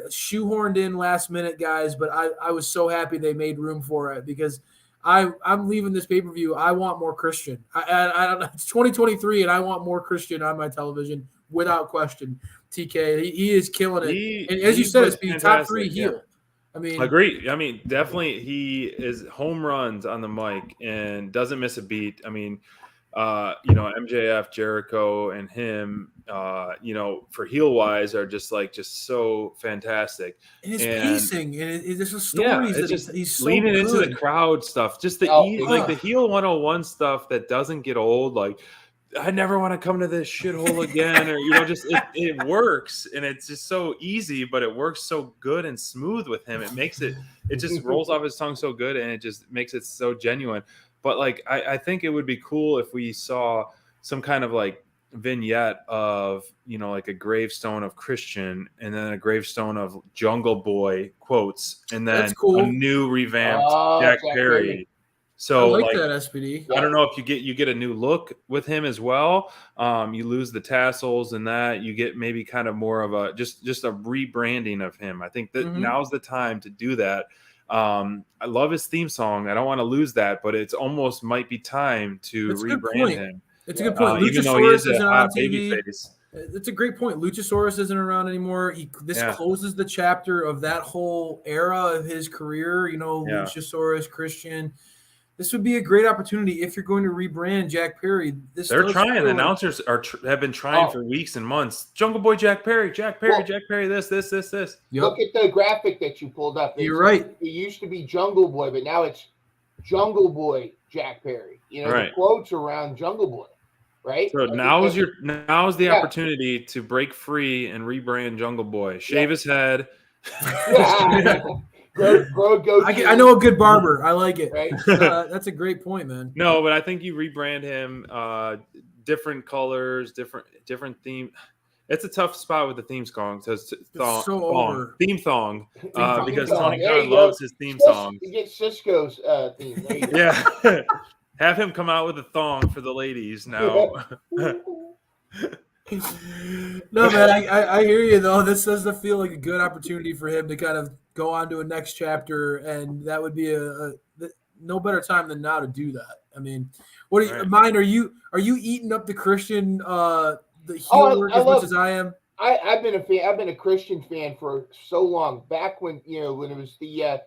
shoehorned in last minute, guys, but I was so happy they made room for it because I'm leaving this pay-per-view. I want more Christian. I don't know. It's 2023, and I want more Christian on my television without question. TK, he is killing it. And as you said, it's the top 3 heel. I agree. I mean, definitely he is home runs on the mic and doesn't miss a beat. I mean, MJF, Jericho, and him, for heel wise are just so fantastic. And his pacing and there's just stories that he's so leaning good. into the crowd stuff, just the the heel 101 stuff that doesn't get old. Like, I never want to come to this shithole again, or it works, and it's just so easy, but it works so good and smooth with him. It makes it just rolls off his tongue so good, and it just makes it so genuine. But like, I think it would be cool if we saw some kind of like vignette of, like a gravestone of Christian and then a gravestone of Jungle Boy quotes, and then a new revamped Jack Perry. So I like that, SPD. I don't know if you get a new look with him as well. You lose the tassels and that you get maybe kind of more of a just a rebranding of him. I think that now's the time to do that. I love his theme song. I don't want to lose that, but it's almost might be time to rebrand him. It's a good point. Even though he is a hot babyface. It's a great point. Luchasaurus isn't around anymore. This closes the chapter of that whole era of his career. Luchasaurus, Christian. This would be a great opportunity if you're going to rebrand Jack Perry. They're trying. The announcers have been trying for weeks and months. Jungle Boy Jack Perry, Jack Perry. This. Yep. Look at the graphic that you pulled up. You're right. It used to be Jungle Boy, but now it's Jungle Boy Jack Perry. The quotes around Jungle Boy, right? So now's the opportunity to break free and rebrand Jungle Boy. Shave his head. I know a good barber. I like it. Right? That's a great point, man. No, but I think you rebrand him, different colors, different theme. It's a tough spot with the theme song. Theme song, because Tony Khan loves his theme songs. You get Cisco's theme. Yeah, have him come out with a thong for the ladies now. No, man, I hear you though. This does feel like a good opportunity for him to kind of go on to a next chapter, and that would be no better time than now to do that. I mean, what are you, mine? Are you eating up the Christian the heel work as much as I am? I've been a fan. I've been a Christian fan for so long. Back when when it was the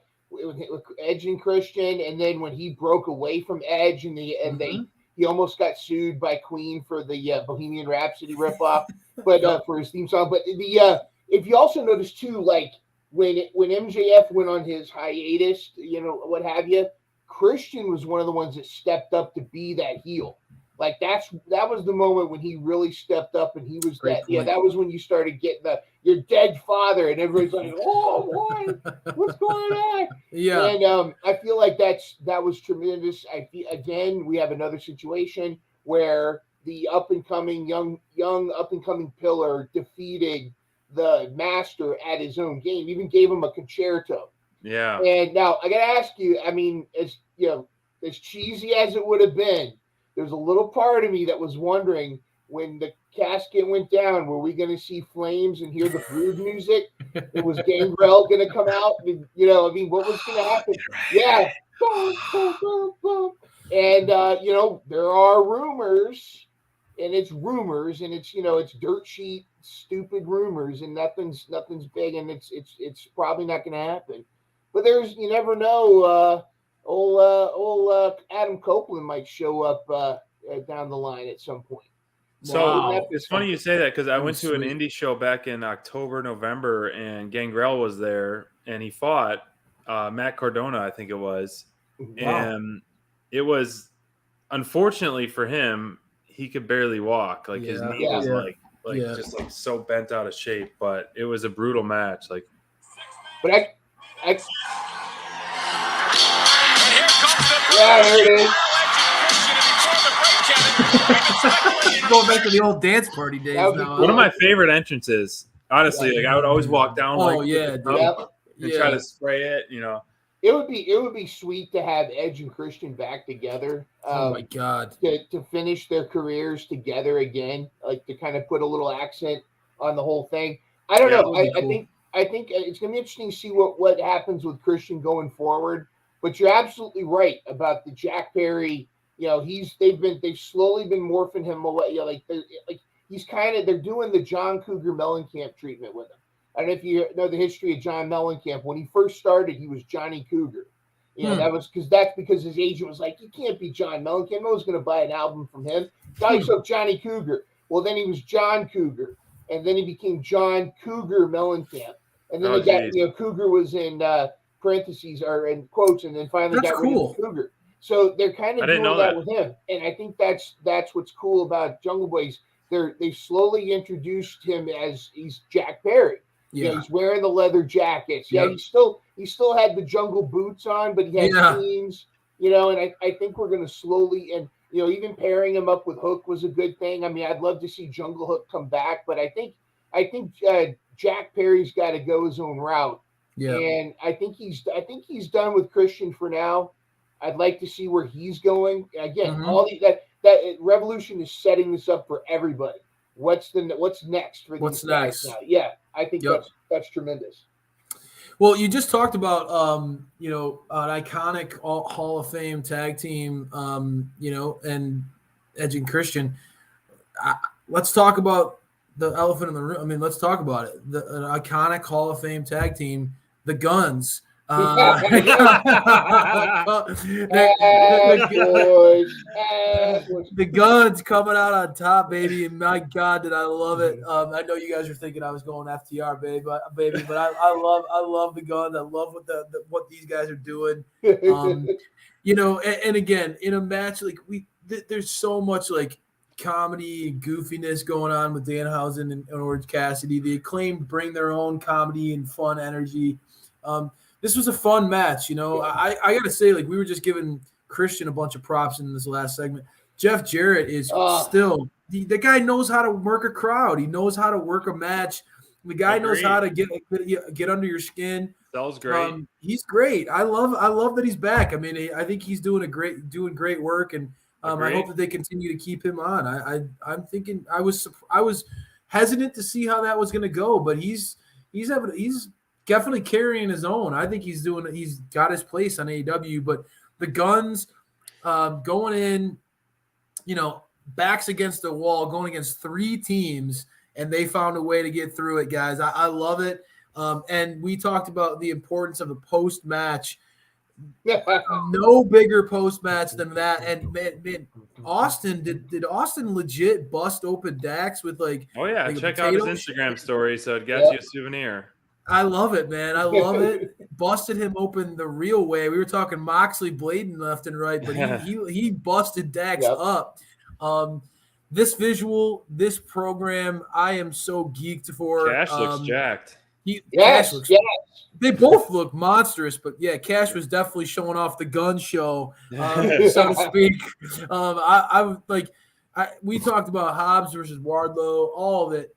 Edge and Christian, and then when he broke away from Edge, and he almost got sued by Queen for the Bohemian Rhapsody ripoff, but for his theme song. But if you also notice too, like when MJF went on his hiatus, what have you, Christian was one of the ones that stepped up to be that heel. Like that was the moment when he really stepped up, and he was that was when you started getting your dead father, and everybody's like, oh boy, what's going on? Yeah. And I feel like that was tremendous. Again, we have another situation where the young up and coming pillar defeated the master at his own game, even gave him a concerto. Yeah. And now I gotta ask you, I mean, as cheesy as it would have been, there's a little part of me that was wondering, when the casket went down, were we going to see flames and hear the Brood music? Was Gangrel going to come out? What was going to happen? Yeah. And, there are rumors, and it's rumors, and it's dirt sheet, stupid rumors, and nothing's big, and it's probably not going to happen. But you never know. Old Adam Copeland might show up down the line at some point. So it's funny you say that, because I went to an indie show back in October, November, and Gangrel was there, and he fought Matt Cardona, I think it was. Wow. And it was, unfortunately for him, he could barely walk. Like his knee was just like so bent out of shape. But it was a brutal match. Like, but yeah, there it is. Going back to the old dance party days now. One of my favorite entrances, honestly. Like, I would always walk down and try to spray it. it would be sweet to have Edge and Christian back together. Oh my God. To finish their careers together again, like to kind of put a little accent on the whole thing. I don't know. I think it's gonna be interesting to see what happens with Christian going forward. But you're absolutely right about the Jack Perry. You know, they've slowly been morphing him away. You know, they're doing the John Cougar Mellencamp treatment with him. I don't know if you know the history of John Mellencamp. When he first started, he was Johnny Cougar. You know, that's because his agent was like, you can't be John Mellencamp. No one's going to buy an album from him. Got himself Johnny Cougar. Well, then he was John Cougar, and then he became John Cougar Mellencamp, and then Cougar was in parentheses or in quotes, and then finally got rid of Cougar. So they're kind of doing that with him, and I think that's what's cool about Jungle Boys. They slowly introduced him as he's Jack Perry. Yeah, you know, he's wearing the leather jackets. Yeah, he still had the jungle boots on, but he had jeans. You know, and I think we're going to slowly, and you know, even pairing him up with Hook was a good thing. I mean, I'd love to see Jungle Hook come back, but I think Jack Perry's got to go his own route. Yeah, and I think he's done with Christian for now. I'd like to see where he's going. Again, that Revolution is setting this up for everybody. What's next for these guys now? Yeah, I think that's tremendous. Well, you just talked about an iconic Hall of Fame tag team, and Edge and Christian. Let's talk about the elephant in the room. I mean, let's talk about it. An iconic Hall of Fame tag team, the Guns. The Guns coming out on top, baby, and my God, did I love it. I know you guys are thinking I was going FTR, baby, but I love the Guns. I love what these guys are doing. And again, in a match like there's so much like comedy and goofiness going on with Danhausen and Orange Cassidy. The Acclaimed bring their own comedy and fun energy. This was a fun match, I got to say, like, we were just giving Christian a bunch of props in this last segment. Jeff Jarrett is still the guy knows how to work a crowd. He knows how to work a match. The guy knows how to get under your skin. That was great. He's great. I love that he's back. I mean, I think he's doing great work, and I hope that they continue to keep him on. I'm thinking I was hesitant to see how that was going to go, but he's definitely carrying his own. I think he's got his place on AEW, but the Guns going in, backs against the wall, going against three teams, and they found a way to get through it, guys. I love it. And we talked about the importance of a post-match. No bigger post-match than that. And man, Austin, did Austin legit bust open Dax with like – oh, yeah. Check out his Instagram story so it gets you a souvenir. I love it, man. I love it. Busted him open the real way. We were talking Moxley blading left and right, but he busted Dax up. This visual, this program, I am so geeked for. Cash looks jacked. Cash looks jacked. They both look monstrous, but yeah, Cash was definitely showing off the gun show, so to speak. We talked about Hobbs versus Wardlow, all of it.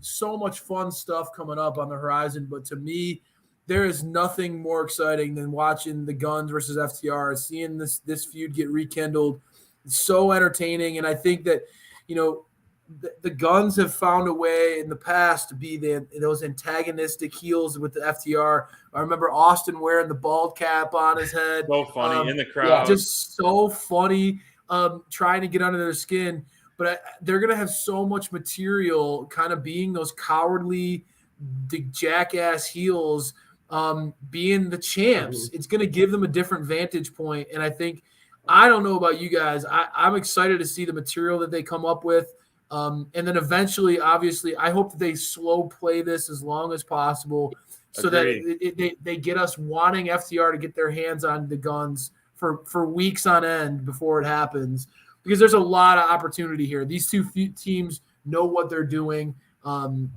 So much fun stuff coming up on the horizon, but to me, there is nothing more exciting than watching the Guns versus FTR, seeing this feud get rekindled. It's so entertaining, and I think that the Guns have found a way in the past to be those antagonistic heels with the FTR. I remember Austin wearing the bald cap on his head. So funny in the crowd. Just so funny, trying to get under their skin. But they're going to have so much material kind of being those cowardly, jackass heels, being the champs. It's going to give them a different vantage point. And I don't know about you guys. I'm excited to see the material that they come up with. And then eventually, obviously, I hope that they slow play this as long as possible so that they get us wanting FTR to get their hands on the Guns for weeks on end before it happens. Because there's a lot of opportunity here. These two teams know what they're doing, and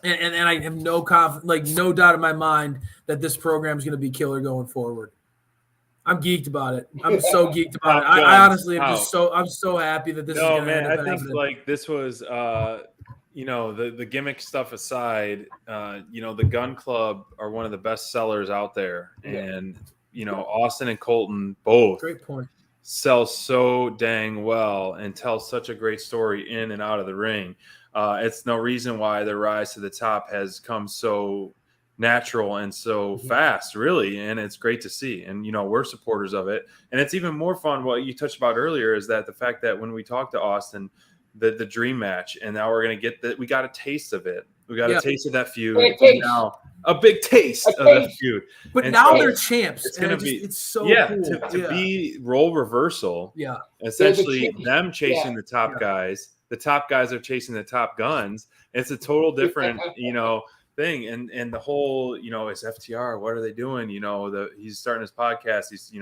I have no doubt in my mind that this program is going to be killer going forward. I'm geeked about it. I'm so geeked about it. I honestly am I'm so happy that this is going to end up happening. I think this was the gimmick stuff aside, the Gun Club are one of the best sellers out there, and Austin and Colton both Great point. sell so dang well and tell such a great story in and out of the ring. It's no reason why their rise to the top has come so natural and so fast, really. And it's great to see. And, we're supporters of it. And it's even more fun. What you touched about earlier is that the fact that when we talked to Austin, the dream match, and now we're going to get that. We got a taste of it. We got a taste of that feud. Now a big taste of that feud. But and now they're champs. It's going to be, it's so cool. To be role reversal. Yeah. Essentially them chasing the top guys. The top guys are chasing the top guns. It's a total different, thing. And the whole, it's FTR. What are they doing? He's starting his podcast. He's,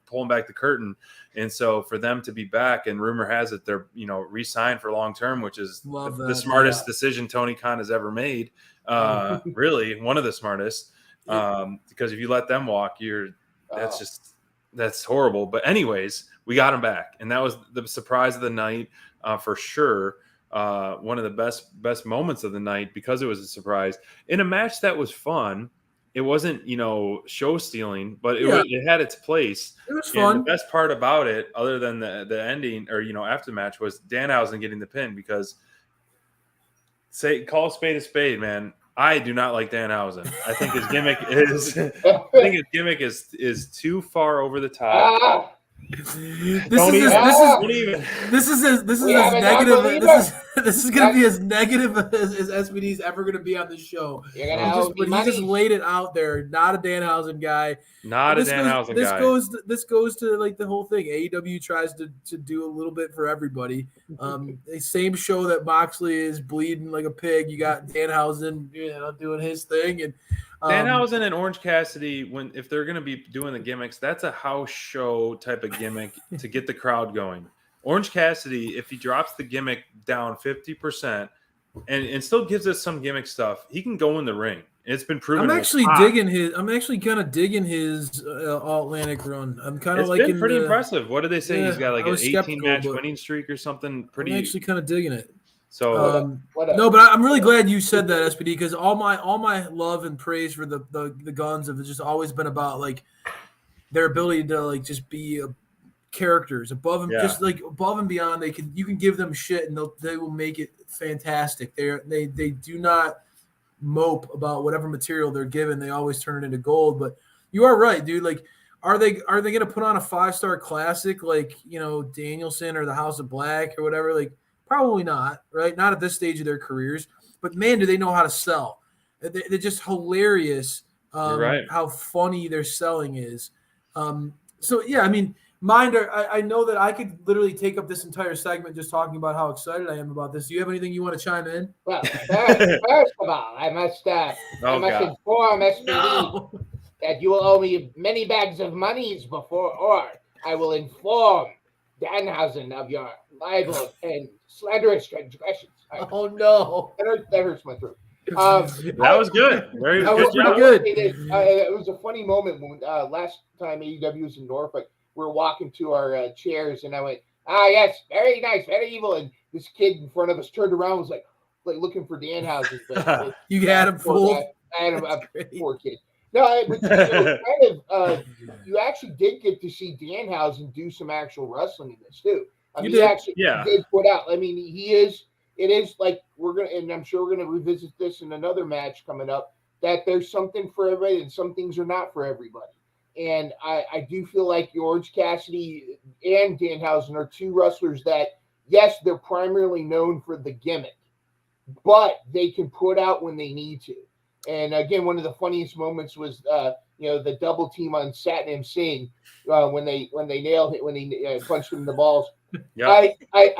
pulling back the curtain. And so for them to be back, and rumor has it they're, re-signed for long term, which is the smartest decision Tony Khan has ever made. Really, one of the smartest. Because if you let them walk, that's horrible. But anyways, we got him back, and that was the surprise of the night for sure. One of the best moments of the night because it was a surprise in a match that was fun. It wasn't, show stealing, but it had its place. It was fun. And the best part about it, other than the ending or, after the match, was Danhausen getting the pin because call a spade, man. I do not like Danhausen. I think his gimmick is too far over the top. This is going to be as negative as SBD's ever going to be on the show. But he just laid it out there. Not a Danhausen guy. This goes to like the whole thing. AEW tries to do a little bit for everybody. The same show that Moxley is bleeding like a pig. You got Danhausen, doing his thing, and Danhausen and Orange Cassidy, if they're going to be doing the gimmicks, that's a house show type of gimmick to get the crowd going. Orange Cassidy, if he drops the gimmick down 50% and still gives us some gimmick stuff, he can go in the ring. It's been proven. I'm actually kind of digging his All-Atlantic run. I'm kind of It's been pretty impressive. What did they say? He's got like an 18-match winning streak or something. I'm actually kind of digging it. So no, but I'm really glad you said that, SPD, because all my love and praise for the Guns have just always been about like their ability to like just be characters above and just like above and beyond. You can give them shit and they will make it fantastic. They do not mope about whatever material they're given. They always turn it into gold. But you are right, dude. Like, are they going to put on a 5-star classic like Danielson or the House of Black or whatever? Like, probably not, right? Not at this stage of their careers. But man, do they know how to sell? They're just hilarious. Right. How funny their selling is. So yeah, I mean, I know that I could literally take up this entire segment just talking about how excited I am about this. Do you have anything you want to chime in? Well, first of all, I must inform SPD that you will owe me many bags of monies before, or I will inform Danhausen of your libel and slanderous transgressions. Oh no, that hurts my throat. That was good. Very that good was job. pretty good. It was a funny moment when last time AEW was in Norfolk. We were walking to our chairs, and I went, yes, very nice, very evil. And this kid in front of us turned around and was like looking for Danhausen. But you had him fooled. I had him, poor kid. No, but it was kind of, you actually did get to see Danhausen do some actual wrestling in this, too. He actually did put out. I mean, it is like and I'm sure we're going to revisit this in another match coming up, that there's something for everybody and some things are not for everybody. And I do feel like Orange Cassidy and Danhausen are two wrestlers that, yes, they're primarily known for the gimmick, but they can put out when they need to. And again, one of the funniest moments was, the double team on Satnam Singh when they nailed it, when he punched him in the balls. Yeah. I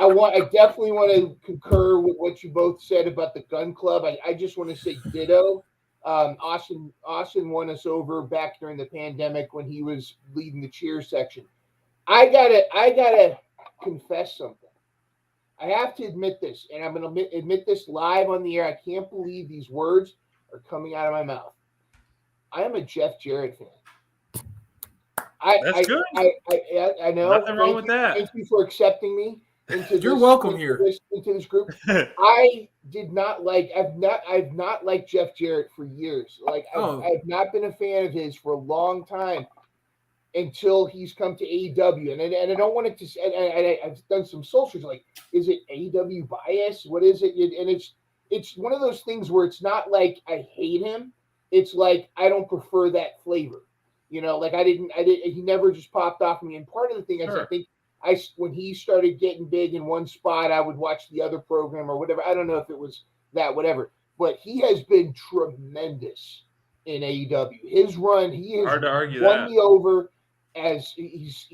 definitely want to concur with what you both said about the Gun Club. I just want to say ditto. Austin won us over back during the pandemic when he was leading the cheer section. I gotta confess something. I have to admit this, and I'm gonna admit this live on the air. I can't believe these words are coming out of my mouth. I am a Jeff Jarrett fan. That's good. I know. Nothing wrong with that. Thank you for accepting me into You're welcome here. Into this group. I did not like. I've not liked Jeff Jarrett for years. Like I've not been a fan of his for a long time. until he's come to AEW. And I don't want it to. And I've done some socials like, is it AEW bias? What is it? And it's one of those things where it's not like I hate him. It's like I don't prefer that flavor. Like I didn't. He never just popped off me. And part of the thing is, I think when he started getting big in one spot, I would watch the other program or whatever. I don't know if it was that, whatever. But he has been tremendous in AEW. His run, he has Hard to argue won that. me over. As he's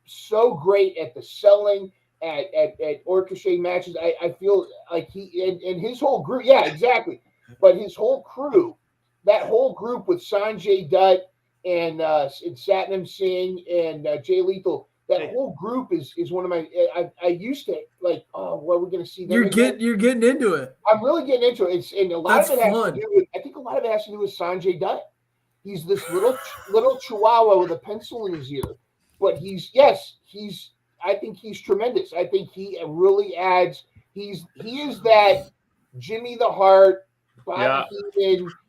so great at the selling, at orchestrating matches. I feel like he and his whole group, yeah, exactly. But his whole crew, that whole group with Sanjay Dutt and Satnam Singh and Jay Lethal, that whole group is one of my. I used to like. Oh, what we're going to see. You're getting into it. I'm really getting into it. And a lot of it has fun. to do with. I think a lot of it has to do with Sanjay Dutt. He's this little chihuahua with a pencil in his ear, but I think he's tremendous. I think he really adds. He is that Jimmy the Heart. Yeah.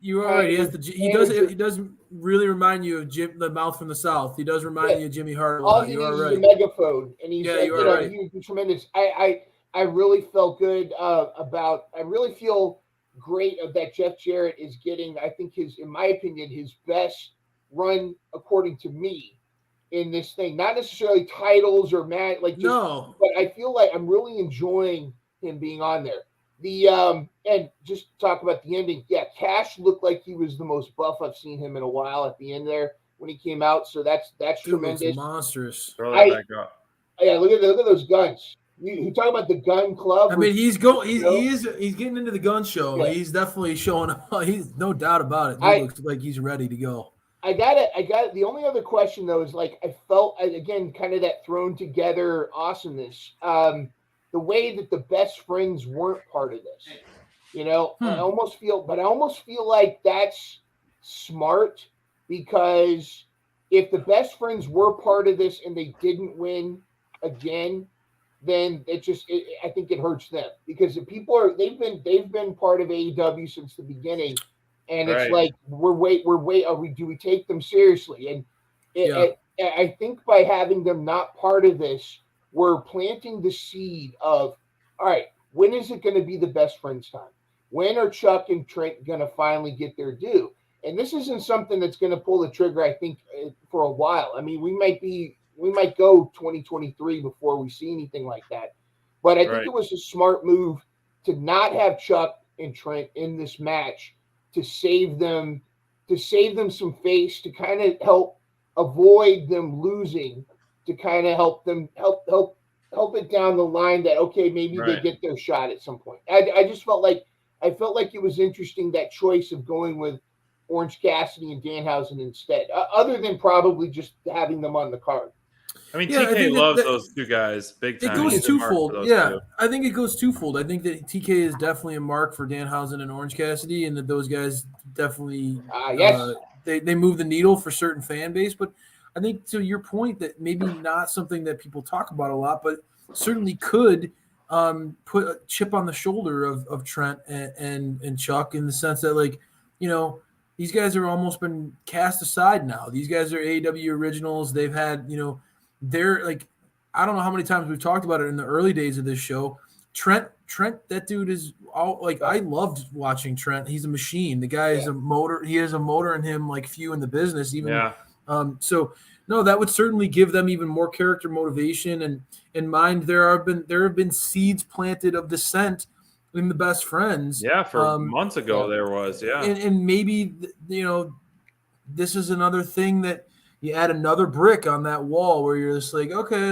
You are right. He does really remind you of the mouth from the South. He does remind you of Jimmy Hart a lot. You are right. He's a megaphone, and he's right. He's tremendous. I really felt good about. I really feel great that Jeff Jarrett is getting. I think in my opinion, his best run according to me in this thing. Not necessarily titles or match, but I feel like I'm really enjoying him being on there. And just talk about the ending. Yeah, Cash looked like he was the most buff I've seen him in a while at the end there when he came out. So that's tremendous. Monstrous. Throw that back up. Yeah, look at those guns. You talk about the gun club. I mean, he's getting into the gun show. Yeah. He's definitely showing up. He's no doubt about it. He looks like he's ready to go. I got it. The only other question though is like I felt again kind of that thrown together awesomeness. The way that the best friends weren't part of this, I almost feel like that's smart because if the best friends were part of this and they didn't win again, then I think it hurts them because they've been part of AEW since the beginning, and it's like do we take them seriously? And I think by having them not part of this, we're planting the seed of, all right, when is it going to be the best friends time? When are Chuck and Trent going to finally get their due? And this isn't something that's going to pull the trigger, I think, for a while. I mean, we might go 2023 before we see anything like that. But I think it was a smart move to not have Chuck and Trent in this match to save them some face, to kind of help avoid them losing, to kind of help it down the line that, okay, maybe they get their shot at some point. I just felt like it was interesting, that choice of going with Orange Cassidy and Danhausen instead, other than probably just having them on the card. I mean, TK loves those two guys big time. It goes twofold. Yeah, I think it goes twofold. I think that TK is definitely a mark for Danhausen and Orange Cassidy, and that those guys definitely they move the needle for certain fan base. But I think to your point that maybe not something that people talk about a lot, but certainly could put a chip on the shoulder of Trent and Chuck, in the sense that, these guys are almost been cast aside now. These guys are AEW originals. They've had, they're like, I don't know how many times we've talked about it in the early days of this show. Trent, that dude is all like, I loved watching Trent. He's a machine. The guy is a motor. He has a motor in him like few in the business, even. So no, that would certainly give them even more character motivation and in mind. There have been seeds planted of dissent in the best friends. Yeah, for months ago there was. And maybe this is another thing that you add another brick on that wall where you're just like, okay,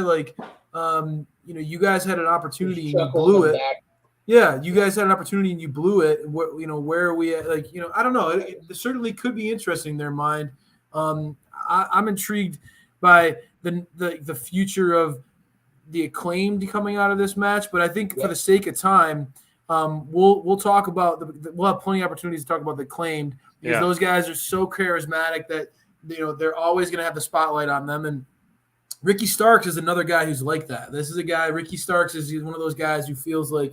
you guys had an opportunity and you blew it. Yeah, you guys had an opportunity and you blew it. Where are we at? I don't know. It certainly could be interesting in their mind. I'm intrigued by the future of the Acclaimed coming out of this match, but I think for the sake of time, we'll talk about we'll have plenty of opportunities to talk about the Acclaimed, because those guys are so charismatic that they're always going to have the spotlight on them. And Ricky Starks is another guy who's like that. This is a guy. Ricky Starks is one of those guys who feels like,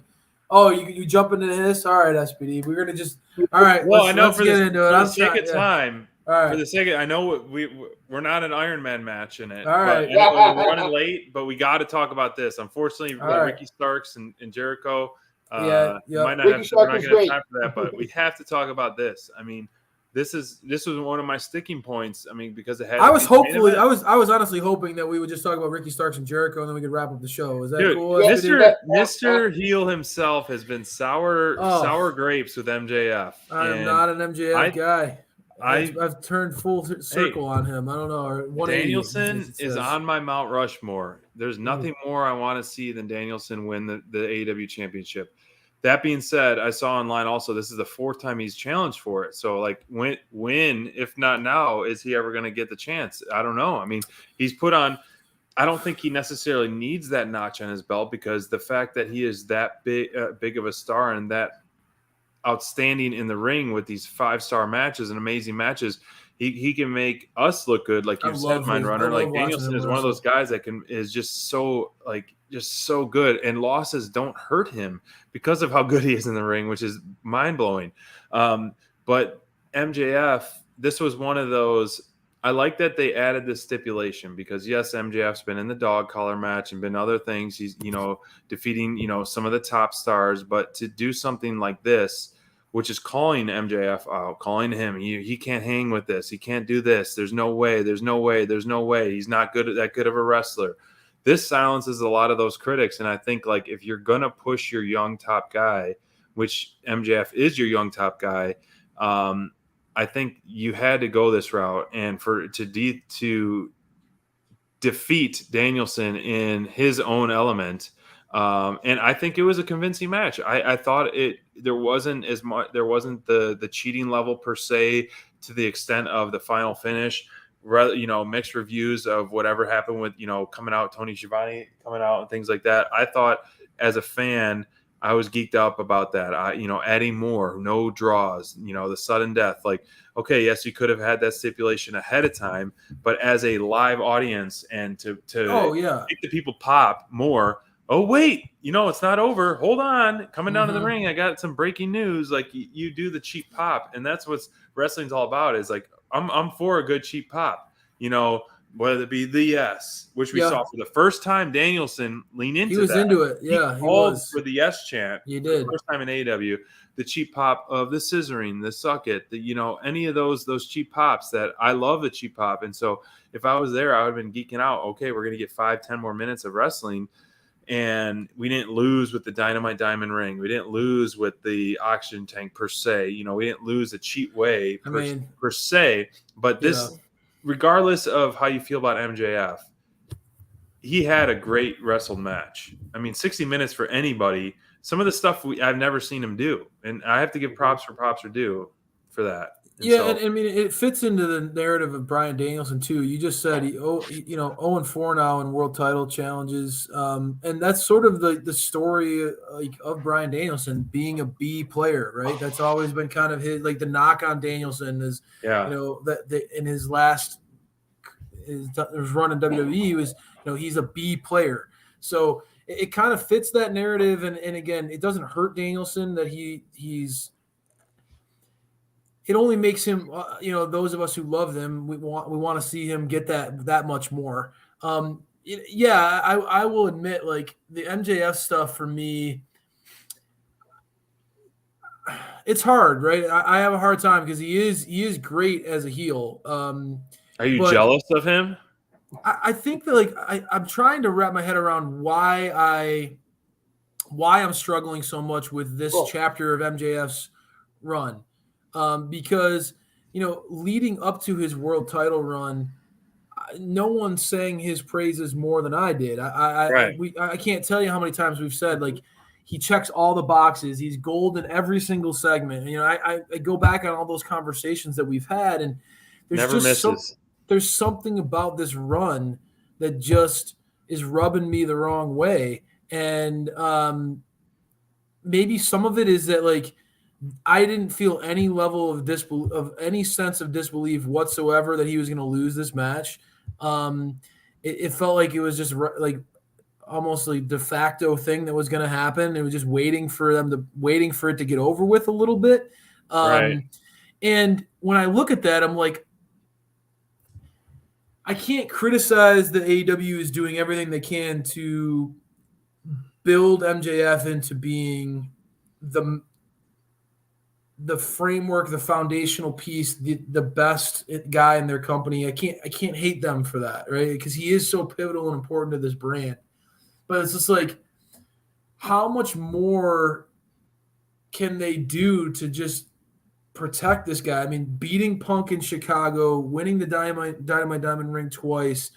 oh, you jump into this, all right, SPD, we're gonna just all right. Well, I know for the sake of time. right. For the sake of, I know we're not an Iron Man match in it. All right. But I know we're running late, but we got to talk about this. Unfortunately, Ricky Starks and Jericho. Might not Ricky have. Starks We're not is going to have great. time for that, but we have to talk about this. I mean, this was one of my sticking points. I mean, because it had. I was honestly hoping that we would just talk about Ricky Starks and Jericho, and then we could wrap up the show. Is that cool? Mr. Heel himself has been sour grapes with MJF. I'm not an MJF guy. I've turned full circle on him. I don't know. Danielson is on my Mount Rushmore. There's nothing more I want to see than Danielson win the AEW championship. That being said, I saw online also this is the 4th time he's challenged for it. So, like, when if not now, is he ever going to get the chance? I don't know. I mean, he's put on – I don't think he necessarily needs that notch on his belt because the fact that he is that big of a star and that outstanding in the ring with these 5-star matches and amazing matches, he can make us look good, like you said, Mindrunner. Like Danielson is one of those guys that is just so good, and losses don't hurt him because of how good he is in the ring, which is mind blowing. But MJF, this was one of those. I like that they added this stipulation because yes, MJF's been in the dog collar match and been other things. He's defeating some of the top stars, but to do something like this, which is calling MJF out, calling him, he can't hang with this. He can't do this. There's no way. There's no way. There's no way. He's not that good of a wrestler. This silences a lot of those critics. And I think, like, if you're going to push your young top guy, which MJF is your young top guy, I think you had to go this route. And to defeat Danielson in his own element, and I think it was a convincing match. I thought there wasn't as much. There wasn't the cheating level per se to the extent of the final finish. Mixed reviews of whatever happened with coming out, Tony Schiavone coming out and things like that. I thought as a fan, I was geeked up about that. Adding more, no draws, the sudden death. Like, okay, yes, you could have had that stipulation ahead of time, but as a live audience and to make the people pop more. Oh, wait, it's not over. Hold on. Coming down to the ring, I got some breaking news. Like, you do the cheap pop, and that's what wrestling's all about is, like, I'm for a good cheap pop, whether it be the yes, which we saw for the first time Danielson lean into that. He was into it. Yeah, he was. For the yes chant. He did. The first time in AEW. The cheap pop of the scissoring, the suck it, any of those cheap pops that I love the cheap pop. And so if I was there, I would have been geeking out. Okay, we're going to get 5-10 more minutes of wrestling. And we didn't lose with the Dynamite Diamond Ring. We didn't lose with the oxygen tank per se. We didn't lose a cheap way per se. But this, regardless of how you feel about MJF, he had a great wrestled match. I mean, 60 minutes for anybody. Some of the stuff I've never seen him do. And I have to give props where props are due for that. And I mean, it fits into the narrative of Bryan Danielson too. You just said 0-4 now in world title challenges, and that's sort of the story of Bryan Danielson being a B player, right? That's always been kind of his the knock on Danielson is that in his run in WWE was he's a B player, so it kind of fits that narrative, and again, it doesn't hurt Danielson that he's. It only makes him, those of us who love them, we want to see him get that much more. I will admit, like, the MJF stuff for me, it's hard, right? I have a hard time because he is great as a heel. Are you jealous of him? I think that I'm trying to wrap my head around why I'm struggling so much with this chapter of MJF's run. Because leading up to his world title run, no one sang his praises more than I did. I can't tell you how many times we've said, like, he checks all the boxes. He's gold in every single segment. I go back on all those conversations that we've had, and there's something about this run that just is rubbing me the wrong way. And maybe some of it is that, like, I didn't feel any level of any sense of disbelief whatsoever that he was going to lose this match. It felt like it was just like almost like de facto thing that was going to happen. It was just waiting for it to get over with a little bit. And when I look at that, I'm like, I can't criticize that AEW is doing everything they can to build MJF into being the framework, the foundational piece, the best guy in their company. I can't hate them for that, right? Because he is so pivotal and important to this brand. But it's just like, how much more can they do to just protect this guy? I mean, beating Punk in Chicago, winning the Dynamite Diamond Ring twice,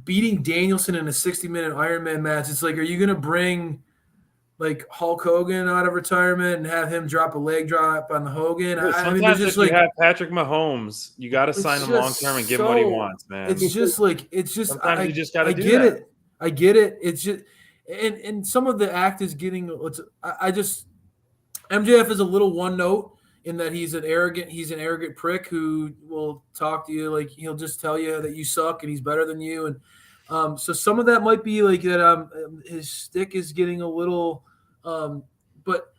beating Danielson in a 60-minute Iron Man match. It's like, are you going to bring like Hulk Hogan out of retirement and have him drop a leg drop on the Hogan? Sometimes if you have Patrick Mahomes, you got to sign him long term and give him what he wants, man. It's just sometimes you just got to do get that. it. I get it. It's just and some of the act is getting. MJF is a little one note in that he's an arrogant prick who will talk to you like he'll just tell you that you suck and he's better than you, and so some of that might be like that. His stick is getting a little, but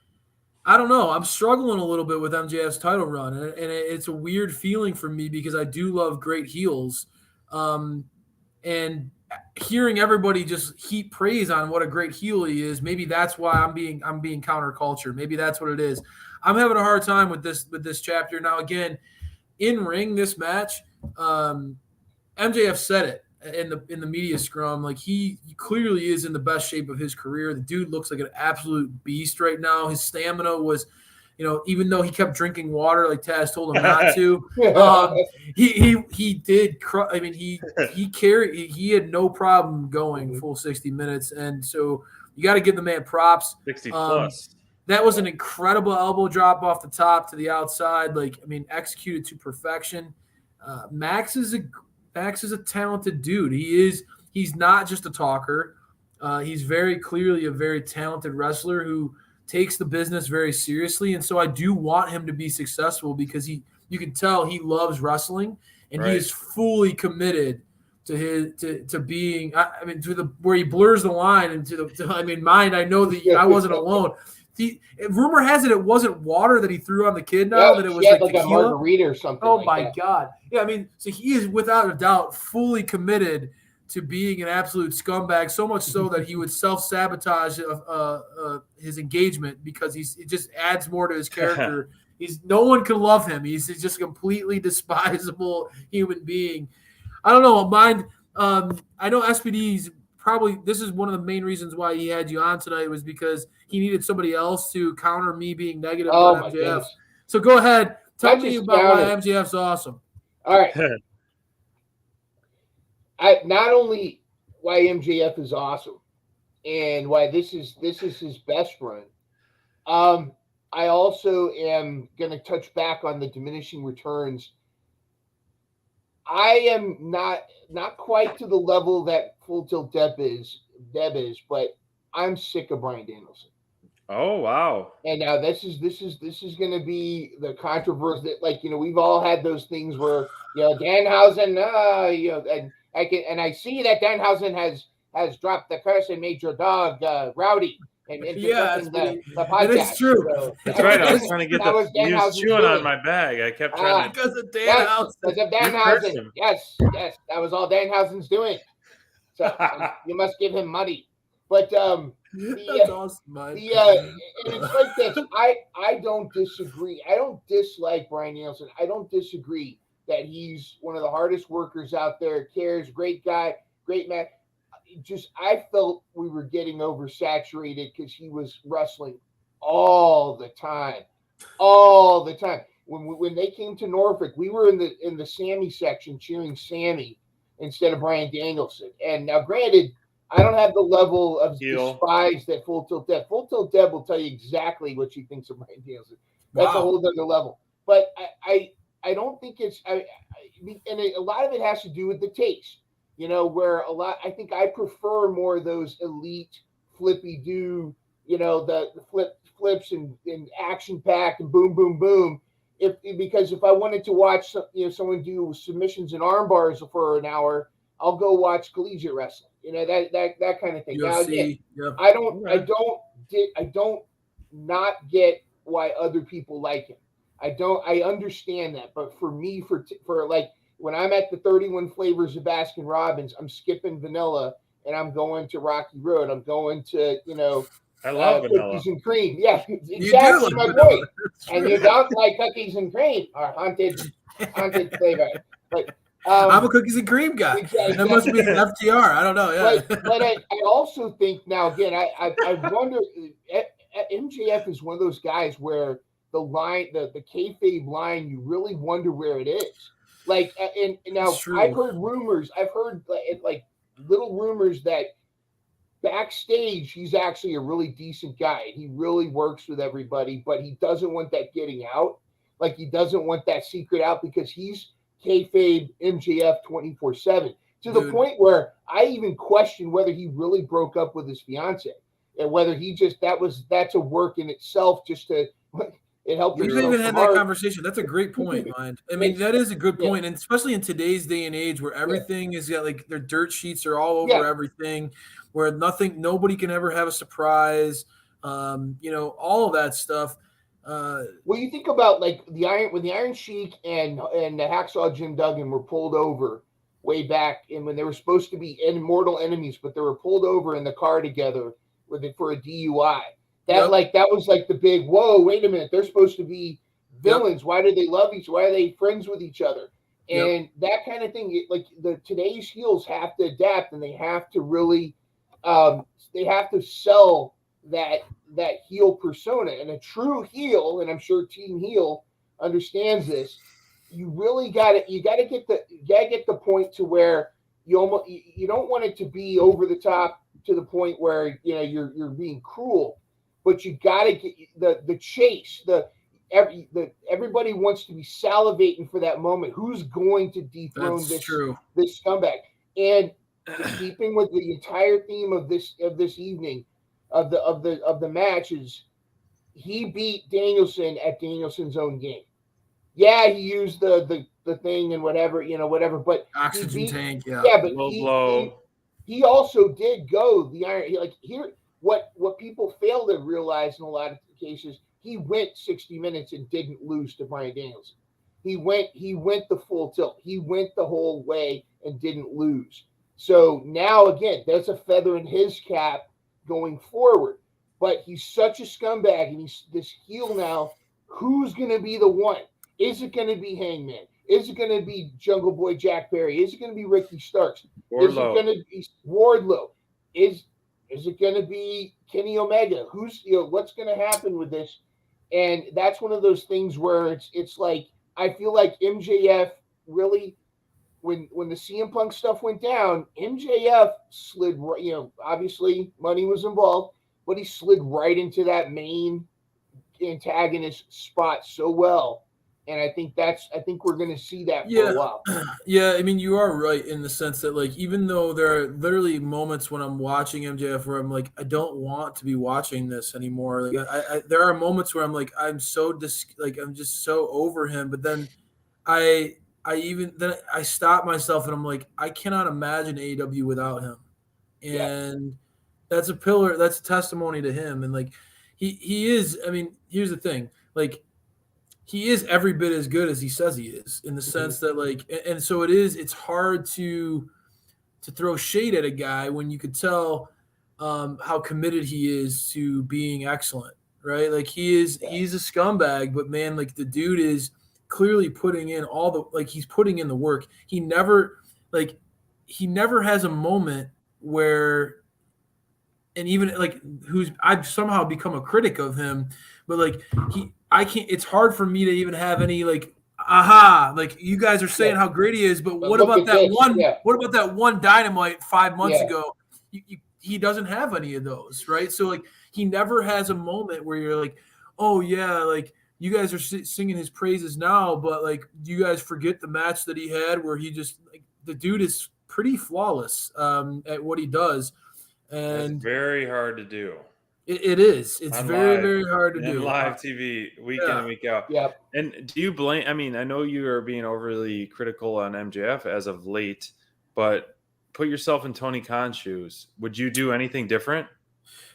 I don't know. I'm struggling a little bit with MJF's title run, and it's a weird feeling for me because I do love great heels, and hearing everybody just heap praise on what a great heel he is, maybe that's why I'm being counterculture. Maybe that's what it is. I'm having a hard time with this chapter. Now, again, in ring this match, MJF said it in the media scrum. Like, he clearly is in the best shape of his career. The dude looks like an absolute beast right now. His stamina was, even though he kept drinking water, like Taz told him not to, he did. I mean, he had no problem going full 60 minutes, and so you got to give the man props. 60 plus. That was an incredible elbow drop off the top to the outside. Like, I mean, executed to perfection. Max is a talented dude. He's not just a talker. He's very clearly a very talented wrestler who takes the business very seriously. And so I do want him to be successful because you can tell he loves wrestling and he is fully committed to being, where he blurs the line into mind. I know that I wasn't alone. Rumor has it wasn't water that he threw on the kid now, that it was like a margarita or something. Oh my God. Yeah. I mean, so he is without a doubt fully committed to being an absolute scumbag, so much so that he would self-sabotage his engagement because it just adds more to his character. No one can love him. He's just a completely despisable human being. I don't know. I know SPD's probably, this is one of the main reasons why he had you on tonight, was because he needed somebody else to counter me being negative on MJF. Goodness. So go ahead. Tell me about why MJF's awesome. All right. Not only why MJF is awesome and why this is his best run. I also am going to touch back on the diminishing returns. I am not quite to the level that Full Tilt Deb is, but I'm sick of Bryan Danielson. Oh wow! And now this is going to be the controversy that, we've all had those things where Danhausen, and I see that Danhausen has dropped the curse and made your dog rowdy. And the podcast. It is true. So, that's right. I was trying to get he was chewing on my bag. I kept trying because of Danhausen. Because of Danhausen. Yes, that was all Danhausen's doing. So you must give him money. But that's awesome, and it's like this. I don't disagree. I don't dislike Bryan Danielson. I don't disagree that he's one of the hardest workers out there. Cares, great guy, great man. I felt we were getting oversaturated because he was wrestling all the time. When they came to Norfolk, we were in the Sammy section cheering Sammy instead of Bryan Danielson. And now, granted, I don't have the level of despise that Full Tilt Deb. Full Tilt Deb will tell you exactly what she thinks of Bryan Danielson. That's a whole other level. But I don't think it's and a lot of it has to do with the taste. Where I think I prefer more of those elite flippy do, the flips and action packed and boom, boom, boom. Because if I wanted to watch, someone do submissions and arm bars for an hour, I'll go watch collegiate wrestling. That kind of thing. Now, again, I don't not get why other people like him. I understand that, but for me, for when I'm at the 31 flavors of Baskin Robbins, I'm skipping vanilla and I'm going to Rocky Road. I'm going to, I love vanilla. cookies and cream. Yeah, You do exactly like my vanilla. point. And you don't like cookies and cream or haunted flavor. But I'm a cookies and cream guy. Exactly. That must be FTR. I don't know. Yeah. But I also think now, again, I wonder, MJF is one of those guys where the line, the kayfabe line, you really wonder where it is. Like, and now I've heard rumors. I've heard like little rumors that backstage he's actually a really decent guy. He really works with everybody, but he doesn't want that getting out. Like, he doesn't want that secret out because he's kayfabe MJF 24/7 to the point where I even question whether he really broke up with his fiance and whether he just that's a work in itself just to. It helped. We haven't even had that conversation. That's a great point, Mind. I mean, that is a good point, and especially in today's day and age where everything is got like their dirt sheets are all over everything, where nobody can ever have a surprise. All of that stuff. Well, you think about like when the Iron Sheik and the Hacksaw Jim Duggan were pulled over way back, and when they were supposed to be mortal enemies, but they were pulled over in the car together for a DUI. That was like the big whoa. Wait a minute, they're supposed to be villains. Why do they love each? Why are they friends with each other? And that kind of thing. Like today's heels have to adapt, and they have to really, they have to sell that heel persona. And a true heel, and I'm sure Team Heel understands this. You really got to get the point to where you don't want it to be over the top to the point where you're being cruel. But you got to get the chase. Everybody wants to be salivating for that moment. Who's going to dethrone this scumbag? And keeping with the entire theme of this evening, of the matches, he beat Danielson at Danielson's own game. Yeah, he used the thing and whatever. But oxygen tank. Yeah, but he also did go the iron. What people fail to realize in a lot of cases, he went 60 minutes and didn't lose to Bryan Danielson. He went the full tilt. He went the whole way and didn't lose. So now again, there's a feather in his cap going forward. But he's such a scumbag, and he's this heel now. Who's going to be the one? Is it going to be Hangman? Is it going to be Jungle Boy Jack Perry? Is it going to be Ricky Starks? Wardlow. Is it going to be Wardlow? Is it going to be Kenny Omega? What's going to happen with this? And that's one of those things where it's like I feel like MJF really, when the CM Punk stuff went down, MJF slid. Obviously money was involved, but he slid right into that main antagonist spot so well. And I think we're going to see that for a while. Yeah, I mean, you are right in the sense that, like, even though there are literally moments when I'm watching MJF where I'm like, I don't want to be watching this anymore. Like, there are moments where I'm like, I'm just so over him. But then I stop myself and I'm like, I cannot imagine AEW without him. And that's a pillar. That's a testimony to him. And like, he is. I mean, here's the thing, like. He is every bit as good as he says he is, in the sense that, like, and so it's hard to throw shade at a guy when you could tell how committed he is to being excellent, right? Like he's a scumbag, but man, like the dude is clearly putting in he's putting in the work. He never has a moment where, and even like I've somehow become a critic of him, but like it's hard for me to even have any like, like you guys are saying how great he is, but what about that one? What about that one Dynamite 5 months ago? He doesn't have any of those, right? So like he never has a moment where you're like, oh yeah, like you guys are singing his praises now, but like you guys forget the match that he had where he just like the dude is pretty flawless at what he does, and it's very hard to do. It is. It's very hard to do. Live TV week in and week out. Yeah. And do you blame? I mean, I know you are being overly critical on MJF as of late, but put yourself in Tony Khan's shoes. Would you do anything different?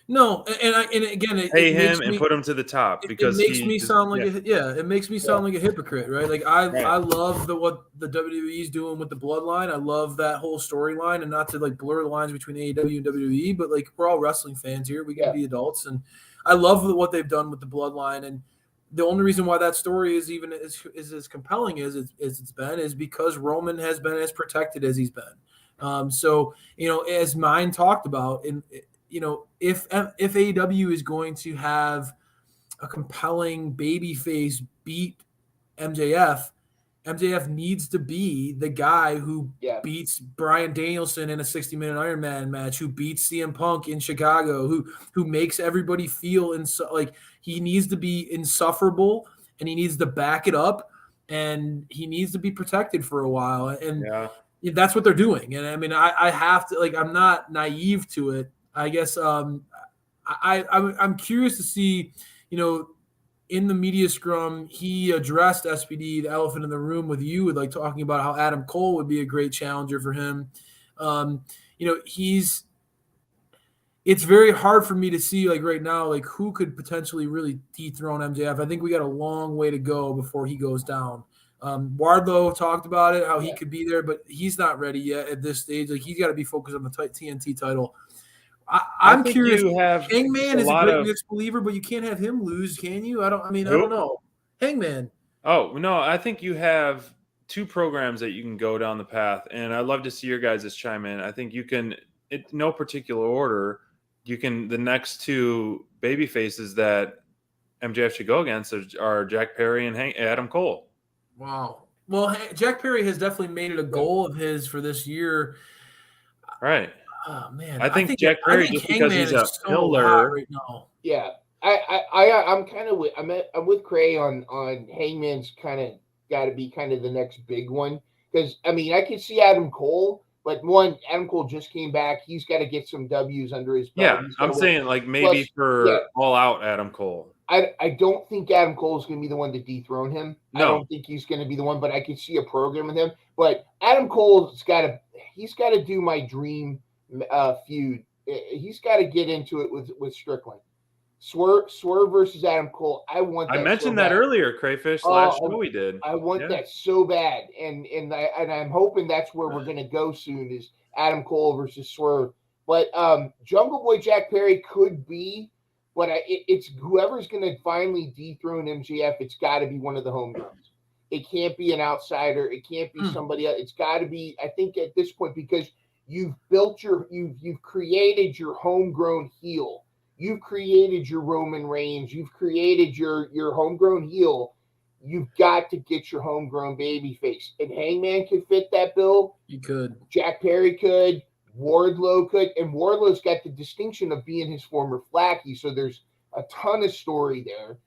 No, and again, Pay it him makes and me put him to the top it because makes he me just, sound like it makes me sound like a hypocrite, right? Like I Right. love what the WWE is doing with the bloodline. I love that whole storyline, and not to like blur the lines between AEW and WWE, but like we're all wrestling fans here. We can be adults, and I love what they've done with the bloodline. And the only reason why that story is even as compelling as it's been is because Roman has been as protected as he's been. So as mine talked about, and if AEW is going to have a compelling babyface beat MJF, MJF needs to be the guy who beats Bryan Danielson in a 60-minute Iron Man match, who beats CM Punk in Chicago, who makes everybody feel like he needs to be insufferable, and he needs to back it up, and he needs to be protected for a while. And that's what they're doing. And I mean, I have to, like, I'm not naive to it. I guess I'm curious to see, in the media scrum, he addressed SPD, the elephant in the room, with you, with like talking about how Adam Cole would be a great challenger for him. It's very hard for me to see, like, right now, like, who could potentially really dethrone MJF. I think we got a long way to go before he goes down. Wardlow talked about it, how he could be there, but he's not ready yet at this stage. Like, he's got to be focused on the TNT title. I'm curious. Hangman is a great mixed believer, but you can't have him lose, can you? I don't know. Hangman. Oh, no, I think you have two programs that you can go down the path, and I'd love to see your guys' chime in. I think you can, in no particular order, the next two baby faces that MJF should go against are Jack Perry and Adam Cole. Wow. Well, Jack Perry has definitely made it a goal of his for this year. Right. Oh man, I think Jack Perry, just because he's a pillar right now. Yeah, I'm kind of I'm with Cray on Hangman's kind of got to be kind of the next big one, because I mean I can see Adam Cole, but Adam Cole just came back. He's got to get some W's under his belt. Yeah, I'm saying like maybe all out Adam Cole. I don't think Adam Cole is going to be the one to dethrone him. No. I don't think he's going to be the one, but I could see a program with him. But Adam Cole's got to do my dream feud. He's got to get into it with Strickland. Swerve versus Adam Cole. I want that. I mentioned that earlier, Crayfish. Last show we did. I want that so bad, and I'm hoping that's where we're going to go soon, is Adam Cole versus Swerve. But Jungle Boy Jack Perry could be, but it's whoever's going to finally dethrone MJF. It's got to be one of the homegrowns. It can't be an outsider. It can't be somebody else. It's got to be, I think, at this point, because you've created your homegrown heel. You've created your Roman Reigns. You've created your homegrown heel. You've got to get your homegrown babyface. And Hangman could fit that bill. He could. Jack Perry could. Wardlow could. And Wardlow's got the distinction of being his former Flacky. So there's a ton of story there.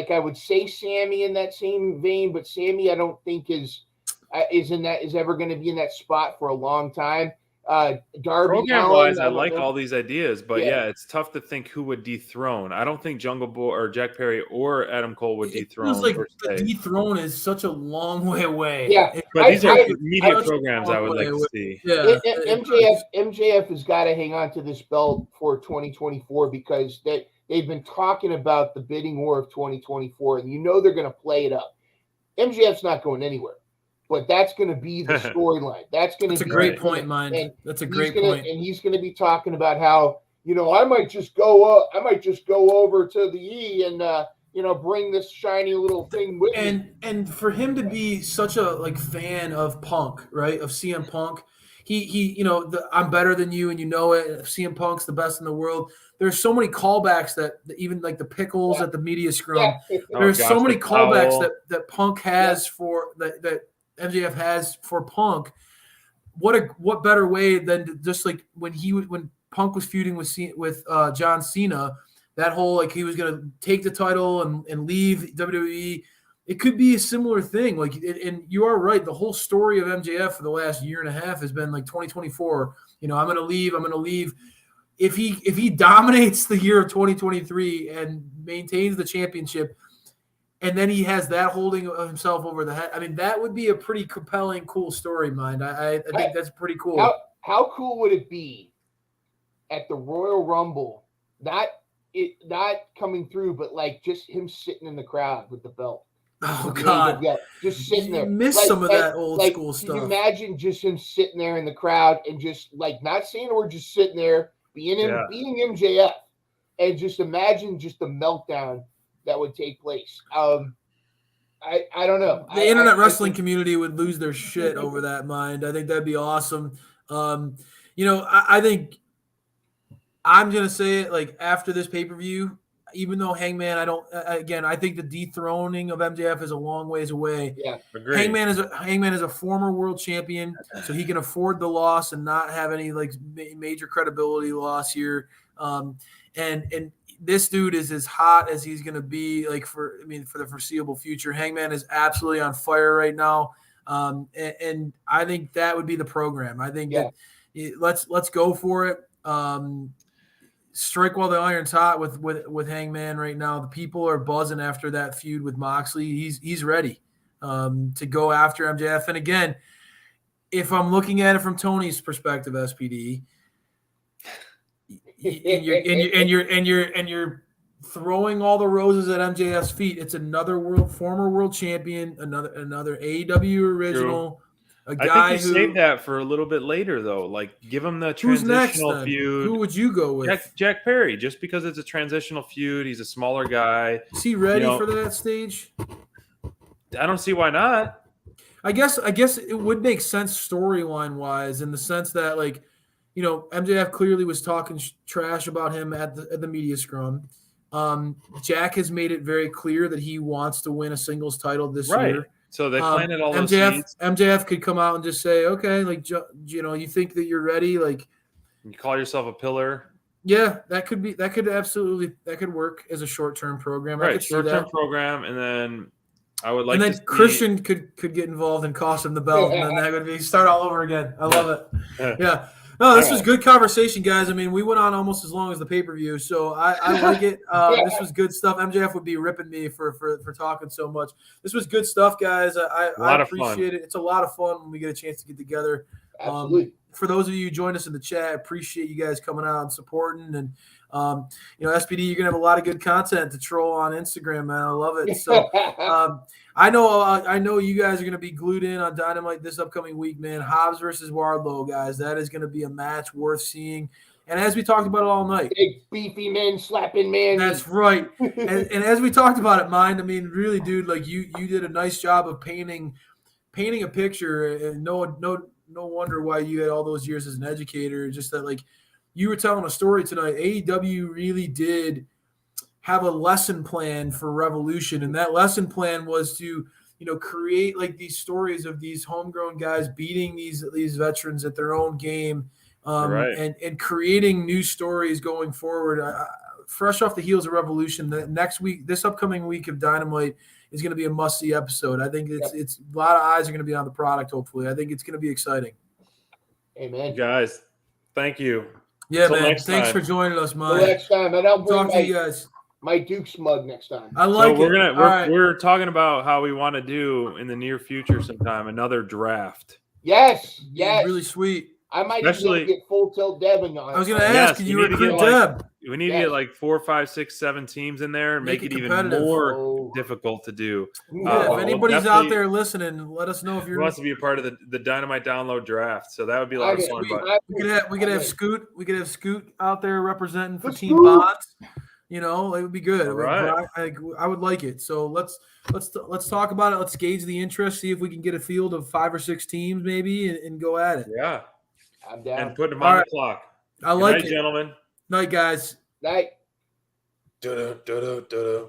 I would say Sammy in that same vein, but Sammy I don't think is ever going to be in that spot for a long time. Darby program-wise, I like all these ideas, but it's tough to think who would dethrone. I don't think Jungle Boy or Jack Perry or Adam Cole would dethrone. It feels like the dethrone is such a long way away. Yeah, but these are media programs I would like to see. Yeah, MJF has got to hang on to this belt for 2024, because they've been talking about the bidding war of 2024, and they're going to play it up. MJF's not going anywhere. But that's going to be the storyline. That's a great point, man. That's a great point. And he's going to be talking about how, I might just go over to the E and bring this shiny little thing with me. And for him to be such a fan of Punk, right? Of CM Punk, he I'm better than you, and it. CM Punk's the best in the world. There's so many callbacks that even like the pickles at the media scrum. Yeah. There's so many callbacks that Punk has for that MJF has for Punk. What better way than to just like when Punk was feuding with John Cena, that whole he was gonna take the title and leave WWE. It could be a similar thing. And you are right. The whole story of MJF for the last year and a half has been 2024. I'm gonna leave. If he dominates the year of 2023 and maintains the championship, and then he has that holding himself over the head, I mean, that would be a pretty compelling, cool story, mind. I think that's pretty cool. how cool would it be at the Royal Rumble, not coming through, but like just him sitting in the crowd with the belt. Oh God, just sitting there. You miss some of that old school Can stuff. you imagine just him sitting there in the crowd and just like not saying a word, just sitting there being MJF, and just imagine just the meltdown that would take place. I don't know. The internet wrestling community would lose their shit over that. Mind, I think that'd be awesome. I think I'm gonna say it like after this pay-per-view. Even though Hangman, I think the dethroning of MJF is a long ways away. Yeah, agreed. Hangman is a former world champion, so he can afford the loss and not have any like major credibility loss here. And this dude is as hot as he's gonna be for the foreseeable future. Hangman is absolutely on fire right now, and I think that would be the program. I think that let's go for it. Strike while the iron's hot with Hangman right now. The people are buzzing after that feud with Moxley. He's ready to go after MJF. And again, if I'm looking at it from Tony's perspective, SPD, and you're throwing all the roses at MJF's feet. It's another former world champion, another AEW original. True. A guy I think you saved that for a little bit later, though. Like, give him the transitional feud. Who would you go with? Jack Perry, just because it's a transitional feud. He's a smaller guy. Is he ready for that stage? I don't see why not. I guess it would make sense storyline wise, in the sense that MJF clearly was talking trash about him at the media scrum. Jack has made it very clear that he wants to win a singles title this year. So they planted all those seeds. MJF could come out and just say, okay, you think that you're ready, like you call yourself a pillar. Yeah, that could work as a short-term program. Right, short-term program, and then I would like. And then Christian could get involved and cost him the belt, and then that would be start all over again. I love it. Yeah. No, this was good conversation, guys. I mean, we went on almost as long as the pay-per-view, so I like it. This was good stuff. MJF would be ripping me for talking so much. This was good stuff, guys. I appreciate it. It's a lot of fun when we get a chance to get together. Absolutely. For those of you who joined us in the chat, I appreciate you guys coming out and supporting. And SPD, you're gonna have a lot of good content to troll on Instagram, man. I love it. So I know you guys are gonna be glued in on Dynamite this upcoming week, man. Hobbs versus Wardlow, guys. That is gonna be a match worth seeing. And as we talked about it all night, big beefy men slapping man. That's right. and as we talked about it, Mind. I mean, really, dude, like you did a nice job of painting a picture, and no wonder why you had all those years as an educator. Just that, like, you were telling a story tonight. AEW really did have a lesson plan for Revolution, and that lesson plan was to, create like these stories of these homegrown guys beating these veterans at their own game, and creating new stories going forward. Fresh off the heels of Revolution, this upcoming week of Dynamite is going to be a must-see episode. I think it's a lot of eyes are going to be on the product. Hopefully, I think it's going to be exciting. Amen, guys. Thank you. Yeah, man. Thanks for joining us, Mike. Next time, and I'll bring talk to you guys. My Duke's mug next time. I like it. We're talking about how we want to do in the near future sometime another draft. Yes. Really sweet. I might even get full tilt Devin on. I was going to ask, can you recruit Deb? We need to get like 4, 5, 6, 7 teams in there and make it even more difficult to do. Yeah, if anybody's out there listening, let us know if you're wants to be a part of the Dynamite download draft. So that would be a lot of fun. We could have Scoot. We could have Scoot out there representing for Team Bonds. It would be good. Right. I would like it. So let's talk about it. Let's gauge the interest. See if we can get a field of 5 or 6 teams maybe and go at it. Yeah. I'm down. And put them on the clock. I like it, gentlemen. Night, guys. Night. Da-da, da-da, da-da.